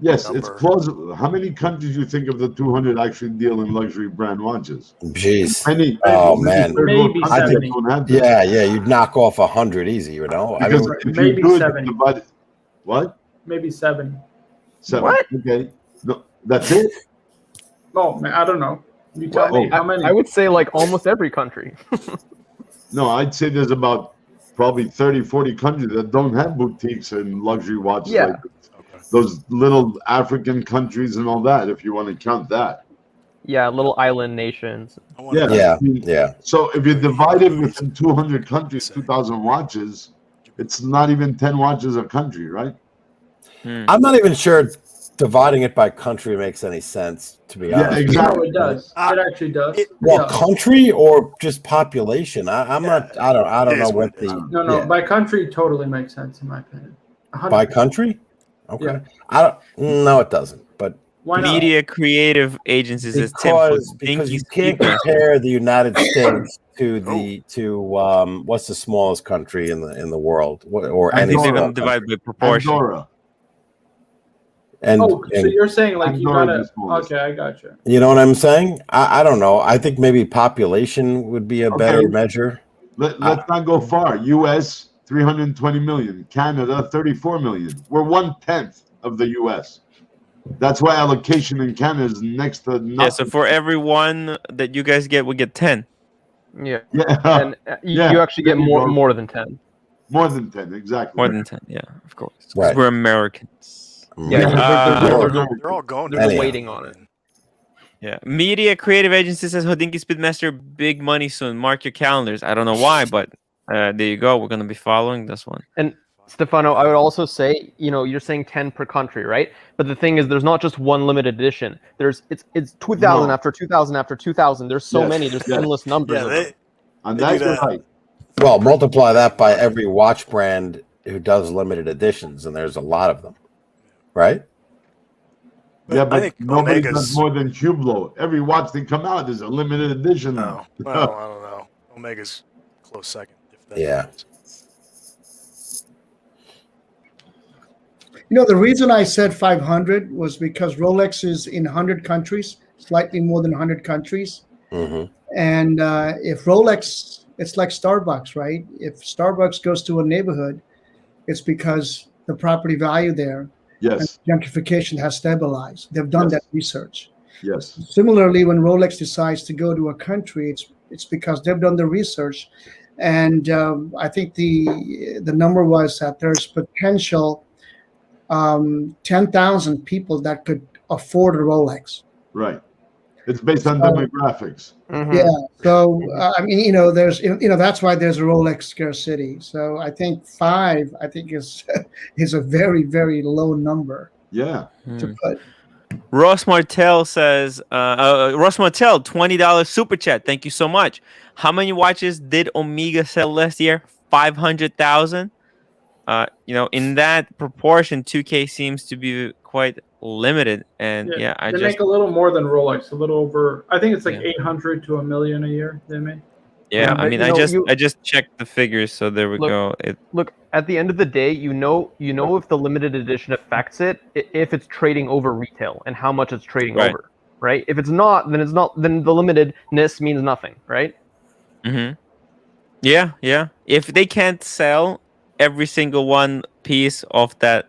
Yes, number. it's plausible. How many countries you think of the 200 actually deal in luxury brand watches? Jeez. Many, man. third world Maybe countries 70. don't have this. Yeah, you'd knock off 100 easy, you know. I Because mean, if maybe you do it, 70. you divide it. What? Maybe 7. 7. What? Okay. No, that's it. Oh man, I don't know. You tell me how many. I would say like almost every country. No, I'd say there's about probably 30, 40 countries that don't have boutiques and luxury watches. Yeah. Like those little African countries and all that, if you want to count that. Yeah, little island nations. Yeah. Yeah. So if you divide it within 200 countries, 2,000 watches, it's not even 10 watches a country, right? I'm not even sure dividing it by country makes any sense, to be honest. Yeah, exactly. No, it does. It actually does. Well, country or just population? I'm not. I don't know what the. No. By country, totally makes sense in my opinion. 100%. By country? Okay. Yeah. I don't. No, it doesn't. But Why not? Media creative agencies as Tim because you can't compare the United States to what's the smallest country in the world or I any. think they're going to divide by proportion. Andorra. So you're saying like you Andorra gotta. is the smallest. Okay, I got you. You know what I'm saying? I don't know. I think maybe population would be a better measure. Let's not go far. U.S. 320 million. Canada 34 million. We're 1/10 of the U.S. That's why allocation in Canada is next to nothing. Yeah, so for every one that you guys get, we get 10. Yeah. Yeah. And you actually get There you go. more than 10. More than 10, exactly. More than 10, yeah, of course. 'Cause Right. we're Americans. Yeah, They're all going. They're waiting on it. Yeah. Media creative agency says Hodinky Speedmaster, big money soon. Mark your calendars. I don't know why, but there you go. We're going to be following this one. And Stefano, I would also say, you're saying 10 per country, right? But the thing is, there's not just one limited edition. It's 2000 after 2000 after 2000. There's so many. There's endless numbers of them. And They do that's that. right. Well, multiply that by every watch brand who does limited editions, and there's a lot of them, right? Yeah, I but think nobody Omega's does more than Hublot. Every watch they come out is a limited edition No, now. well, I don't know. Omega's close second. If that Yeah. matters. The reason I said 500 was because Rolex is in 100 countries, slightly more than 100 countries. Mm-hmm. And if Rolex, it's like Starbucks, right? If Starbucks goes to a neighborhood, it's because the property value there and Yes. gentrification has stabilized. They've done Yes. that research. Yes. Similarly, when Rolex decides to go to a country, it's because they've done the research. And I think the number was that there's potential 10,000 people that could afford a Rolex. Right. It's based on demographics. Mhm. Yeah. So I mean, there's that's why there's a Rolex scarcity. So I think 5, is a very, very low number Yeah. to put. Ross Martel says, Ross Martel, $20 super chat. Thank you so much. How many watches did Omega sell last year? 500,000. In that proportion, 2K seems to be quite limited. And they make a little more than Rolex, a little over. I think it's like 800 to $1 million a year they make. Yeah, I but, mean, I just checked the figures, so there we Look, go. Look, at the end of the day, you know if the limited edition affects it, if it's trading over retail and how much it's trading Right. over, right? If it's not, then it's not. Then the limitedness means nothing, right? Mm-hmm. Yeah. If they can't sell every single one piece of that,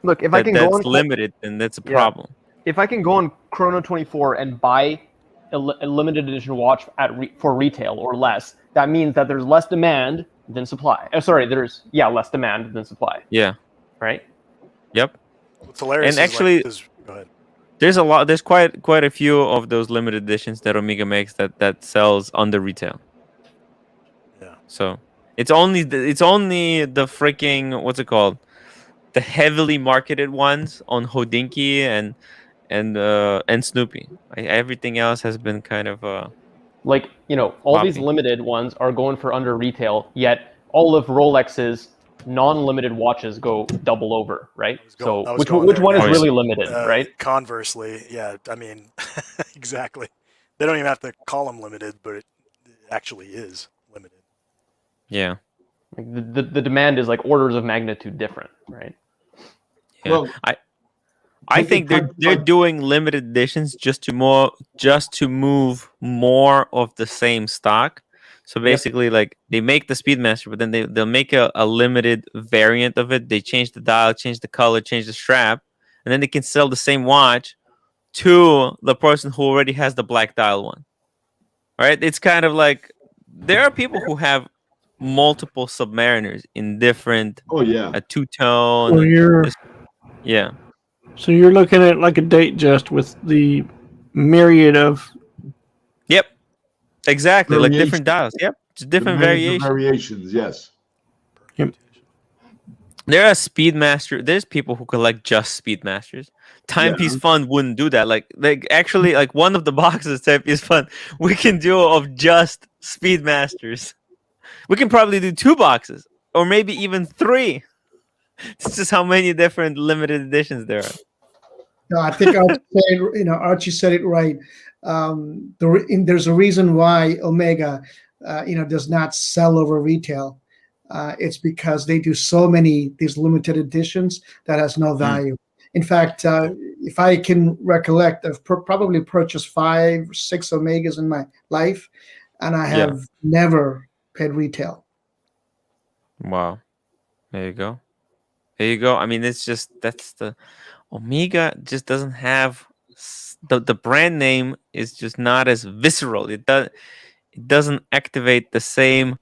Look, if I can go on that's limited, then that's a problem. If I can go on Chrono 24 and buy a limited edition watch for retail or less, that means that there's less demand than supply. There's less demand than supply. Yeah. Right. Yep. What's hilarious And actually, go ahead. There's quite a few of those limited editions that Omega makes that sells under retail. Yeah. So it's only the freaking, what's it called? The heavily marketed ones on Hodinkee and Snoopy. Everything else has been kind of all these limited ones are going for under retail, yet all of Rolex's non-limited watches go double over, right? So which one is really limited, right? Conversely, yeah, I mean, exactly. They don't even have to call them limited, but it actually is limited. Yeah. The demand is like orders of magnitude different, right? Yeah. Well, I think they're doing limited editions just to move more of the same stock. So basically, like, they make the Speedmaster, but then they'll make a limited variant of it. They change the dial, change the color, change the strap, and then they can sell the same watch to the person who already has the black dial one. Right? It's kind of like there are people who have multiple Submariners in different a two-tone. So So you're looking at like a date just with the myriad of. Yep. Exactly. Like different dials. Yep. Just different variations. Variations, yes. Yep. There are Speedmaster. There's people who collect just Speedmasters. Timepiece Fund wouldn't do that. Like actually, like one of the boxes, Timepiece Fund, we can do of just Speedmasters. We can probably do 2 boxes, or maybe even 3. It's just how many different limited editions there are. No, I think Archie said it right. There's a reason why Omega, does not sell over retail. It's because they do so many these limited editions that has no value. In fact, if I can recollect, I've probably purchased 5 or 6 Omegas in my life, and I have never paid retail. Wow. There you go. I mean, it's just that's the Omega just doesn't have the brand name is just not as visceral. It doesn't activate the same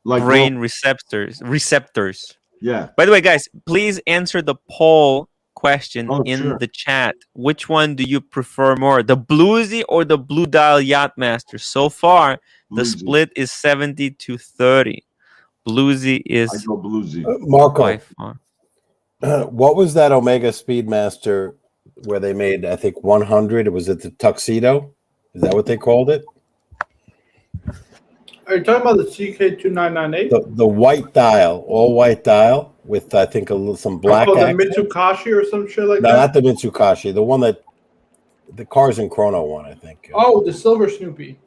brain receptors. Yeah. By the way, guys, please answer the poll question in the chat. Which one do you prefer more, the Bluesy or the Blue Dial Yachtmaster? So far, the split is 70-30. Bluesy I is go bluesy. Marco, by far. what was that Omega Speedmaster where they made, I think, 100? Was it the tuxedo? Is that what they called it? Are you talking about the CK2998? The white dial, all white dial with, I think, some black Oh, the accents. Mitsukashi or some shit like No, that? not the Mitsukashi. The one that the Cars and Chrono one, I think. Oh, the Silver Snoopy.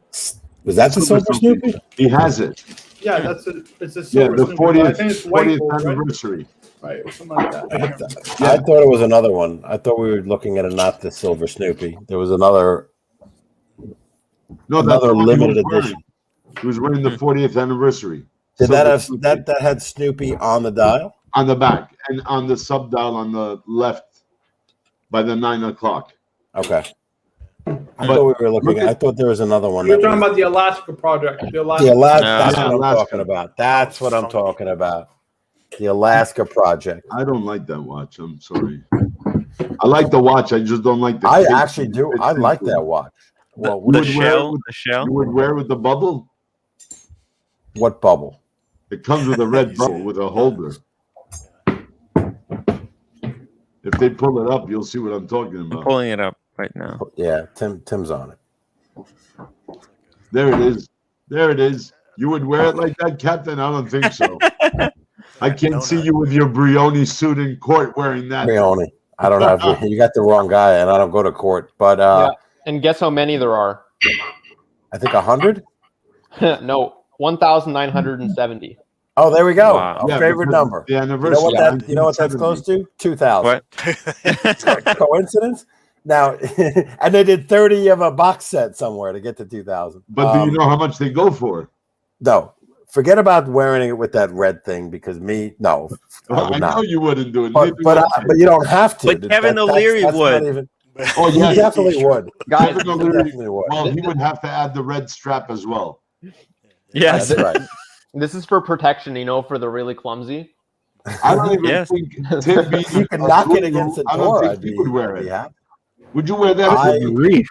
Was that the Silver Snoopy? He has it. Yeah, it's a Yeah, Silver the Snoopy. But I think 40th, it's white 40th gold, right? anniversary. Right, or something like that. I thought it was another one. I thought we were looking at not the Silver Snoopy. There was another No, that's another the one limited he was wearing. edition. He was wearing the 40th anniversary. Did that Silver have Snoopy. that had Snoopy on the dial? On the back and on the sub dial on the left by the 9 o'clock. Okay. I thought we were looking. I thought there was another one. You're talking about the Alaska project. The Alaska. That's Yeah, what I'm Alaska. talking about. That's what I'm talking about. The Alaska project. I don't like that watch. I'm sorry. I like the watch. I just don't like the. I case. actually do. I like that watch. Well, The would wear it shell, with- the shell. You would wear it with the bubble. what bubble? It comes with a red bubble with a holder. If they pull it up, you'll see what I'm talking I'm about. pulling it up right now. Yeah, Tim's on it. There it is. There it is. You would wear it like that, Captain? I don't think so. I can't see you with your Brioni suit in court wearing that. Brioni. I don't have. You got the wrong guy, and I don't go to court. But Yeah. And guess how many there are? I think 100. No, 1,970. Oh, there we go. Wow. Our Yeah, favorite because number. The You know anniversary. what that? You know what that's close to? 2,000. What? Coincidence? Now, and they did 30 of a box set somewhere to get to 2,000. But do you know how much they go for? No, forget about wearing it with that red thing because no, I would I not. know you wouldn't do it. But Neither would I. you don't have to. But Kevin O'Leary that's would. not even. Oh, He yeah, definitely would. Guys, Kevin He O'Leary- definitely would. Well, he would have to add the red strap as well. Yes. That's right. this is for protection, for the really clumsy. I don't even Yes. think Tim being You can a knock it guru, against the I door. don't I'd think he would wear I'd be it. happy. Would you wear that? I agree.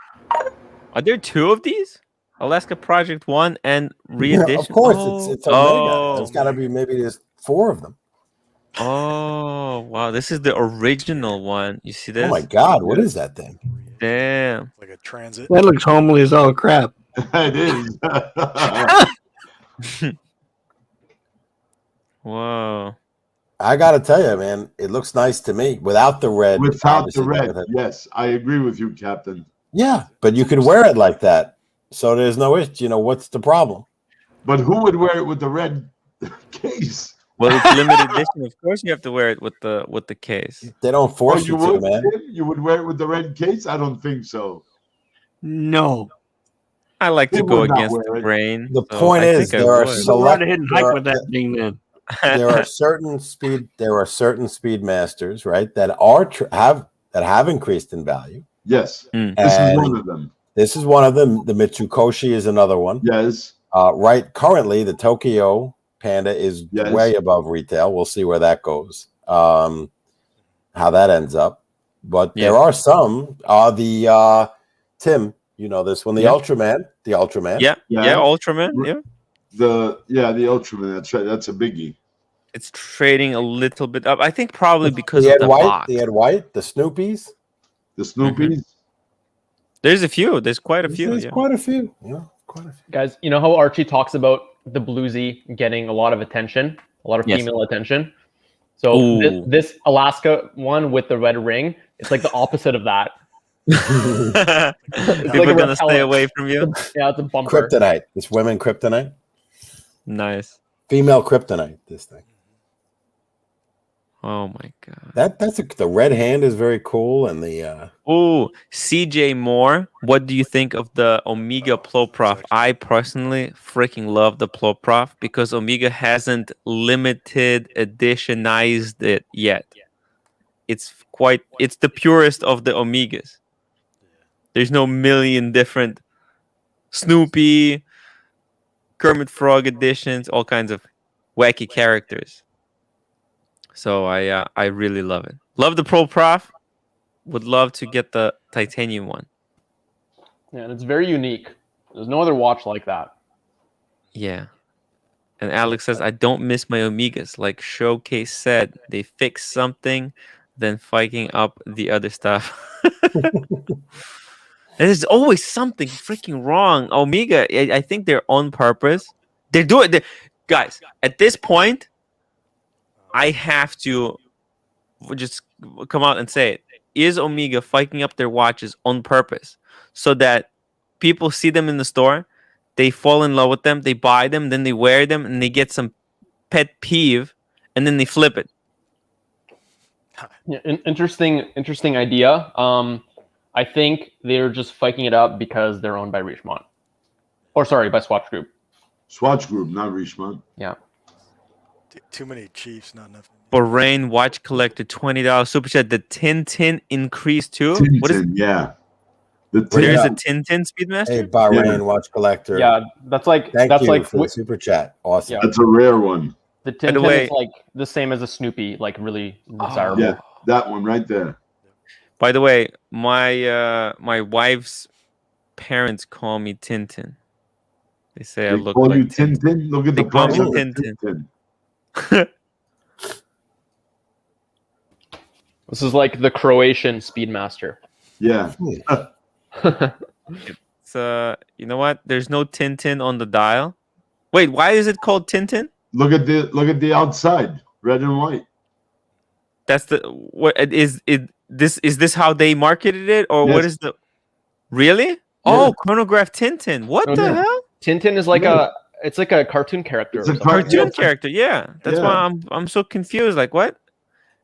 Are there two of these? Alaska Project 1 and re-edition? Of course, it's Omega. There's got to be maybe there's 4 of them. Oh, wow. This is the original one. You see this? Oh my God, what is that thing? Damn. Like a transit. That looks homely as all crap. It is. Whoa. I got to tell you, man, it looks nice to me without the red. Without the obviously, red. with it. Yes, I agree with you, Captain. Yeah, but you could wear it like that, so there's no issue. What's the problem? But who would wear it with the red case? Well, it's limited edition. Of course, you have to wear it with the case. They don't Oh, force you you to, would, man. Tim? You would wear it with the red case? I don't think so. No. I like to Who go would not against wear the it? grain. The so point I is, think I there are would. Go select. right ahead and hike with that thing then. There are certain speedmasters, right, that have increased in value. Yes, Mm. this is And one of them. this is one of them. The Mitsukoshi is another one. Yes, Right. Currently, the Tokyo Panda is Yes. way above retail. We'll see where that goes. How that ends up. But Yeah. there are some. Tim, you know this one, the Yeah. Ultraman. The Ultraman. Yeah, Yeah. Ultraman. Yeah, the Ultraman. That's right. That's a biggie. it's trading a little bit up. I think probably because the of Ed the White. box. The Ed White. The Snoopies. The Snoopies. There's a few. There's quite a few. There's Yeah. quite a few. Yeah, quite a few. Guys, you know how Archie talks about the bluesy getting a lot of attention, a lot of Yes. female attention? So Ooh. this Alaska one with the red ring, it's like the opposite of that. People like are a gonna stay repellent. away from you. Yeah, it's a bumper. Kryptonite. This women kryptonite. Nice. Female kryptonite. This thing. Oh my god. The red hand is very cool, and the Oh, CJ Moore. What do you think of the Omega Ploprof? I personally freaking love the Ploprof because Omega hasn't limited editionized it yet. It's the purest of the Omegas. There's no million different Snoopy, Kermit Frog editions, all kinds of wacky characters. So I really love it. Love the Pro Prof. Would love to get the titanium one. Yeah, and it's very unique. There's no other watch like that. Yeah. And Alex says, I don't miss my Omegas. Like Showcase said, they fix something, then fighting up the other stuff. There's always something freaking wrong. Omega, I think they're on purpose. They're doing it. Guys, at this point, I have to just come out and say it. Is Omega fighting up their watches on purpose so that people see them in the store, they fall in love with them, they buy them, then they wear them, and they get some pet peeve, and then they flip it? Yeah, interesting idea. I think they're just fighting it up because they're owned by Richemont. Or sorry, by Swatch Group. Swatch Group, not Richemont. Yeah. Too many Chiefs, not enough. Bahrain watch collector, $20 super chat. The Tintin increased too. Tintin, What is? Yeah. There's a Tintin Speedmaster. Hey, Bahrain watch collector. Yeah, that's like Thank that's you like for the super chat. Awesome. Yeah. That's a rare one. The Tintin is like the same as a Snoopy, like really desirable. Yeah, that one right there. By the way, my wife's parents call me Tintin. They say I look call like you Tintin. Look at they the call me price of Tintin. This is like the Croatian Speedmaster. Yeah. It's you know what? There's no Tintin on the dial. Wait, why is it called Tintin? Look at the outside, red and white. That's the what is it? This is this how they marketed it, or what is the really? Yeah. Oh, chronograph Tintin. What the hell? Tintin is like it's like a cartoon character. It's a cartoon character. Yeah, that's why I'm so confused. Like what?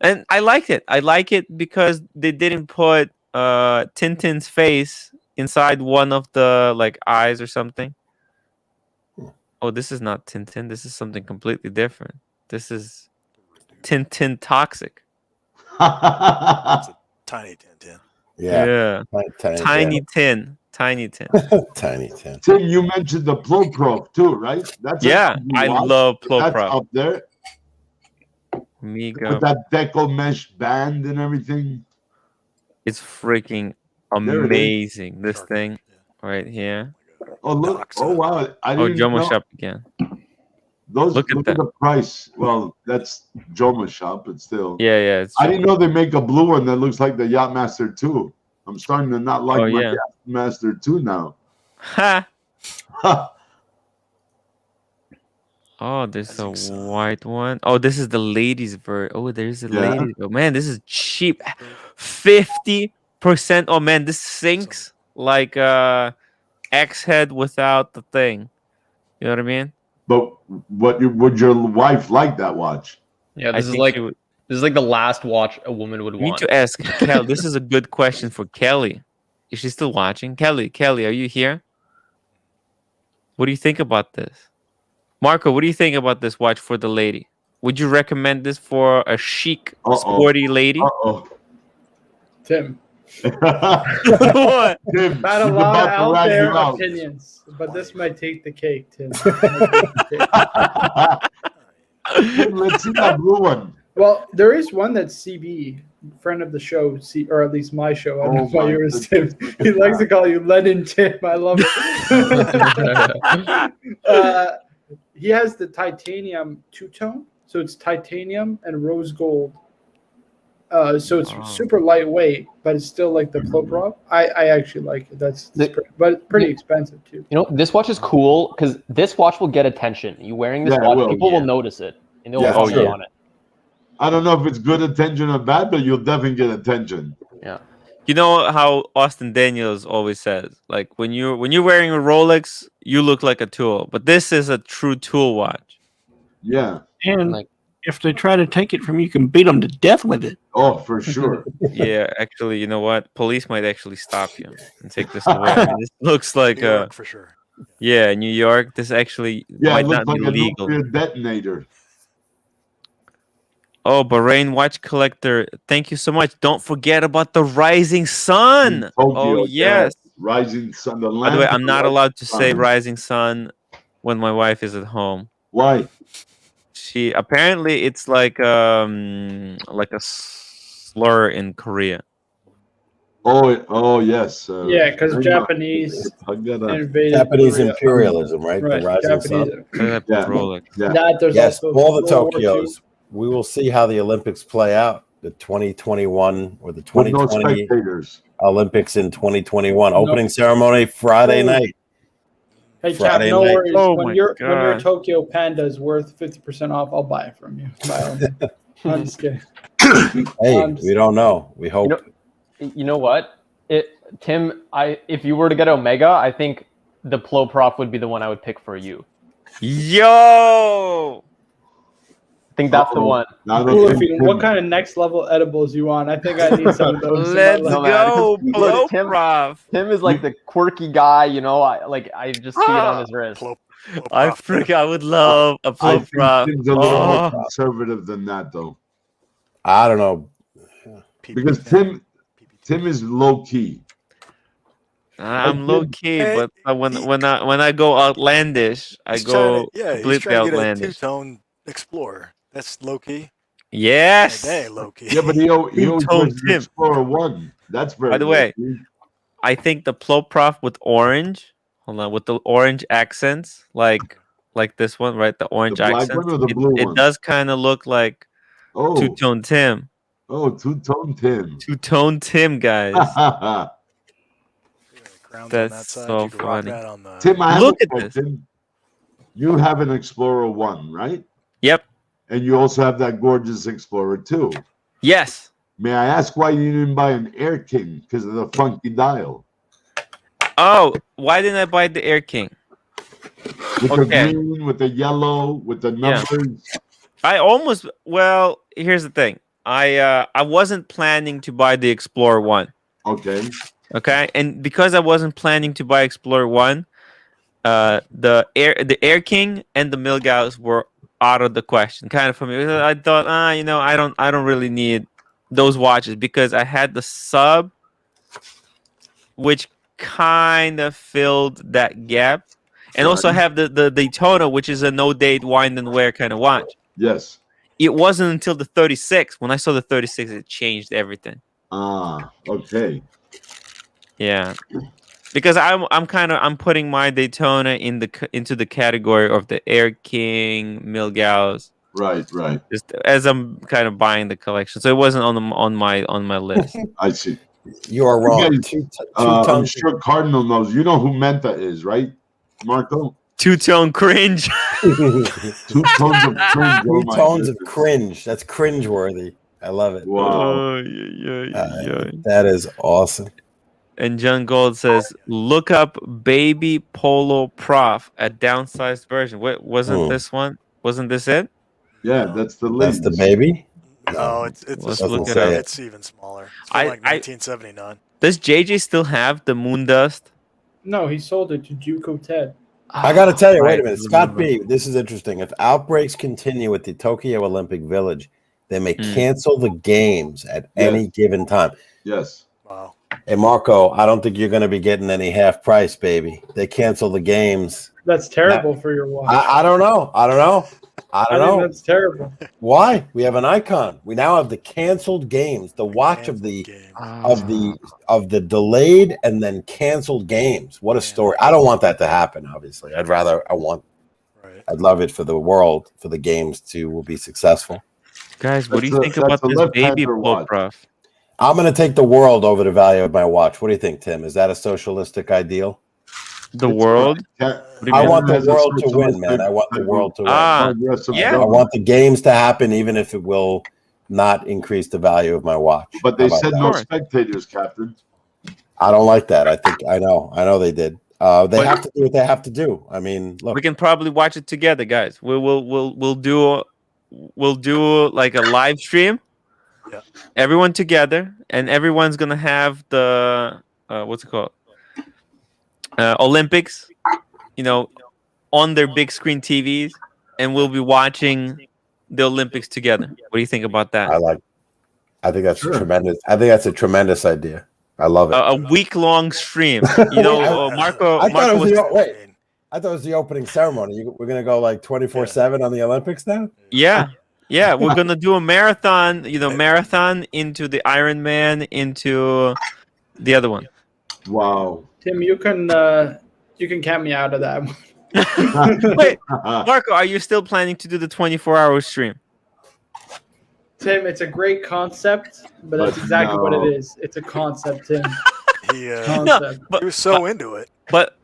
And I liked it. I like it because they didn't put Tintin's face inside one of the like eyes or something. Oh, this is not Tintin. This is something completely different. This is Tintin Toxic. It's a tiny Tintin. Yeah. Tiny tin. Tiny tin. Tim, you mentioned the Ploprof too, right? That's I love Ploprof. That's up there. Mega. With that deco mesh band and everything. It's freaking amazing. This thing right here. Oh look! Oh wow! I didn't Jomo know. Shop again. Those look at the price. Well, that's Jomo Shop, but still. Yeah. I didn't know they make a blue one that looks like the Yachtmaster 2. I'm starting to not like my Yachtmaster 2 now. Ha! Oh, there's a white one. Oh, this is the ladies' version. Oh, there's a ladies. Oh man, this is cheap. 50%. Oh man, this sinks like X head without the thing. You know what I mean? But would your wife like that watch? Yeah, this is like the last watch a woman would want. You need to ask Kelly. This is a good question for Kelly. Is she still watching? Kelly, are you here? What do you think about this? Marco, what do you think about this watch for the lady? Would you recommend this for a chic, sporty lady? Tim. What? Tim, not a lot out there opinions, but this might take the cake, Tim. Let's see that blue one. Well, there is one that's CB, friend of the show, or at least my show. I don't know why yours, Tim. He likes to call you Lenin Tim. I love it. He has the titanium two-tone, so it's titanium and rose gold. So it's super lightweight, but it's still like the Ploprof. I actually like it. But pretty expensive too. You know, this watch is cool because this watch will get attention. You wearing this watch, people will notice it, and they'll comment on it. I don't know if it's good attention or bad, but you'll definitely get attention. Yeah. You know how Austin Daniels always says, like when you're wearing a Rolex, you look like a tool. But this is a true tool watch. Yeah. And if they try to take it from you, can beat them to death with it. Oh, for sure. Yeah, actually, you know what? Police might actually stop you and take this away. I mean, this looks like New York, for sure. Yeah, New York. This actually might not be legal. A detonator. Oh, Bahrain watch collector. Thank you so much. Don't forget about the rising sun. Oh, yes. Rising sun. By the way, I'm not allowed to say rising sun when my wife is at home. Why? She apparently it's like a slur in Korea. Oh yes. Yeah, because Japanese invaded Japanese Korea. imperialism, right? Right, The rising Japanese. sun. Look at that Rolex. That there's Yes, also all the World War II. Tokyos. We will see how the Olympics play out. The 2021 or the With no 2020 spectators. Olympics in 2021. Opening ceremony Friday night. Hey, Cap, Friday no night. worries. Oh when my your God. Tokyo Panda is worth 50% off, I'll buy it from you. By all means. I'm just kidding. Hey, we don't know. We hope. You know what? Tim, if you were to get Omega, I think the Plo Prof would be the one I would pick for you. Yo! I think that's the one. What kind of next level edibles you want? I think I need some of those. Let's in my go, life. Plo Tim, Prof. Tim is like the quirky guy, you know. I just see it on his wrist. I would love a I Plo think Prof. Tim's a little more conservative than that, though. I don't know. Because Tim is low key. I'm low key, but when I go outlandish, I go completely he's trying to get a outlandish. two-tone Explorer. That's low key. Yes. Hey, low key. Yeah, but he always Two-tone wears the Explorer 1. That's very By the low way, key. I think the Plo Prof with orange, with the orange accents, like this one, right? The orange black accents. one or the blue it one? does kind of look like two-tone Tim. Oh, two-tone Tim. Two-tone Tim, guys. That's so funny. Tim, I have Look a at this. question. You have an Explorer 1, right? Yep. And you also have that gorgeous Explorer 2. Yes. May I ask why you didn't buy an Air King? Because of the funky dial. Oh, why didn't I buy the Air King? With the green, with the yellow, with the numbers. Here's the thing. I wasn't planning to buy the Explorer 1. Okay. Okay, and because I wasn't planning to buy Explorer 1, the Air King and the Milgauss were out of the question, kind of for me. I thought, I don't really need those watches because I had the Sub, which kind of filled that gap, and also have the Daytona, which is a no date wind and wear kind of watch. Yes. It wasn't until the 36 when I saw the 36 it changed everything. Okay. Yeah, because I'm putting my Daytona into the category of the Air King, Milgauss. Right. Just as I'm kind of buying the collection, so it wasn't on my list. I see. You are wrong. I'm sure Cardinal knows. You know who Menta is, right, Marco? Two-tone cringe. 2 tones of cringe. 2 tones of cringe. That's cringe-worthy. I love it. Wow. That is awesome. And John Gold says, "Look up Baby Polo Prof, a downsized version." Wait, wasn't this one? Wasn't this it? Yeah, that's the That's the baby. No, it's look it up. It's even smaller. It's from like 1979. Does JJ still have the Moondust? No, he sold it to Juco Ted. I got to tell you, wait a minute. Scott B., this is interesting. If outbreaks continue at the Tokyo Olympic Village, they may cancel the games at any given time. Yes. Wow. Hey, Marco, I don't think you're going to be getting any half price, baby. They cancel the games. That's terrible for your watch. I don't know. I don't know. That's terrible. Why? We have an icon. We now have the canceled games, the watch of the delayed and then canceled games. What a story. I don't want that to happen, obviously. I'd love it for the world, for the games to be successful. Guys, what do you think about this Baby Polo Prof? I'm going to take the world over the value of my watch. What do you think, Tim? Is that a socialistic ideal? The world? I want the world to win, man. I want the world to win. Yeah. I want the games to happen, even if it will not increase the value of my watch. But they said no spectators, Captain. I don't like that. I know they did. They have to do what they have to do. I mean, look. We can probably watch it together, guys. We'll do like a live stream. Yeah. Everyone together, and everyone's gonna have the what's it called? Olympics, on their big screen TVs, and we'll be watching the Olympics together. What do you think about that? I think that's tremendous. I think that's a tremendous idea. I love it. A week-long stream. Marco. I thought it was the opening ceremony. We're gonna go like 24/7 on the Olympics now. Yeah, we're gonna do a marathon. Marathon into the Ironman, into The other one. Wow. Tim, you can count me out of that one. Wait, Marco, are you still planning to do the 24-hour stream? Tim, it's a great concept, but that's exactly what it is. It's a concept, Tim. He Concept. he was so into it. But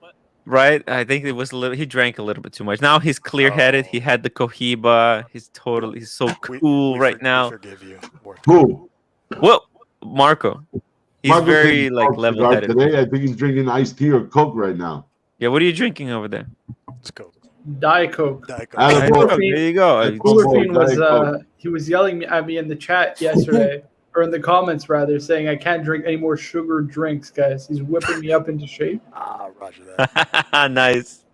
right, I think it was a little. He drank a little bit too much. Now he's clear-headed. He had the Cohiba. He's so cool right now. We forgive you. Who? Well, Marco. He's Marco's very drinking like Coke cigar level-headed. today. I think he's drinking iced tea or Coke right now. Yeah, what are you drinking over there? It's Coke. Diet Coke. Diet Coke. Diet Coke. There you go. Cooler Fiend was he was yelling at me in the chat yesterday, or in the comments rather, saying I can't drink any more sugar drinks, guys. He's whipping me up into shape. Ah, roger that. Nice.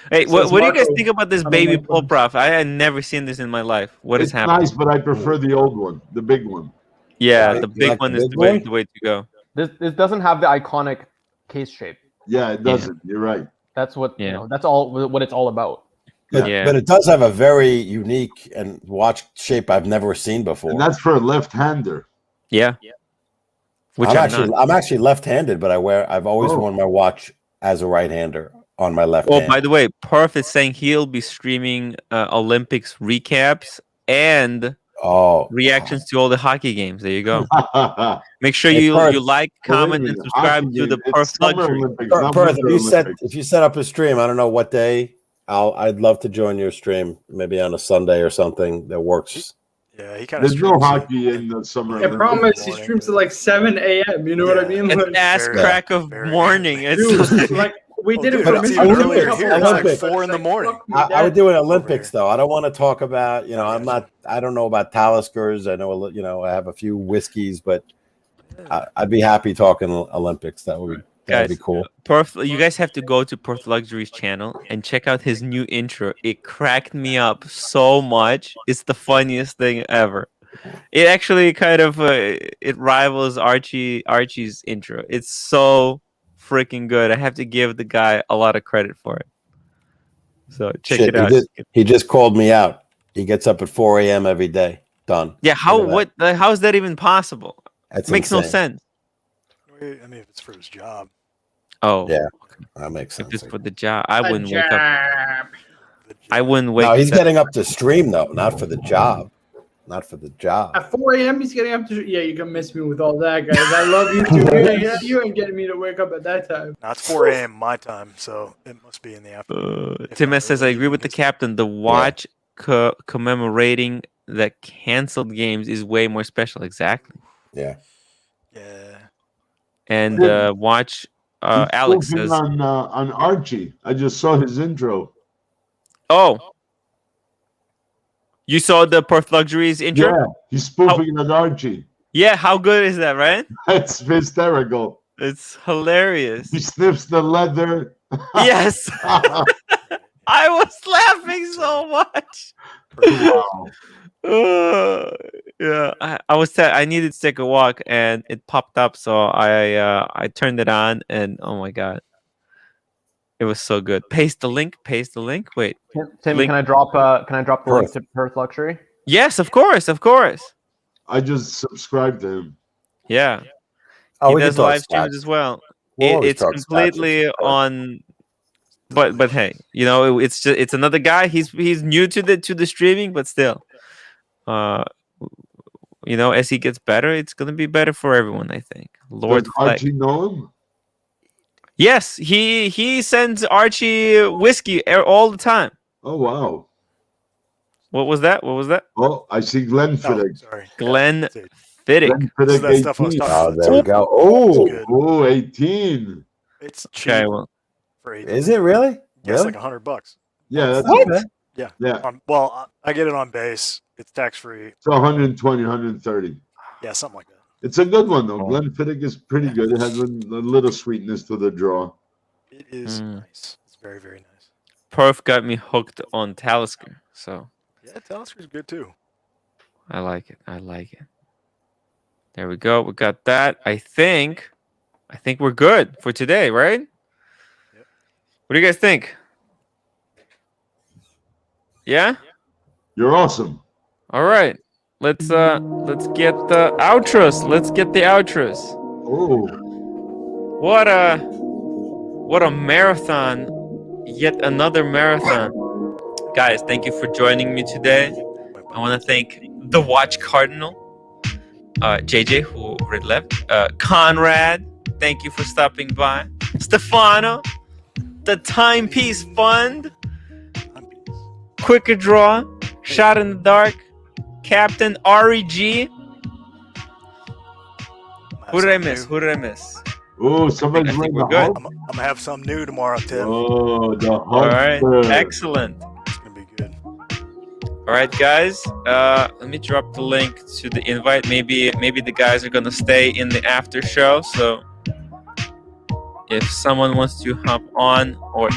Hey, what do you guys think about this baby pull prop? I had never seen this in my life. What is happening? Nice, but I prefer the old one, the big one. Yeah, the big one is the way to go. This doesn't have the iconic case shape. Yeah, it doesn't. You're right. That's what that's all what it's all about. But it does have a very unique and watch shape I've never seen before. And that's for a left-hander. Yeah. Which I'm actually left-handed, but I've always worn my watch as a right-hander on my left hand. Oh, by the way, Perf is saying he'll be streaming Olympics recaps and reactions to all the hockey games. There you go. Make sure you like, comment, and subscribe to the Perf Luxury. Perf, if you set up a stream, I don't know what day, I'd love to join your stream. Maybe on a Sunday or something that works. Yeah, he kind of. There's no hockey in the summer. I promise he streams at like 7 a.m. You know what I mean? It's Like, ass crack of morning. Dude, like we did it but for me. Olympics. It's like 4 in the morning. I would do an Olympics though. I don't want to talk about, I don't know about Taliskers. I know, I have a few whiskeys, but I'd be happy talking Olympics. That would be cool. Perth, you guys have to go to Perth Luxury's channel and check out his new intro. It cracked me up so much. It's the funniest thing ever. It actually kind of it rivals Archie's intro. It's so freaking good. I have to give the guy a lot of credit for it. So check it out. He just called me out. He gets up at 4 a.m. every day. Done. Yeah, how is that even possible? It makes no sense. I mean, if it's for his job. Oh, yeah, that makes sense. If it's for the job, I wouldn't wake up. I wouldn't wake. No, he's getting up to stream though, not for the job. Not for the job. At 4 a.m. he's getting up to. Yeah, you can miss me with all that, guys. I love you too. You ain't getting me to wake up at that time. Now it's 4 a.m. my time, so it must be in the afternoon. Tim S says, I agree with the captain. The watch commemorating the canceled games is way more special. Exactly. Yeah. Yeah. And watch. Alex says on Archie. I just saw his intro. Oh, you saw the Perth Luxuries intro? Yeah, he's spoofing on Archie. Yeah, how good is that, right? That's hysterical. It's hilarious. He sniffs the leather. Yes. I was laughing so much. Wow. Yeah, I needed to take a walk and it popped up, so I turned it on and oh my god, it was so good. Paste the link. Wait, Tim, can I drop the link to Perth Luxury? Yes, of course. I just subscribed to him. Yeah, he does live streams as well. It's completely on. But hey, it's another guy. He's new to the streaming, but still, as he gets better, it's gonna be better for everyone. I think. Lord Does Archie know him? Yes, he sends Archie whiskey all the time. Oh wow! What was that? Oh, I see Glenn Fiddick. Sorry. Glenn Fiddick. That stuff I was talking about. There we go. Oh, 18. It's cheap. Okay, well, for 18. Is it really? Yeah, it's like $100. Yeah, that's What? Yeah. Yeah. Well, I get it on base. It's tax free. So 120, 130. Yeah, something like that. It's a good one though. Glenn Fiddick is pretty good. It has a little sweetness to the draw. It is nice. It's very, very nice. Perf got me hooked on Talisker, so yeah, Talisker's good too. I like it. There we go. We got that. I think we're good for today, right? Yep. What do you guys think? Yeah? You're awesome. All right. Let's get the outros. Oh. What a marathon. Yet another marathon. Guys, thank you for joining me today. I want to thank the Watch Cardinal, JJ, who already left, Conrad, thank you for stopping by, Stefano, the Timepiece Fund, Quicker Draw, Shot in the Dark, Captain REG. Who did I miss? Oh, somebody's I think wearing we're the good. Hulk. I'm gonna have something new tomorrow, Tim. Oh, the Hulk. All right, excellent. It's gonna be good. All right, guys. Let me drop the link to the invite. Maybe the guys are gonna stay in the after show. So if someone wants to hop on or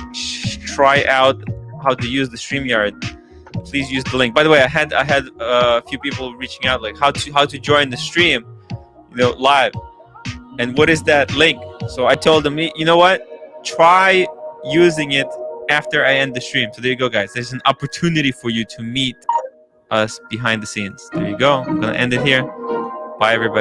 try out how to use the StreamYard, please use the link. By the way, I had a few people reaching out like how to join the stream, live, and what is that link? So I told them, you know what? Try using it after I end the stream. So there you go, guys. There's an opportunity for you to meet us behind the scenes. There you go. I'm gonna end it here. Bye, everybody.